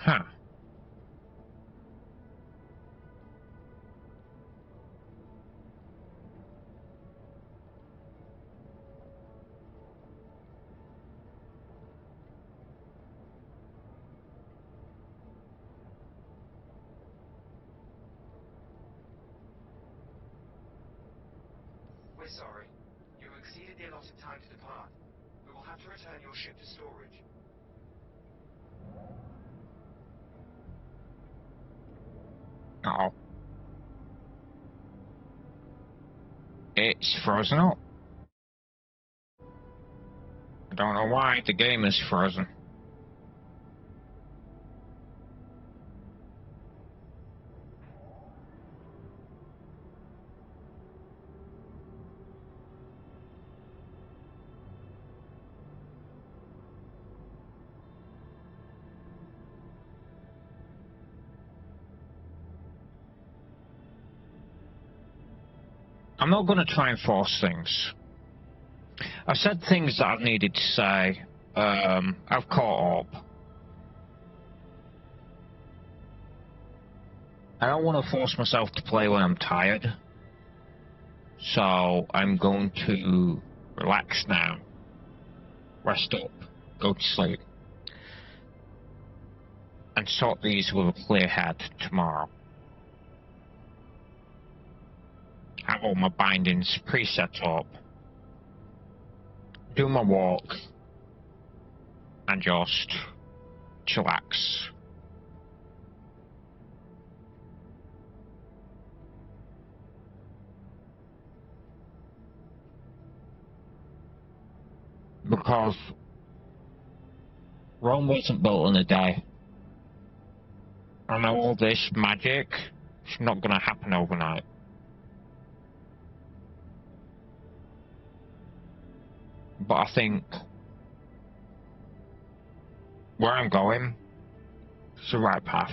Huh. We're sorry. You exceeded the allotted time to depart. We will have to return your ship to storage. Oh. It's frozen up. I don't know why the game is frozen. I'm not going to try and force things. I've said things that I've needed to say. I've caught up. I don't want to force myself to play when I'm tired. So I'm going to relax now. Rest up. Go to sleep. And sort these with a clear head tomorrow. Have all my bindings pre-set up. Do my walk. And just chillax. Because Rome wasn't built in a day. I know all this magic is not going to happen overnight. But I think where I'm going is the right path.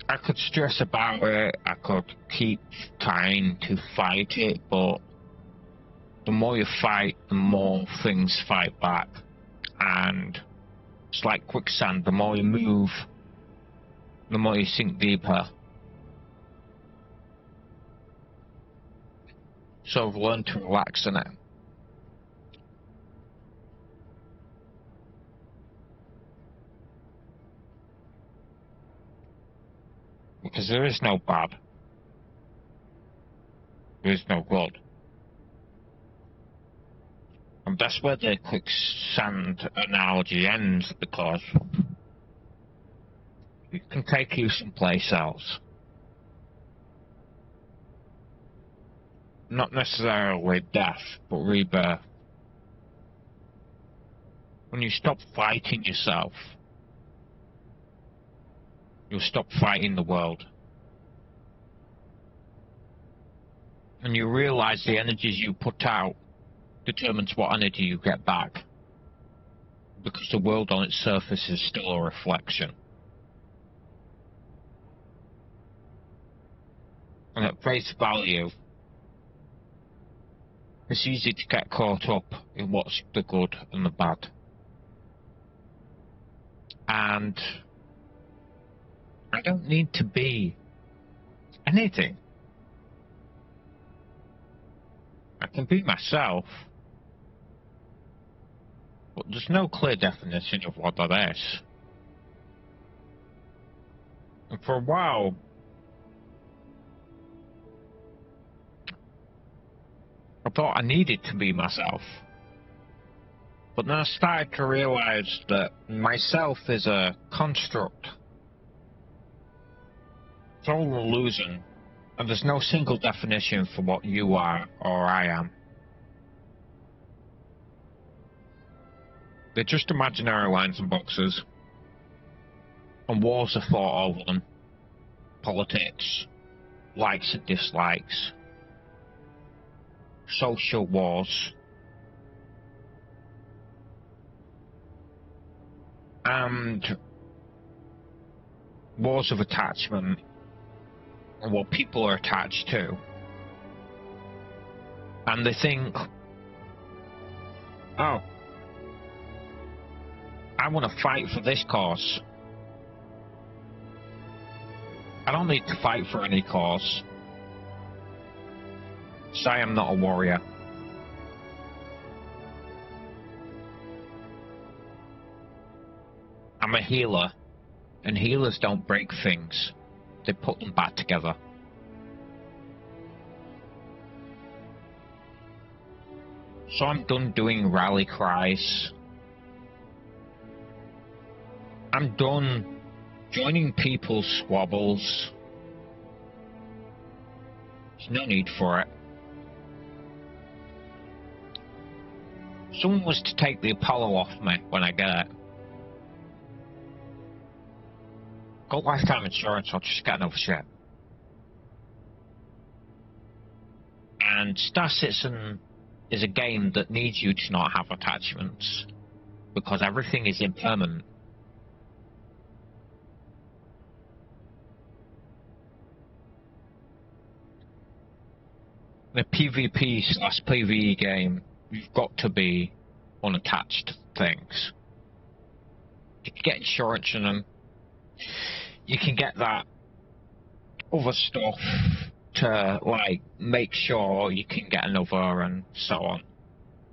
I could stress about it, I could keep trying to fight it, but the more you fight, the more things fight back. And it's like quicksand, the more you move, the more you sink deeper. So I've learned to relax in it. Because there is no bad. There is no good. And that's where the quicksand analogy ends, because it can take you someplace else. Not necessarily death, but rebirth. When you stop fighting yourself, you'll stop fighting the world. And you realize the energies you put out determines what energy you get back. Because the world on its surface is still a reflection. And at face value, it's easy to get caught up in what's the good and the bad. And I don't need to be anything. I can be myself, but there's no clear definition of what that is. And for a while, I thought I needed to be myself. But then I started to realize that myself is a construct. It's all an illusion, and there's no single definition for what you are or I am. They're just imaginary lines and boxes, and wars are fought over them. Politics, likes and dislikes, social wars, and wars of attachment, and what people are attached to. And they think, oh, I want to fight for this cause. I don't need to fight for any cause. So I am not a warrior. I'm a healer, and healers don't break things. They put them back together. So I'm done doing rally cries. I'm done joining people's squabbles. There's no need for it. Someone was to take the Apollo off me when I get it. Got lifetime insurance, I'll just get another ship. And Star Citizen is a game that needs you to not have attachments, because everything is impermanent. In a PvP/PvE game, you've got to be unattached to things. You can get insurance in them. You can get that other stuff to, like, make sure you can get another and so on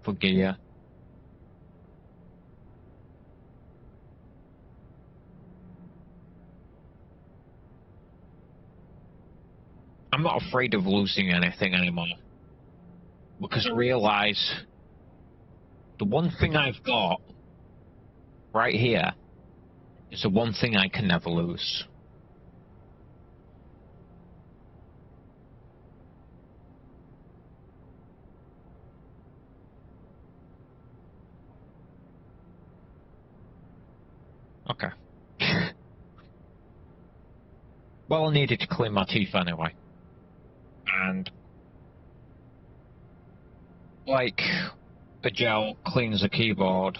for gear. I'm not afraid of losing anything anymore, because I realise the one thing I've got right here is the one thing I can never lose. Okay. Well, I needed to clean my teeth anyway. And like a gel cleans a keyboard,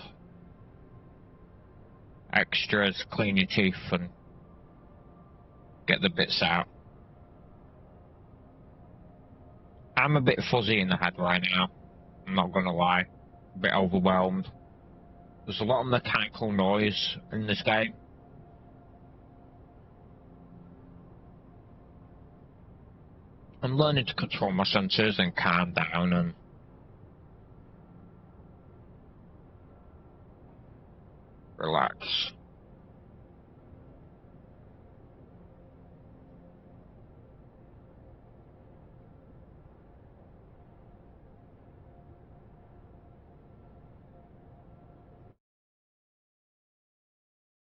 extras clean your teeth and get the bits out. I'm a bit fuzzy in the head right now, I'm not gonna lie. A bit overwhelmed. There's a lot of mechanical noise in this game. I'm learning to control my senses and calm down and relax.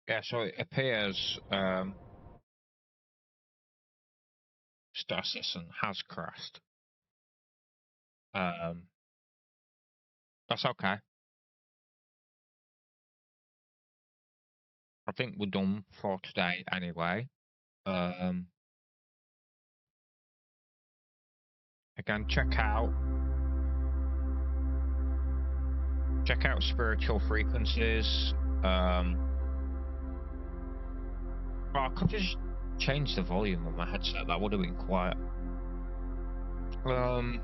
Yeah, so it appears Star Citizen has crashed. That's okay. I think we're done for today anyway. Again, check out spiritual frequencies. Well, I could just change the volume on my headset. That would have been quiet. I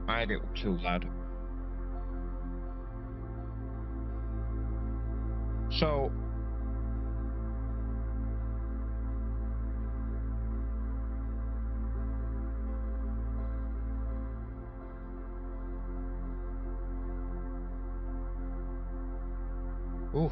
had it too loud. So ooh.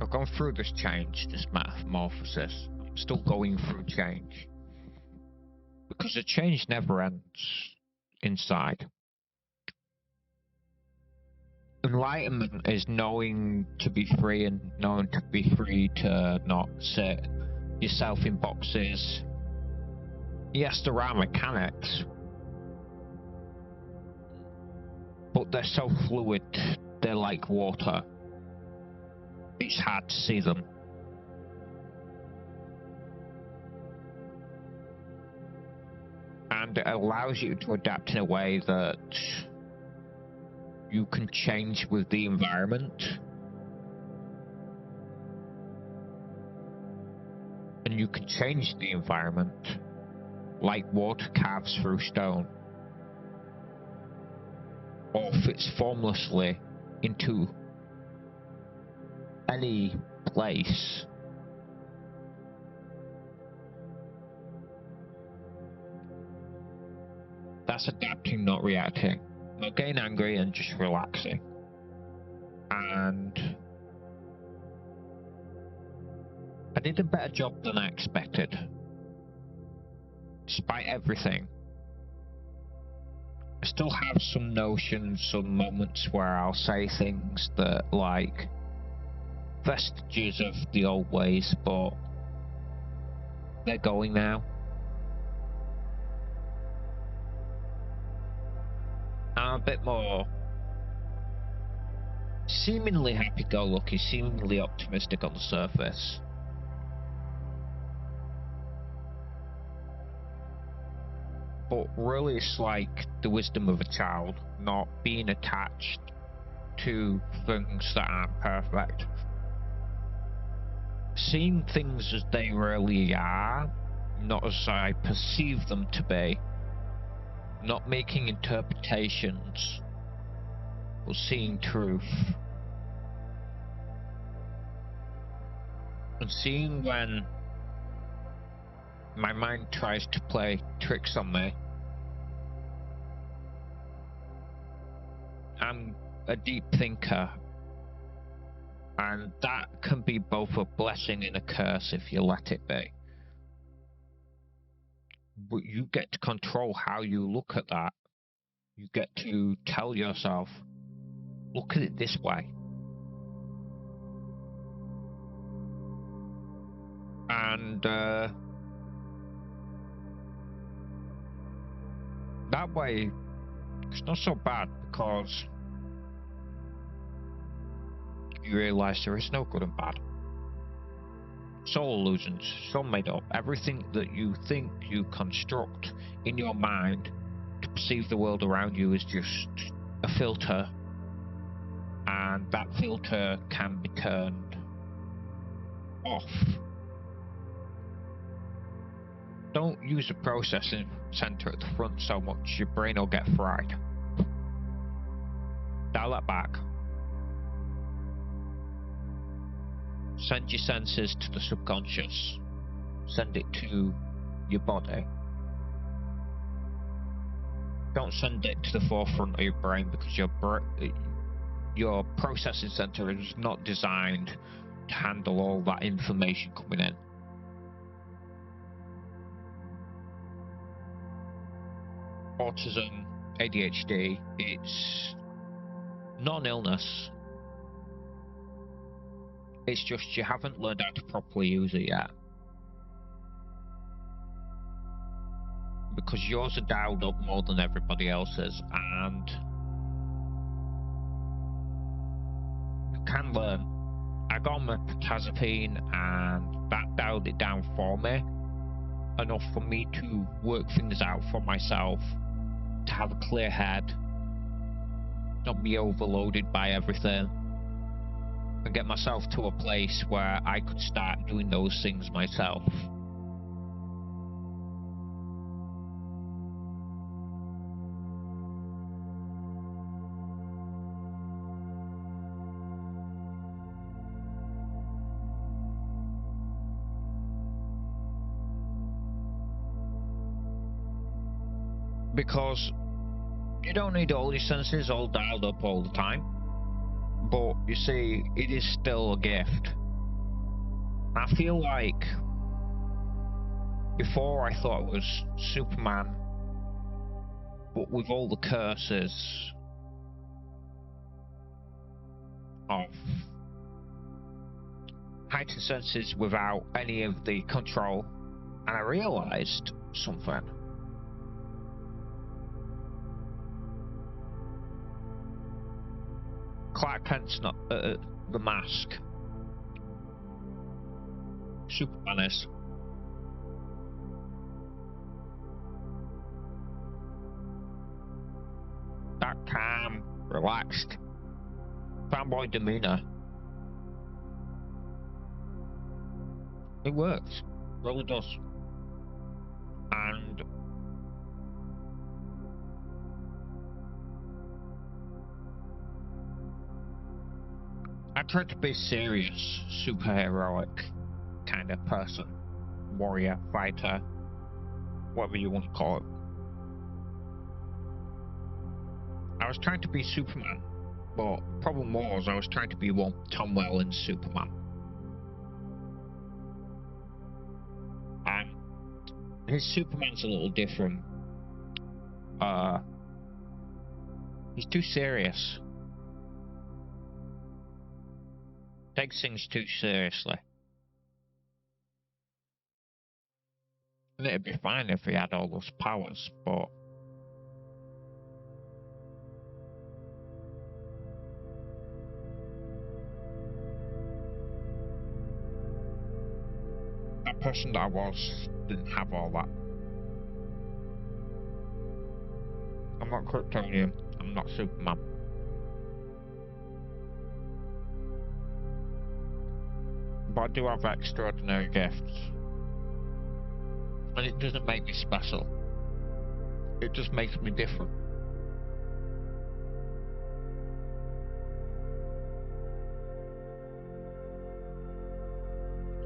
I've gone through this change, this metamorphosis. I'm still going through change. Because the change never ends inside. Enlightenment is knowing to be free and knowing to be free to not sit yourself in boxes. Yes, there are mechanics, but they're so fluid, they're like water. It's hard to see them. And it allows you to adapt in a way that you can change with the environment. And you can change the environment like water carves through stone, or fits formlessly into any place. That's adapting, not reacting. Not getting angry and just relaxing. And I did a better job than I expected. Despite everything. I still have some notions, some moments where I'll say things that like vestiges of the old ways, but they're going now. I'm a bit more seemingly happy-go-lucky, seemingly optimistic on the surface. But really it's like the wisdom of a child, not being attached to things that aren't perfect. Seeing things as they really are, not as I perceive them to be. Not making interpretations, but seeing truth. And seeing when my mind tries to play tricks on me. I'm a deep thinker, and that can be both a blessing and a curse if you let it be. But you get to control how you look at that. You get to tell yourself, look at it this way. And that way, it's not so bad, because you realize there is no good and bad. It's all illusions, it's all made up. Everything that you think you construct in your mind to perceive the world around you is just a filter, and that filter can be turned off. Don't use a processing center at the front so much, your brain will get fried. Dial that back. Send your senses to the subconscious. Send it to your body. Don't send it to the forefront of your brain, because your processing center is not designed to handle all that information coming in. Autism, ADHD. It's not an illness. It's just you haven't learned how to properly use it yet. Because yours are dialed up more than everybody else's, and you can learn. I got on my potassium and that dialed it down for me, enough for me to work things out for myself, to have a clear head, not be overloaded by everything, and get myself to a place where I could start doing those things myself. Because you don't need all your senses all dialed up all the time. But you see, it is still a gift. I feel like before I thought it was Superman, but with all the curses of heightened senses without any of the control, and I realised something. Clark Kent's not the Mask. Superman is. That calm, relaxed, fanboy demeanor. It works. Really does. And I tried to be serious, superheroic kind of person. Warrior, fighter, whatever you want to call it. I was trying to be Superman, but the problem was I was trying to be Tom Welland's Superman. And his Superman's a little different. He's too serious. Takes things too seriously. And it'd be fine if he had all those powers, but that person that I was didn't have all that. I'm not Kryptonian. I'm not Superman. But I do have extraordinary gifts. And it doesn't make me special. It just makes me different.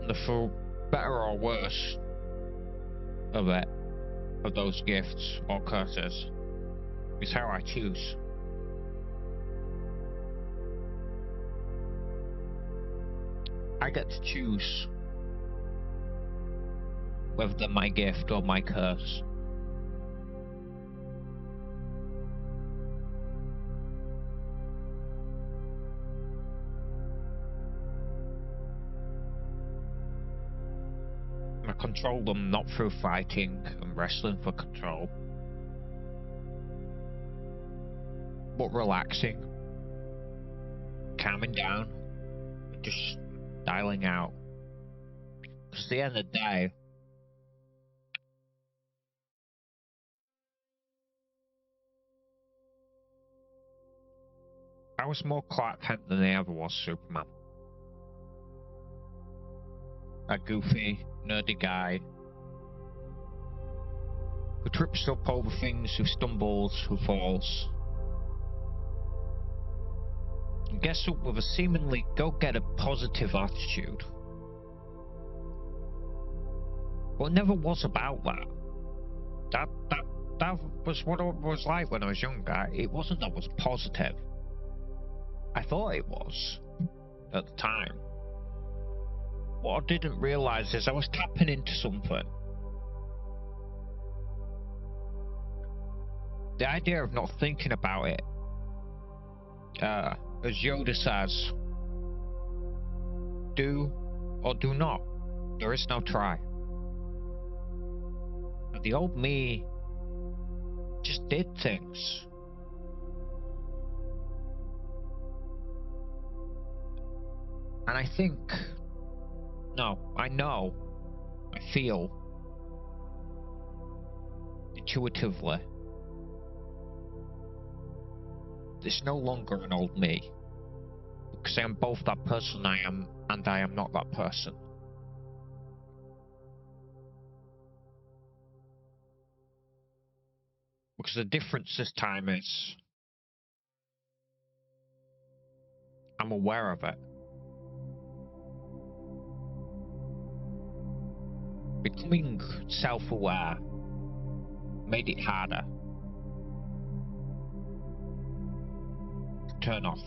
And for better or worse of it, of those gifts or curses, is how I choose. I get to choose whether they're my gift or my curse. I control them not through fighting and wrestling for control, but relaxing, calming down, and just dialing out. Because at the end of the day, I was more Clark Kent than I ever was Superman. A goofy, nerdy guy who trips up over things, who stumbles, who falls, and gets up with a seemingly go-getter positive attitude. But it never was about that. That was what it was like when I was younger. It wasn't that I was positive. I thought it was at the time. What I didn't realise is I was tapping into something. The idea of not thinking about it, as Yoda says, do or do not. There is no try. And the old me just did things. And I think, no, I know, I feel intuitively, there's no longer an old me. Because I am both that person I am and I am not that person. Because the difference this time is I'm aware of it. Becoming self-aware made it harder to turn off.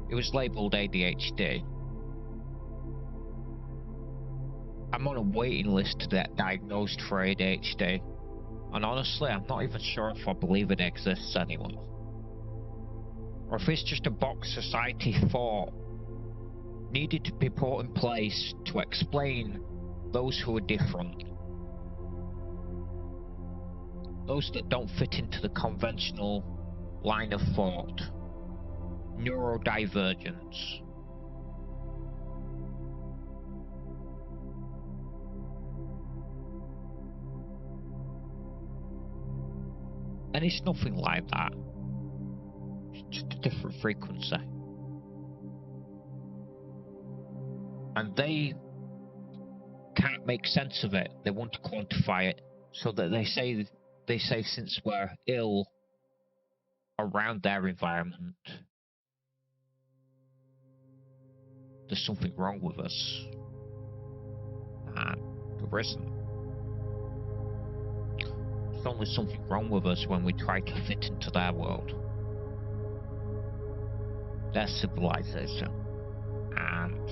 It was labelled ADHD. I'm on a waiting list to get diagnosed for ADHD, and honestly, I'm not even sure if I believe it exists anymore. Or if it's just a box society thought needed to be put in place to explain those who are different. Those that don't fit into the conventional line of thought. Neurodivergence. And it's nothing like that. It's just a different frequency. And they can't make sense of it. They want to quantify it, so that they say since we're ill around their environment, there's something wrong with us. And there isn't. There's only something wrong with us when we try to fit into their world, their civilization. And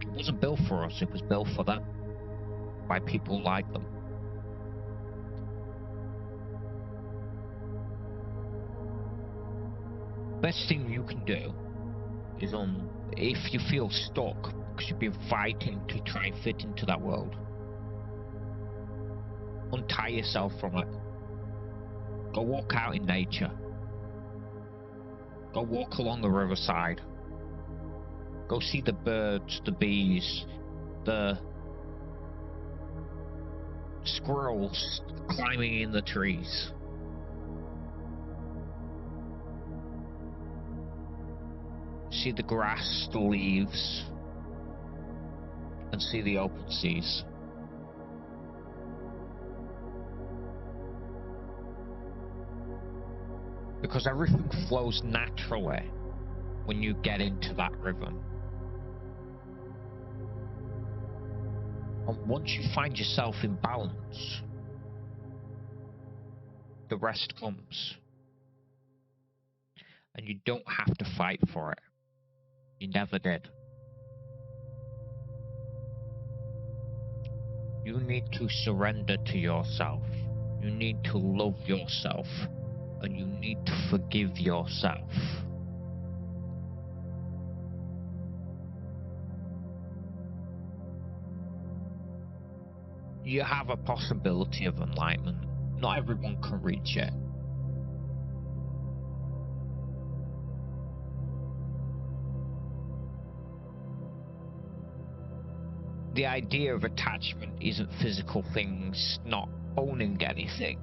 it wasn't built for us, it was built for them, by people like them. Best thing you can do is if you feel stuck because you've been fighting to try and fit into that world, untie yourself from it. Go walk out in nature. Go walk along the riverside. Go see the birds, the bees, the squirrels climbing in the trees. See the grass, the leaves, and see the open seas. Because everything flows naturally when you get into that rhythm. And once you find yourself in balance, the rest comes. And you don't have to fight for it. You never did. You need to surrender to yourself. You need to love yourself. And you need to forgive yourself. You have a possibility of enlightenment. Not everyone can reach it. The idea of attachment isn't physical things not owning anything.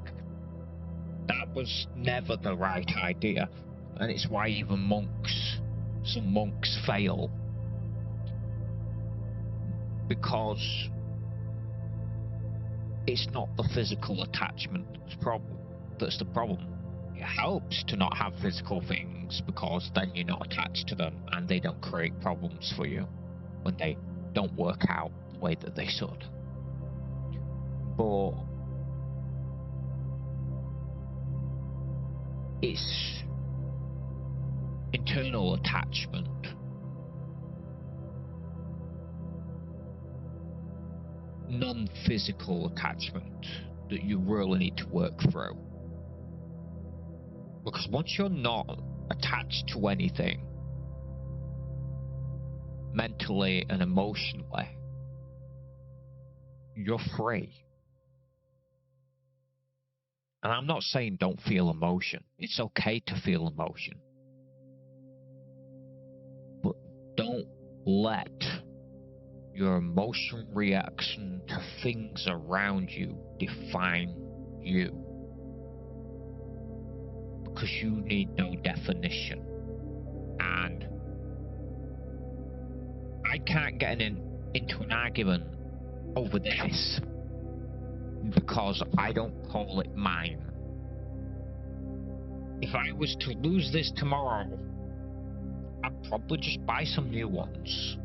That was never the right idea, and it's why even some monks fail. Because it's not the physical attachment that's the problem. It helps to not have physical things, because then you're not attached to them and they don't create problems for you when they don't work out the way that they should. But it's internal attachment non-physical attachment that you really need to work through. Because once you're not attached to anything, mentally and emotionally, you're free. And I'm not saying don't feel emotion. It's okay to feel emotion. But don't let your emotional reaction to things around you define you. Because you need no definition. And I can't get into an argument over this because I don't call it mine. If I was to lose this tomorrow, I'd probably just buy some new ones.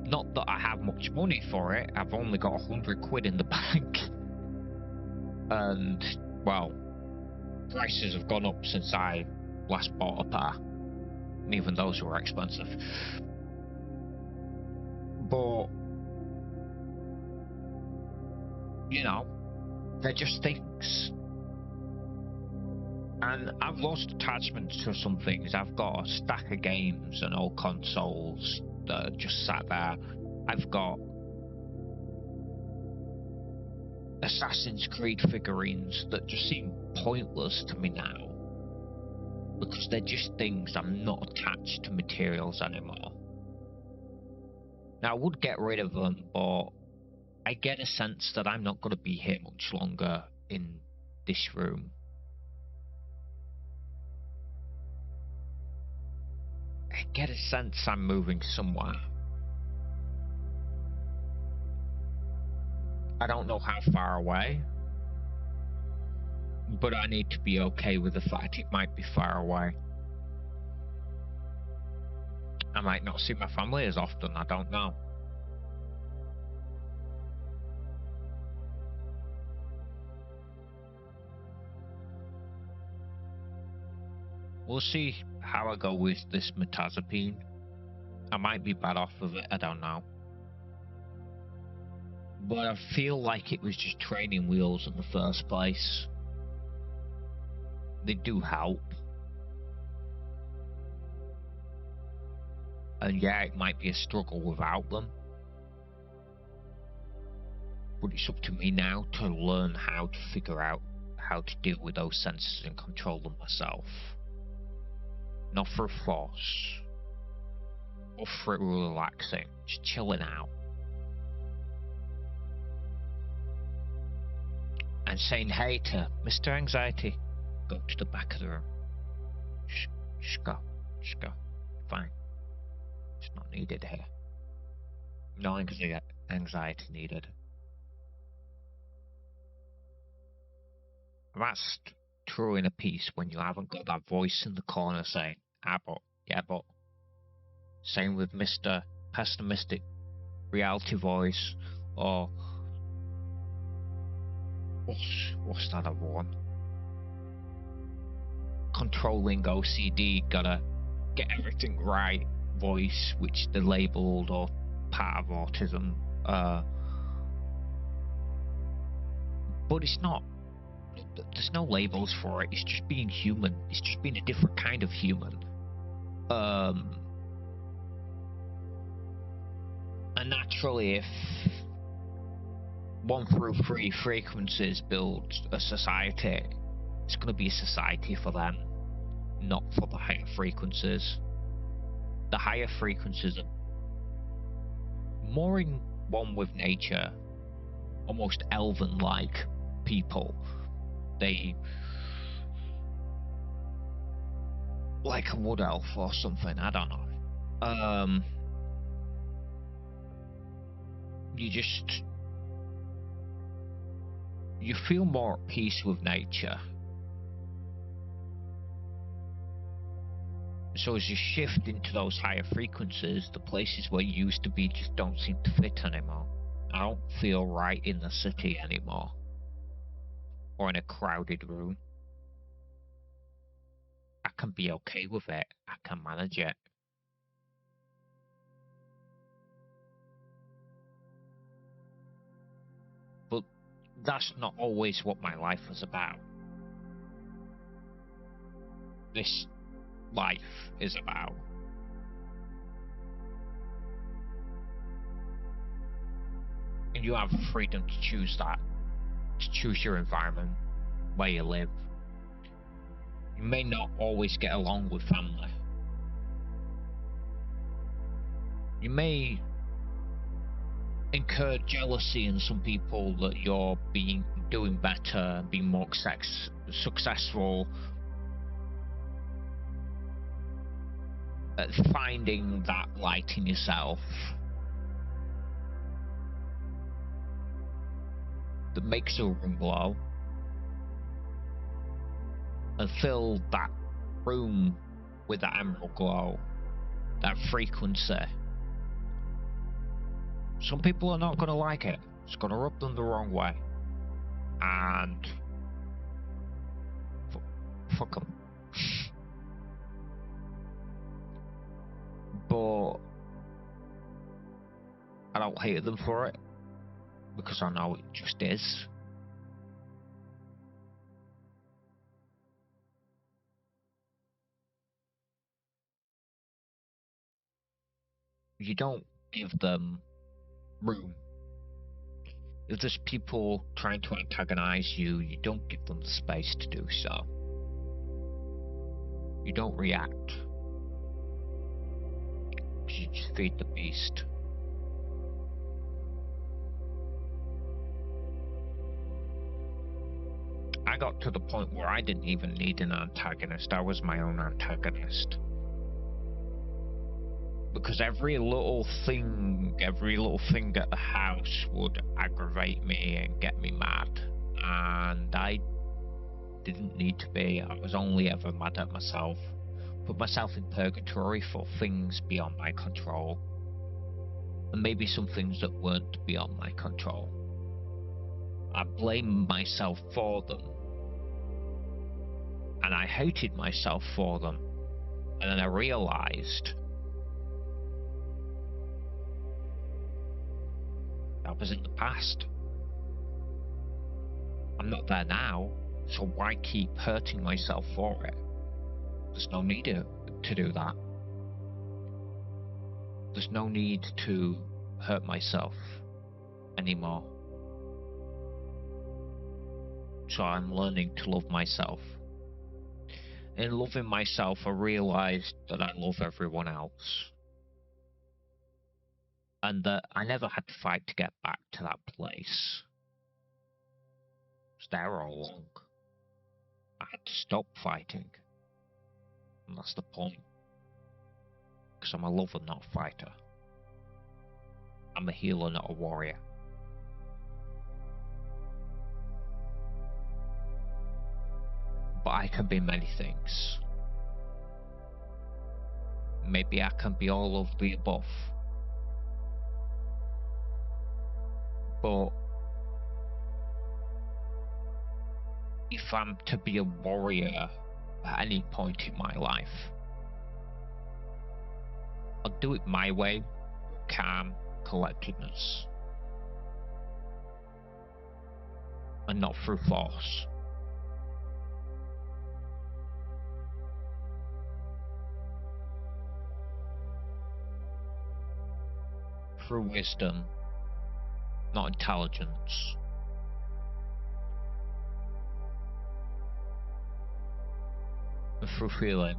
Not that I have much money for it, I've only got 100 quid in the bank. And, well, prices have gone up since I last bought a pair. And even those were expensive. But, you know, they're just things. And I've lost attachment to some things. I've got a stack of games and old consoles that are just sat there. I've got Assassin's Creed figurines that just seem pointless to me now. Because they're just things. I'm not attached to materials anymore. Now, I would get rid of them, but I get a sense that I'm not going to be here much longer in this room. I get a sense I'm moving somewhere. I don't know how far away, but I need to be okay with the fact it might be far away. I might not see my family as often, I don't know. We'll see how I go with this metazapine. I might be bad off of it, I don't know. But I feel like it was just training wheels in the first place. They do help. And yeah, it might be a struggle without them. But it's up to me now to learn how to figure out how to deal with those senses and control them myself. Not through force. Or through relaxing. Just chilling out. And saying hey to Mr. Anxiety. Go to the back of the room. Just go. Just go. Fine. It's not needed here. No anxiety needed. That's true in a piece when you haven't got that voice in the corner saying, ah, but, yeah, but. Same with Mr. Pessimistic Reality Voice, or what's that other one? Controlling OCD, gotta get everything right voice, which they're labelled or part of autism. But it's not. There's no labels for it. It's just being human. It's just being a different kind of human. And naturally, if 1 through 3 frequencies build a society, it's going to be a society for them, not for the higher frequencies. The higher frequencies are more in one with nature, almost elven-like people. They, like a wood elf or something, I don't know. You feel more at peace with nature. So as you shift into those higher frequencies, the places where you used to be just don't seem to fit anymore. I don't feel right in the city anymore. Or in a crowded room. I can be okay with it. I can manage it. that's not always what my life was about. This life is about. And you have freedom to choose that, to choose your environment, where you live. You may not always get along with family. You may incur jealousy in some people that you're doing better, being more successful at finding that light in yourself that makes your room glow, and fill that room with that emerald glow, that frequency. Some people are not going to like it. It's going to rub them the wrong way. And fuck them. But I don't hate them for it, because I know it just is. You don't give them room. If there's people trying to antagonize you, you don't give them the space to do so. You don't react. You just feed the beast. I got to the point where I didn't even need an antagonist. I was my own antagonist. Because every little thing at the house would aggravate me and get me mad. And I didn't need to be. I was only ever mad at myself. Put myself in purgatory for things beyond my control. And maybe some things that weren't beyond my control. I blamed myself for them. And I hated myself for them. And then I realized that was in the past. I'm not there now, so why keep hurting myself for it? There's no need to do that. There's no need to hurt myself anymore. So I'm learning to love myself. In loving myself, I realized that I love everyone else. And that I never had to fight to get back to that place. I was there all along. I had to stop fighting. And that's the point. Because I'm a lover, not a fighter. I'm a healer, not a warrior. But I can be many things. Maybe I can be all of the above. But if I'm to be a warrior at any point in my life, I'll do it my way, calm, collectedness, and not through force. Through wisdom, not intelligence. And through feeling.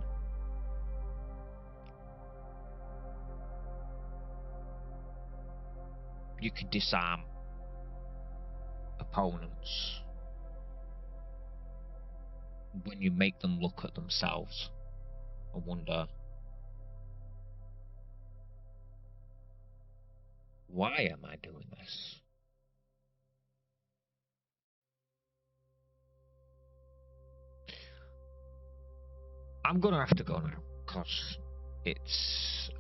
You can disarm opponents when you make them look at themselves and wonder, why am I doing this? I'm gonna have to go now, because it's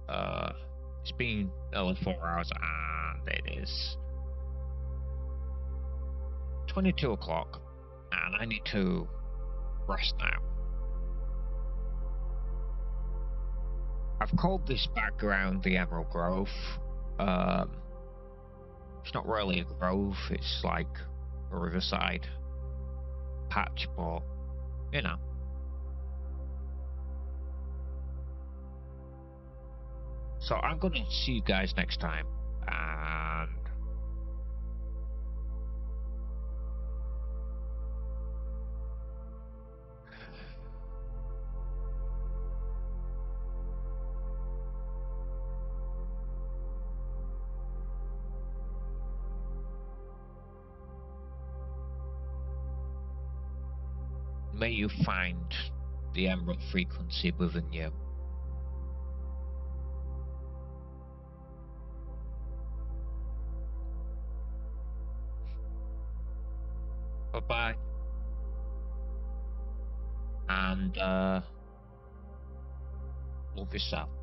been nearly 4 hours and it is 22 o'clock and I need to rest now. I've called this background the Emerald Grove. It's not really a grove, it's like Riverside patch, but you know. So I'm gonna see you guys next time, and may you find the emerald frequency within you. Bye bye. And love yourself.